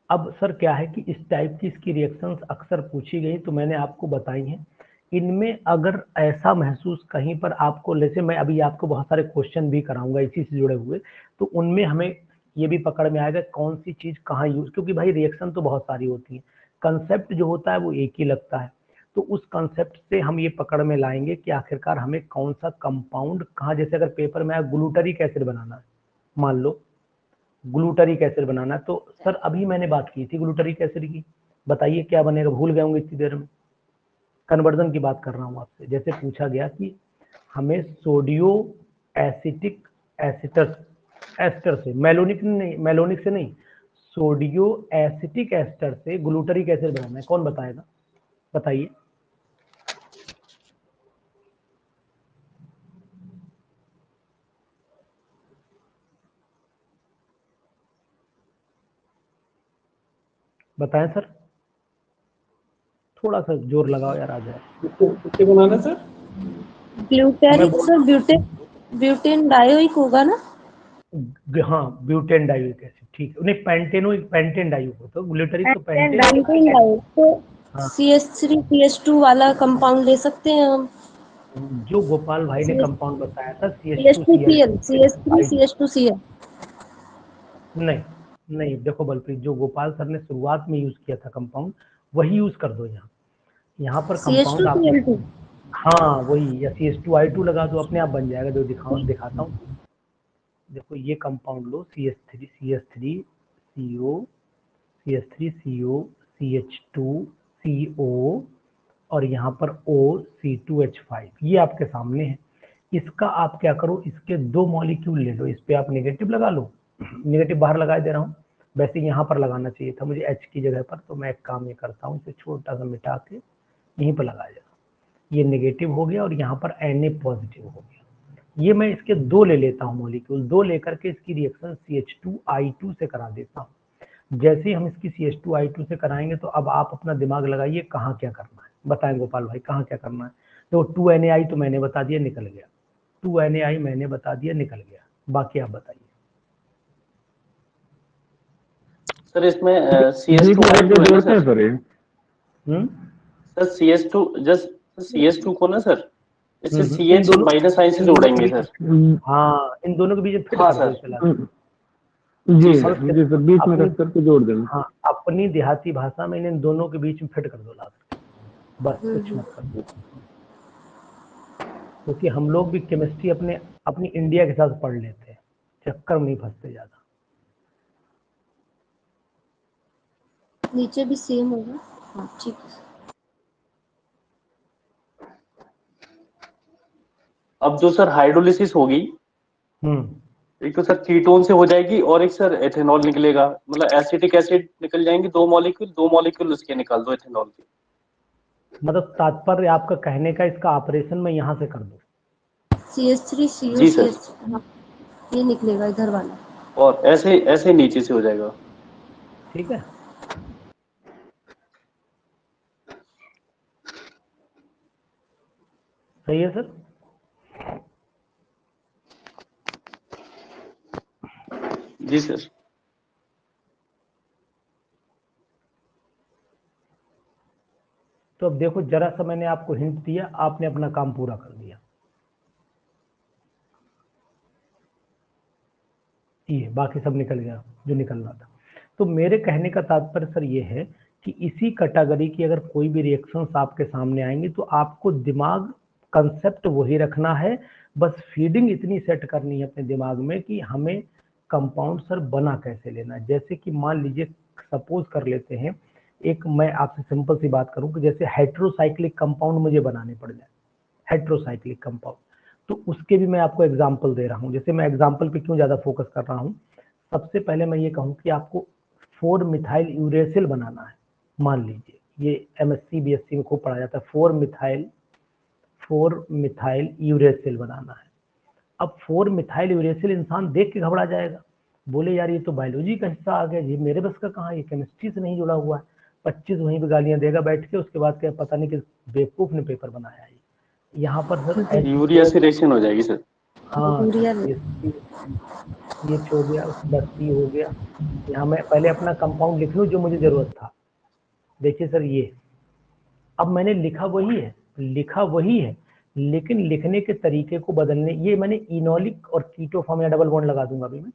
अब सर क्या है कि इस टाइप की इसकी रिएक्शंस अक्सर पूछी गई तो मैंने आपको बताई हैं। इनमें अगर ऐसा महसूस कहीं पर आपको, जैसे मैं अभी आपको बहुत सारे क्वेश्चन भी कराऊंगा इसी से जुड़े हुए, तो उनमें हमें ये भी पकड़ में आएगा कौन सी चीज कहाँ यूज, क्योंकि भाई रिएक्शन तो बहुत सारी होती है, कंसेप्ट जो होता है वो एक ही लगता है। तो उस कंसेप्ट से हम ये पकड़ में लाएंगे कि आखिरकार हमें कौन सा कंपाउंड कहाँ, जैसे अगर पेपर में ग्लूटरिक एसिड बनाना है, मान लो ग्लूटरिक एसिड बनाना है, तो सर अभी मैंने बात की थी ग्लूटरिक एसिड की, बताइए क्या बनेगा, भूल गए होंगे इतनी देर में। कन्वर्जन की बात कर रहा हूँ आपसे। जैसे पूछा गया कि हमें सोडियो एसिटिक एसिटस एस्टर से, मेलोनिक से नहीं, सोडियो एसिटिक एस्टर से ग्लूटरिक एसिड बनाना है, कौन बताएगा, बताइए। बताएं सर, थोड़ा सा जोर लगाओ यार, आ जाए। किससे बनाना sir? Glutaric sir, butane dioic होगा ना? हाँ, ब्यूटेन डाइयूरिक एसिड, ठीक है। नहीं, पेंटेन डाइयूरिक, तो ग्लूटरिक तो पेंटेन। पेंटेन डायोइक तो हाँ, CH3 CH2 वाला कंपाउंड ले सकते हैं हम। जो गोपाल भाई ने कंपाउंड बताया था CH2Cl, CH3 CH2Cl। CH2Cl। नहीं नहीं, देखो बलप्रीत, जो गोपाल सर ने शुरुआत में यूज किया था कंपाउंड, वही यूज कर दो यहाँ। यहाँ पर कंपाउंड आप, CH2Cl2। हाँ वही, या CH2I2 लगा दो, अपने आप बन जाएगा, जो दिखाता हूँ। देखो ये कंपाउंड लो, CH3CO, CH3CO, CH2CO, और यहाँ पर OC2H5, ये आपके सामने है। इसका आप क्या करो, इसके 2 मॉलिक्यूल ले लो, इस पे आप नेगेटिव लगा लो, नेगेटिव बाहर लगा दे रहा हूँ, वैसे यहाँ पर लगाना चाहिए था मुझे H की जगह पर, तो मैं एक काम ये करता हूँ, इसे छोटा सा मिटा के यहीं पर लगा देता हूँ। ये नेगेटिव हो गया और यहाँ पर Na पॉजिटिव हो गया। ये मैं इसके 2 ले लेता हूँ मॉलिक्यूल, 2 लेकर के इसकी रिएक्शन CH2I2 से करा देता हूँ। जैसे ही हम इसकी CH2I2 से कराएंगे तो अब आप अपना दिमाग लगाइए कहाँ क्या करना है, बताएं गोपाल भाई कहाँ क्या करना है। तो 2Na तो मैंने बता दिया, निकल गया, 2Na मैंने बता दिया, निकल गया, बाकी आप बताइए। सर इसमें जोड़ते CH2I2 है ना हैं सर? सर ये। सर CH2 जस्ट CH2 को ना सर इससे इन CH दोनों, माइनस साइन से इन दोनों के जोड़ेंगे बीच, सर। हाँ इन दोनों के बीच में फिट हाँ कर दो सर। इसे ला, जी और जी सर, बीच में अपनी, रख करके जोड़ देंगे। हाँ अपनी देहाती भाषा में इन दोनों के बीच में फिट कर दो ला, बस कुछ मत कर दो। क्योंकि हम लोग भी केमिस्ट्री अपनी इंडिया के साथ पढ़ लेते हैं, चक्कर में नहीं फंसते ज्यादा। नीचे भी सेम होगा, हाँ ठीक है। अब जो सर हाइड्रोलिसिस होगी, एक तो सर कीटोन से हो जाएगी और एक सर एथेनॉल निकलेगा, मतलब एसिटिक एसिड निकल जाएंगे, 2 मॉलिक्यूल उसके निकाल दो एथेनॉल के। मतलब तात्पर्य आपका कहने का, इसका ऑपरेशन मैं यहाँ से कर दूं, CH3CO जी सर। CH, ये निकलेगा इधर वाला, और ऐसे ऐसे नीचे से हो जाएगा। ठीक है। सही है सर। जी सर। तो अब देखो, जरा सा मैंने आपको हिंट दिया, आपने अपना काम पूरा कर दिया, ये बाकी सब निकल गया जो निकलना था। तो मेरे कहने का तात्पर्य सर ये है कि इसी कैटेगरी की अगर कोई भी रिएक्शंस आपके सामने आएंगी तो आपको दिमाग कंसेप्ट वही रखना है, बस फीडिंग इतनी सेट करनी है अपने दिमाग में कि हमें कंपाउंड सर बना कैसे लेना है। जैसे कि मान लीजिए सपोज कर लेते हैं, एक मैं आपसे सिंपल सी बात करूं कि जैसे हेट्रोसाइक्लिक कंपाउंड मुझे बनाने पड़ जाए, हेट्रोसाइक्लिक कंपाउंड, तो उसके भी मैं आपको एग्जांपल दे रहा हूं। जैसे मैं एग्जांपल पे क्यों ज्यादा फोकस कर रहा हूं, सबसे पहले मैं ये कहूं कि आपको 4 मिथाइल यूरेसिल बनाना है। मान लीजिए ये एमएससी बीएससी में खूब पढ़ा जाता है, 4 मिथाइल यूरेसिल बनाना है। अब 4 मिथाइल यूरेसिल इंसान देख के घबरा जाएगा, बोले यार ये तो बायोलॉजी का हिस्सा आ गया, ये मेरे बस का कहाँ, ये केमिस्ट्री से नहीं जुड़ा हुआ है। 25 वहीं पे गालियां देगा बैठ के, उसके बाद क्या पता नहीं किस बेवकूफ ने पेपर बनाया है। यहाँ पर सर यूरिया से रिएक्शन हो जाएगी सर। हाँ ये हो गया, उसके बाद सी हो गया। यहाँ मैं पहले अपना कंपाउंड लिख लूँ जो मुझे जरूरत था। देखिए सर ये अब मैंने लिखा वही है लेकिन लिखने के तरीके को बदलने, ये मैंने इनोलिक और कीटो फॉर्म या डबल बॉन्ड लगा दूंगा अभी मैं,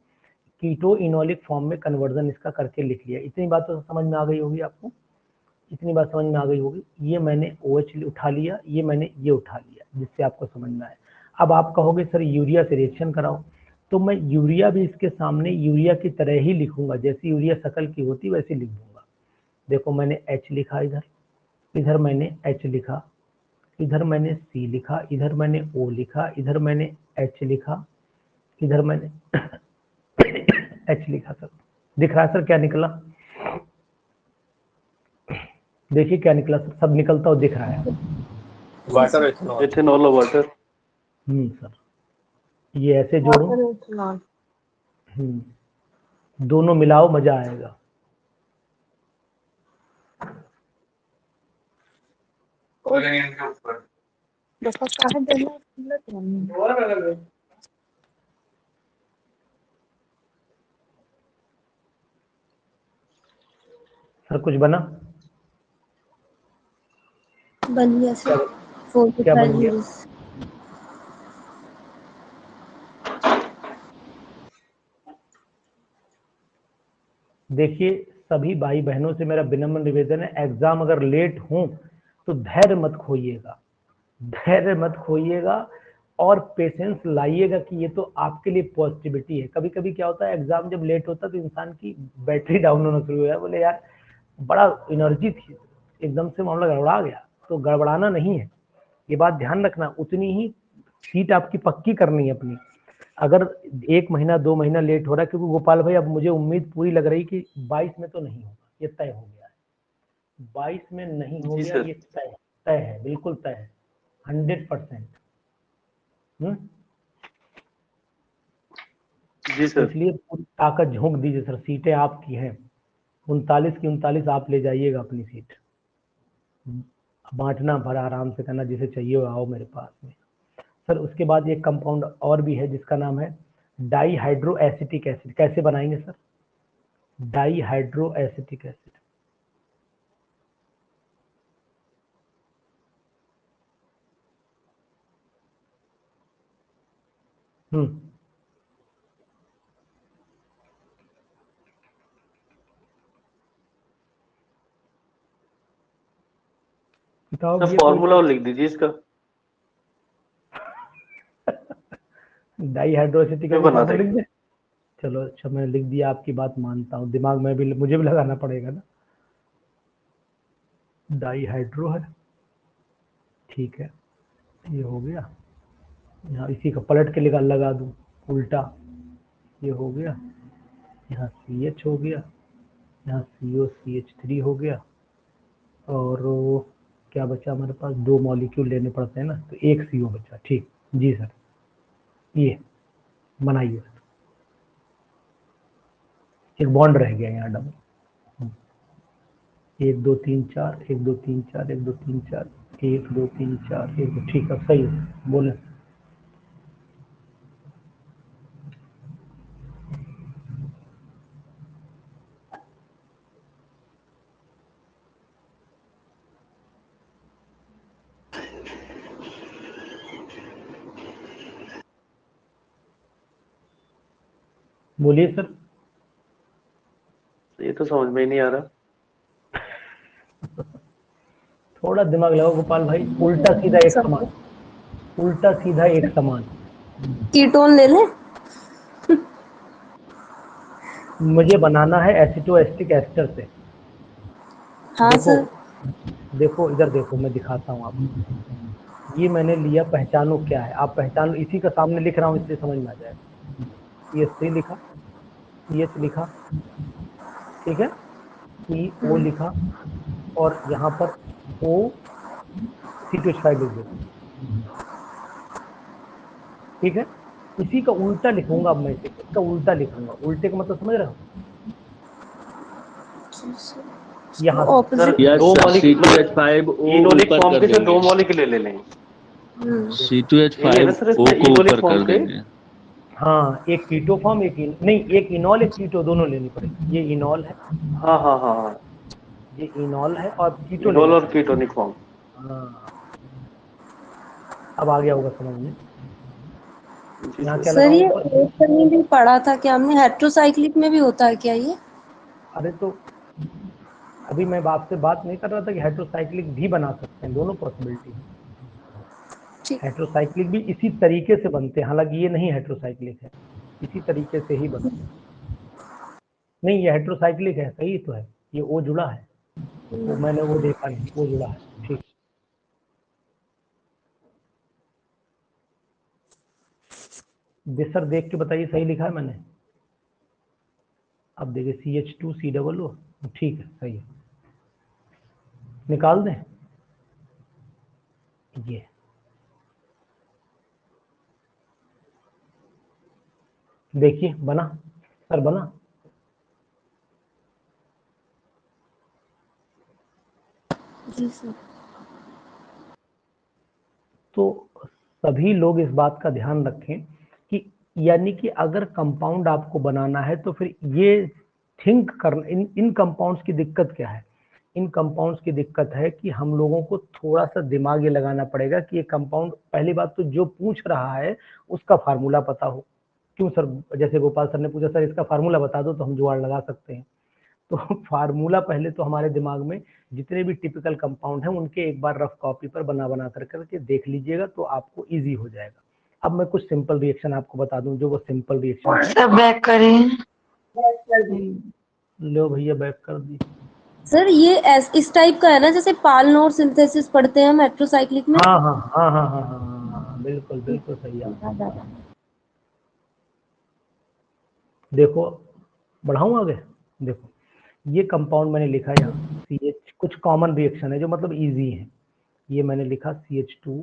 कीटो इनोलिक फॉर्म में कन्वर्जन इसका करके लिख लिया। इतनी बात तो समझ में आ गई होगी आपको, इतनी बात समझ में आ गई होगी। ये मैंने OH उठा लिया, ये मैंने ये उठा लिया, जिससे आपको समझ में आए। अब आप कहोगे सर यूरिया से रिएक्शन कराओ, तो मैं यूरिया भी इसके सामने यूरिया की तरह ही लिखूंगा, जैसी यूरिया शक्ल की होती वैसे लिख दूंगा। देखो मैंने H लिखा, इधर मैंने H लिखा, इधर मैंने C लिखा, इधर मैंने O लिखा, इधर मैंने H लिखा, इधर मैंने H लिखा। सर दिख रहा है सर क्या निकला? देखिए क्या निकला सर, सब निकलता हुआ दिख रहा है। वाटर एथेनॉल और वाटर। सर ये ऐसे जोड़ो, दोनों मिलाओ मजा आएगा। सर कुछ बना? बन गया सर। क्या बन गया? देखिए सभी भाई बहनों से मेरा विनम्र निवेदन है, एग्जाम अगर लेट हो तो धैर्य मत खोइएगा और पेशेंस लाइएगा कि ये तो आपके लिए पॉजिटिविटी है। कभी कभी क्या होता है एग्जाम जब लेट होता है तो इंसान की बैटरी डाउन होना शुरू हो जाए, बोले यार बड़ा एनर्जी थी, एकदम से मामला गड़बड़ा गया। तो गड़बड़ाना नहीं है, ये बात ध्यान रखना। उतनी ही सीट आपकी पक्की करनी है अपनी। अगर 1 महीना 2 महीना लेट हो रहा है, क्योंकि गोपाल भाई अब मुझे उम्मीद पूरी लग रही कि 22 में तो नहीं होगा, ये तय हो गया है। 22 में नहीं हो गया, ये तय है, बिल्कुल तय है, 100%। जी सर। इसलिए पूरी ताकत झोंक दीजिए सर, सीटें आपकी हैं, 39 की 39 आप ले जाइएगा अपनी सीट। बांटना भर आराम से करना, जिसे चाहिए वो आओ मेरे पास में। सर उसके बाद एक कंपाउंड और भी है जिसका नाम है डाईहाइड्रो एसिटिक एसिड। कैसे बनाएंगे sir dihydro acetic acid? Sir formula और लिख दीजिए इसका। डाईहाइड्रो एसिटिक एसिड लिख दे। चलो अच्छा मैं लिख दिया, आपकी बात मानता हूँ, दिमाग में भी मुझे भी लगाना पड़ेगा ना। डाईहाइड्रो है, ठीक है, ये हो गया। यहाँ इसी का पलट के लगा दूं उल्टा, ये हो गया। यहाँ CH हो गया, यहाँ COCH3 हो गया, और क्या बचा हमारे पास? 2 मॉलिक्यूल लेने पड़ते हैं ना, तो 1 CO बचा। ठीक जी सर, ये बनाइए। एक बॉन्ड रह गया यहाँ डबल, 1 2 3 4 1 2 3 4 1 2 3 4 1 2 3 4 1 2। ठीक है सही है, बोले। बोलिए सर। ये तो समझ में ही नहीं आ रहा। थोड़ा दिमाग लगाओ गोपाल भाई, उल्टा सीधा एक समान, उल्टा सीधा एक समान। कीटोन ले लें? मुझे बनाना है एसिटोएस्टिक एस्टर से। हाँ देखो सर। देखो इधर देखो, मैं दिखाता हूँ आपको। ये मैंने लिया, पहचानो क्या है, आप पहचान लो, इसी का सामने लिख रहा हूँ इसलिए समझ में आ जाएगा। CH3 लिखा, CH लिखा, ठीक है, CO लिखा, और यहाँ पर O C2H5 लिख दो, ठीक है। इसी का उल्टा लिखूंगा अब मैं, इसे इसका उल्टा लिखूंगा। उल्टे का मतलब समझ रहे हो? यहाँ से ऑपोजिट। सर दो मॉलिक्यूल C2H5 O इनोलिक ऊपर फॉर्म कर के जो दो देंगे, मॉलिक्यूल ले लें। यही है ना C2H5 सर O इसमें को इनोलिक ऊपर फॉर्म कर के? देंगे। हाँ, एक कीटो फॉर्म, नहीं, एक इनॉल एक कीटो, दोनों लेनी पड़ेगी। ये इनॉल है, हाँ हाँ हाँ हाँ, ये इनॉल है, और कीटो इनोल लेना और पड़ेगा। Ketonic form. हाँ, अब आ गया होगा समझ में। जी यहाँ सर। क्या सर लगाऊं ये ऊपर? OH में भी पढ़ा था क्या हमने, हेट्रोसाइक्लिक में भी होता है क्या ये? अरे तो अभी मैं आपसे बात नहीं कर रहा था कि हेट्रोसाइक्लिक भी बना सकते हैं, दोनों पॉसिबिलिटी है। ठीक। हेट्रोसाइक्लिक भी इसी तरीके से बनते हैं, हालांकि ये नहीं हेट्रोसाइक्लिक है, इसी तरीके से ही बनते हैं। नहीं, ये हेट्रोसाइक्लिक है, सही तो है, ये O जुड़ा है, वो मैंने वो देखा नहीं, वो जुड़ा है, ठीक। सर देख के बताइए सही लिखा है मैंने। अब देखिए CH2COO, ठीक है, सही है। निकाल दें ये, देखिए बना सर, बना। जी सर। तो सभी लोग इस बात का ध्यान रखें कि यानी कि अगर कंपाउंड आपको बनाना है तो फिर ये थिंक करना, इन कंपाउंड्स की दिक्कत क्या है? इन कंपाउंड्स की दिक्कत है कि हम लोगों को थोड़ा सा दिमाग ये लगाना पड़ेगा कि ये कंपाउंड, पहली बात तो जो पूछ रहा है उसका फार्मूला पता हो। क्यों सर? जैसे गोपाल सर ने पूछा, सर इसका फार्मूला बता दो तो हम जुगाड़ लगा सकते हैं। तो फार्मूला पहले तो हमारे दिमाग में जितने भी टिपिकल कंपाउंड हैं उनके एक बार रफ कॉपी पर बना करके देख लीजिएगा, तो आपको इजी हो जाएगा। अब मैं कुछ सिंपल रिएक्शन आपको बता दूं, जो वो सिंपल रिएक्शन है। बैक करें। लो भैया, बैक कर दी। सर ये इस टाइप का है ना, जैसे पालनोर सिंथेसिस पढ़ते हैं हम हेट्रोसाइक्लिक में? हाँ हाँ हाँ हाँ हाँ हाँ हाँ, बिल्कुल बिल्कुल सही आप। देखो, बढ़ाऊं आगे? देखो, ये कंपाउंड मैंने लिखा यहाँ CH, कुछ कॉमन रिएक्शन है जो मतलब इजी है। ये मैंने लिखा CH2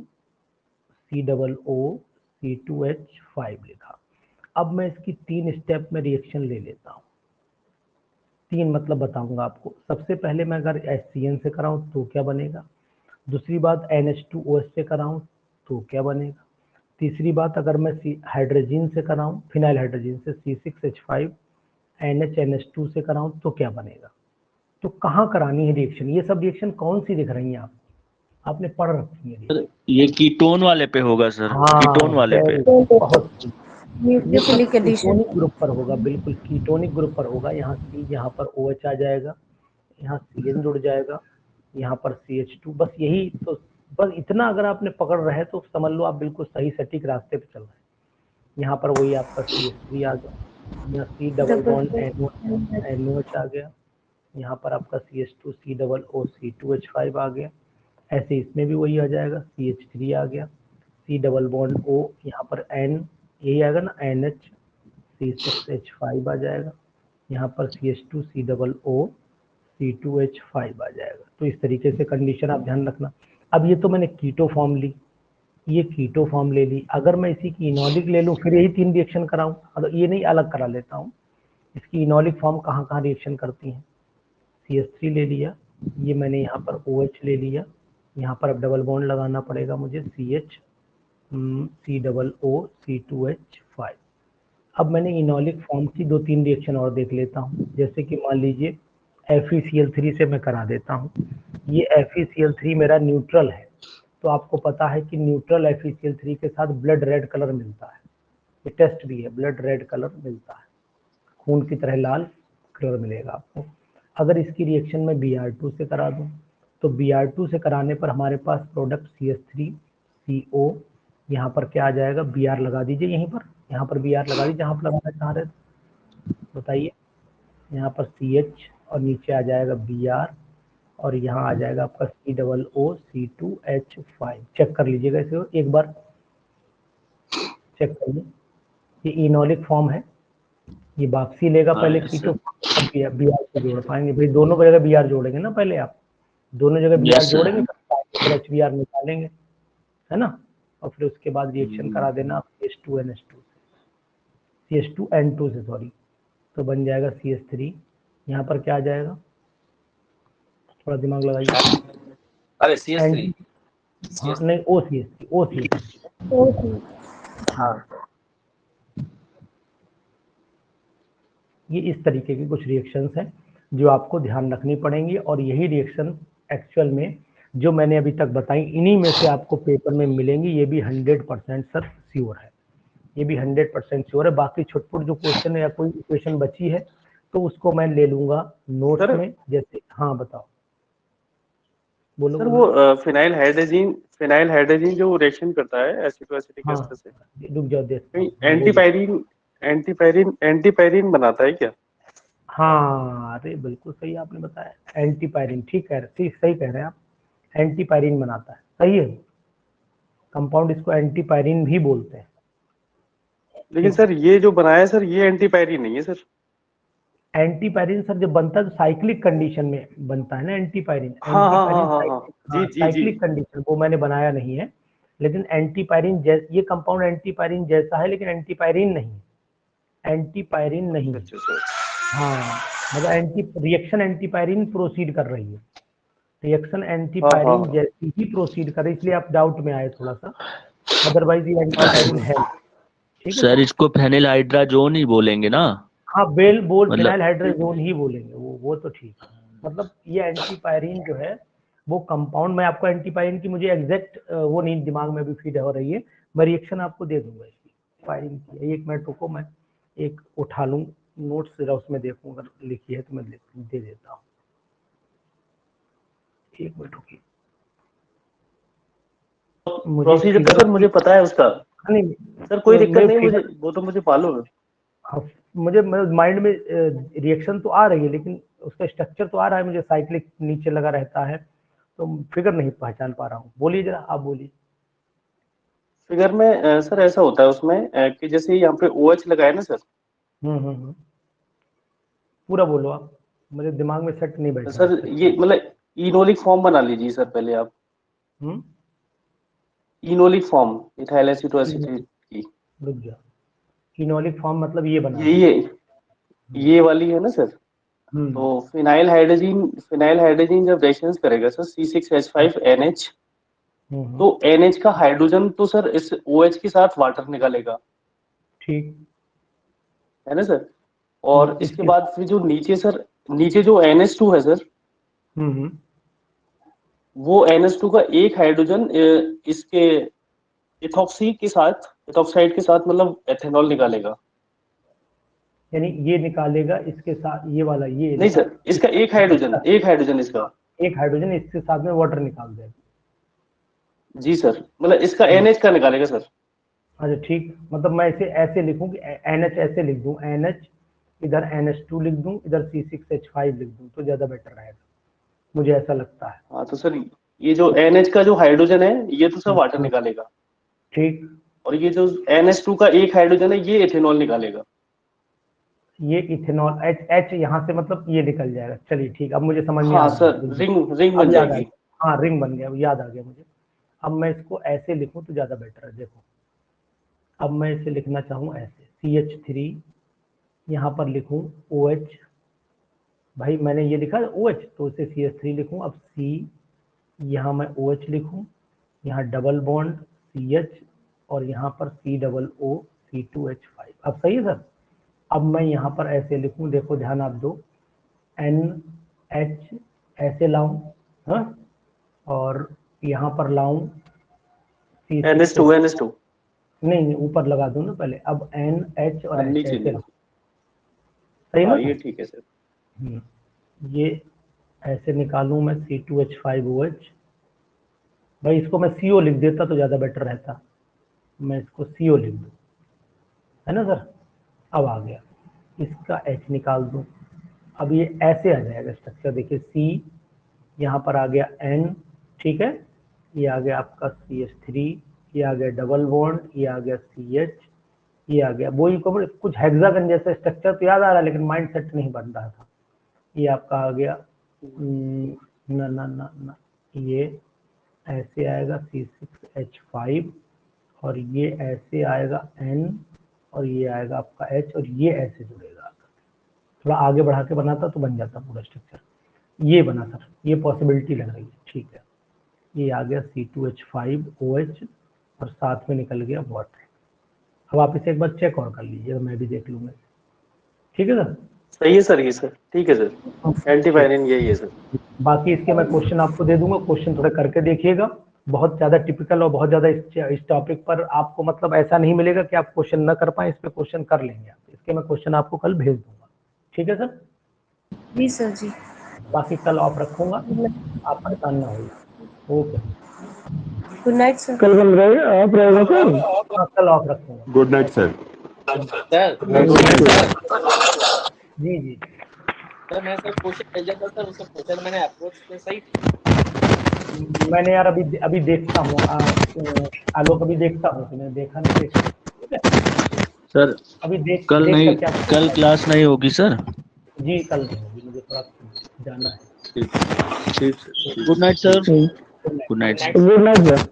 COO C2H5 लिखा। अब मैं इसकी 3 स्टेप में रिएक्शन ले लेता हूँ। 3 मतलब बताऊंगा आपको। सबसे पहले मैं अगर HCN से कराऊं तो क्या बनेगा, दूसरी बात NH2OH से कराऊं तो क्या बनेगा, तीसरी बात अगर मैं हाइड्रोजन से कराऊं, फिनाइल हाइड्रोजन से C6H5 NH2 से कराऊं तो क्या बनेगा। तो कहाँ करानी है रिएक्शन, ये सब रिएक्शन कौन सी दिख रही हैं आप, आपने पढ़ रखी है? सर ये कीटोन वाले पे होगा सर, कीटोन वाले पे। बहुत ये सब न्यूक्लियोफिलिक एडिशन। कीटोनिक ग्रुप पर होगा, बिल्कुल कीटोनिक ग्रुप पर होगा। यहाँ C, यहाँ पर OH आ जाएगा, यहाँ CN जुड़ जाएगा, यहाँ पर CH2, बस यही तो, बस इतना अगर आपने पकड़ रहे तो समझ लो आप बिल्कुल सही सटीक रास्ते पे चल रहे हैं। यहाँ पर वही आपका CH3 आ गया, यहाँ C डबल बॉन्ड NOH आ गया, यहाँ पर आपका CH2 COO C2H5 आ गया, ऐसे इसमें भी वही आ जाएगा, CH3 आ गया, C डबल बॉन्ड O, यहाँ पर N, यही आएगा ना NH, C6H5 आ जाएगा, यहाँ पर CH2 COO C2H5 आ जाएगा। तो इस तरीके से कंडीशन आप ध्यान रखना। अब ये तो मैंने कीटो फॉर्म ली, ये कीटो फॉर्म ले ली। अगर मैं इसी की इनॉलिक ले लूँ फिर यही 3 रिएक्शन कराऊं, अगर ये नहीं अलग करा लेता हूँ, इसकी इनॉलिक फॉर्म कहाँ कहाँ रिएक्शन करती हैं। CH3 ले लिया, ये मैंने यहाँ पर OH ले लिया, यहाँ पर अब डबल बॉन्ड लगाना पड़ेगा मुझे CH COO C2H5। अब मैंने इनॉलिक फॉर्म की 2-3 रिएक्शन और देख लेता हूँ, जैसे कि मान लीजिए FeCl3 से मैं करा देता हूँ। ये FeCl3 मेरा न्यूट्रल है, तो आपको पता है कि न्यूट्रल FeCl3 के साथ ब्लड रेड कलर मिलता है, ये टेस्ट भी है, ब्लड रेड कलर मिलता है, खून की तरह लाल कलर मिलेगा आपको। अगर इसकी रिएक्शन में Br2 से करा दूं तो Br2 से कराने पर हमारे पास प्रोडक्ट CH3CO, यहाँ पर क्या आ जाएगा, Br लगा दीजिए यहीं पर, यहाँ पर Br लगा दीजिए जहाँ पर लगाना चाह रहे थे, बताइए। यहाँ पर CH और नीचे आ जाएगा Br और यहाँ आ जाएगा आपका COO C2H5। चेक कर लीजिएगा इसे एक बार, चेक करिए। ये इनोलिक फॉर्म है, ये वापसी लेगा पहले कीटो, Br को जोड़ पाएंगे भाई, दोनों जगह Br जोड़ेंगे ना, पहले आप दोनों जगह Br जोड़ेंगे फिर HBr निकालेंगे, है ना, और फिर उसके बाद रिएक्शन करा देना CH2N2 से सॉरी, तो बन जाएगा CH3। यहाँ पर क्या आ जाएगा, थोड़ा दिमाग लगाइए। अरे CH3 हाँ नहीं OCH3 हाँ, ये इस तरीके की कुछ रिएक्शंस हैं जो आपको ध्यान रखनी पड़ेंगी, और यही रिएक्शन एक्चुअल में जो मैंने अभी तक बताई इन्हीं में से आपको पेपर में मिलेंगी। ये भी 100% सर श्योर है, ये भी 100% श्योर है। बाकी छुटपुट जो क्वेश्चन है या कोई इक्वेशन बची है तो उसको मैं ले लूंगा नोट्स में, जैसे हाँ बताओ बोलो। सर वो फिनाइल हाइड्रोजन जो रिएक्शन करता है एसिड एसिटिक एस्टर से, रुक जाओ देखो, एंटीपायरीन बनाता है क्या? हाँ अरे बिल्कुल सही आपने बताया, एंटीपायरीन, ठीक है, सही कह रहे हैं आप, एंटीपायरीन बनाता है, सही है। कंपाउंड इसको एंटीपायरीन भी बोलते हैं। लेकिन सर ये जो बनाया है सर ये एंटीपायरीन नहीं है सर। एंटीपायरीन सर जब बनता है तो साइक्लिक कंडीशन में बनता है ना एंटीपायरीन। साइक्लिक कंडीशन वो मैंने बनाया नहीं है, लेकिन एंटीपायरीन ये कंपाउंड एंटीपायरीन जैसा है, लेकिन एंटीपायरीन नहीं, एंटीपायरीन नहीं। हाँ मतलब रिएक्शन एंटीपायरीन प्रोसीड कर रही है, रिएक्शन एंटीपायरीन जैसी ही प्रोसीड कर रही है, इसलिए आप डाउट में आए थोड़ा सा, अदरवाइज ये एंटीपायरीन है। ठीक है सर, इसको फेनिल हाइड्राजोन ही बोलेंगे ना? हाँ फिनाइल हाइड्राजोन ही बोलेंगे, वो तो ठीक है। मतलब ये एंटीपायरीन जो है वो कंपाउंड, मैं आपको एंटीपायरीन की मुझे एग्जैक्ट वो नहीं दिमाग में भी फीड हो रही है, मैं रिएक्शन आपको दे दूंगा इसकी पायरीन की। एक मिनट रुको, मैं एक उठा लूँ नोट्स जरा, उसमें देखूँ अगर लिखी है तो मैं दे देता हूँ, एक मिनट रुकिए। प्रोसीजर तो सर मुझे पता है उसका, नहीं सर कोई दिक्कत नहीं, मुझे वो तो मुझे मालूम है। मुझे माइंड में रिएक्शन तो आ रही है, लेकिन उसका स्ट्रक्चर तो आ रहा है मुझे, साइक्लिक नीचे लगा रहता है, तो फिगर नहीं पहचान पा रहा हूँ। बोलिए जरा, आप बोलिए। फिगर में सर ऐसा होता है उसमें कि जैसे यहाँ पे OH लगाया ना सर। पूरा बोलो आप, मुझे दिमाग में सेट नहीं बैठा सर। ये मतलब इनोलिक फॉर्म बना लीजिए सर पहले आप। इनोलिक फॉर्म इथाइल एसीटोएसीटेट की। रुक जा, इनोलिक फॉर्म मतलब ये बना, ये वाली है ना सर। तो फिनाइल हाइड्रोजन जब रिएक्शन करेगा सर C6H5NH, तो NH का हाइड्रोजन तो सर इस OH के साथ वाटर निकालेगा, ठीक है ना सर। और इसके बाद फिर जो नीचे जो NH2 है सर, वो NH2 का एक हाइड्रोजन इसके इथॉक्साइड के साथ मतलब एथेनॉल निकालेगा। यानी ये निकालेगा इसके साथ, ये वाला ये नहीं सर, इसका एक हाइड्रोजन इसका एक हाइड्रोजन इसके साथ में वाटर निकाल देगा। जी सर, मतलब इसका NH का निकालेगा सर। अच्छा ठीक, मतलब मैं इसे ऐसे लिखूं कि NH ऐसे लिख दूं, NH इधर NH2 लिख दूं, इधर C6H5 लिख दूं, तो ज्यादा बेटर रहेगा, मुझे ऐसा लगता है। हाँ तो सर ये जो NH का जो हाइड्रोजन है ये तो सर वाटर निकालेगा, ठीक, और ये जो NH2 का एक हाइड्रोजन है ये एथेनॉल निकालेगा। ये इथेनॉल H यहाँ से मतलब ये निकल जाएगा। चलिए ठीक, अब मुझे समझ में हाँ सर, रिंग बन जाएगी। हाँ रिंग बन गया, याद आ गया मुझे। अब मैं इसको ऐसे लिखूं तो ज्यादा बेटर है। देखो अब मैं इसे लिखना चाहूँ ऐसे, CH3 यहाँ पर लिखूं OH, भाई मैंने ये लिखा OH तो इसे CH3 लिखूं। अब C यहाँ मैं OH लिखूं, यहाँ डबल बॉन्ड CH और यहाँ पर COO C2H5। अब सही है सर। अब मैं यहाँ पर ऐसे लिखूं, देखो ध्यान आप दो, NH ऐसे लाऊं, हाँ, और यहाँ पर लाऊं NH2 नहीं ऊपर लगा दूं ना पहले। अब NH और ऐसे लाऊं, सही ना? ये ठीक है सर। ये ऐसे निकालूं मैं C2H5OH, भाई इसको मैं CO लिख देता तो ज़्यादा बेटर रहता, मैं इसको CO लिख दूँ, है ना सर। अब आ गया, इसका H निकाल दूँ, अब ये ऐसे आ जाएगा स्ट्रक्चर, देखिए C, यहाँ पर आ गया N, ठीक है, ये आ गया आपका CH3, ये आ गया डबल बॉन्ड, ये आ गया CH, ये आ गया वही कुछ हेक्सागन जैसा स्ट्रक्चर तो याद आ रहा है, लेकिन माइंड सेट नहीं बन रहा था। ये आपका आ गया ना ना ना ना, ये ऐसे आएगा C6H5, और ये ऐसे आएगा N, और ये आएगा आपका H, और ये ऐसे जुड़ेगा। थोड़ा आगे बढ़ा के बनाता तो बन जाता पूरा स्ट्रक्चर, ये बना सर, ये पॉसिबिलिटी लग रही है, ठीक है। ये आ गया C2H5OH, और साथ में निकल गया वाटर। अब आप इसे एक बार चेक और कर लीजिए, मैं भी देख लूंगा, ठीक है सर। सही है सर, ये सर ठीक है सर, एंटीपायरिन यही है सर। बाकी इसके मैं क्वेश्चन आपको दे दूंगा, क्वेश्चन थोड़े करके देखिएगा, बहुत ज़्यादा टिपिकल और बहुत ज़्यादा इस टॉपिक पर आपको मतलब ऐसा नहीं मिलेगा कि आप क्वेश्चन न कर पाए, इस पे क्वेश्चन कर लेंगे आप, इसके मैं क्वेश्चन आपको कल भेज दूंगा, ठीक है सर। जी सर जी। बाकी कल ऑफ रखूंगा, आप परेशान ना होइए, ओके। Good night sir. कल ऑफ रहेगा सर? हाँ, कल ऑफ रखूंगा। Good night sir. जी जी सर मैं सर क्वेश्चन भेजा था सर, उसका क्वेश्चन मैंने अप्रोच किया, सही मैंने यार अभी देखता हूँ, आलोक अभी देखता हूँ, मैंने देखा नहीं, देखा सर अभी देख कल देख नहीं, करके आपको कल क्लास नहीं होगी सर। जी कल नहीं होगी, मुझे थोड़ा जाना है। ठीक, good night sir. Good night. Good night sir.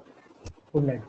Good night.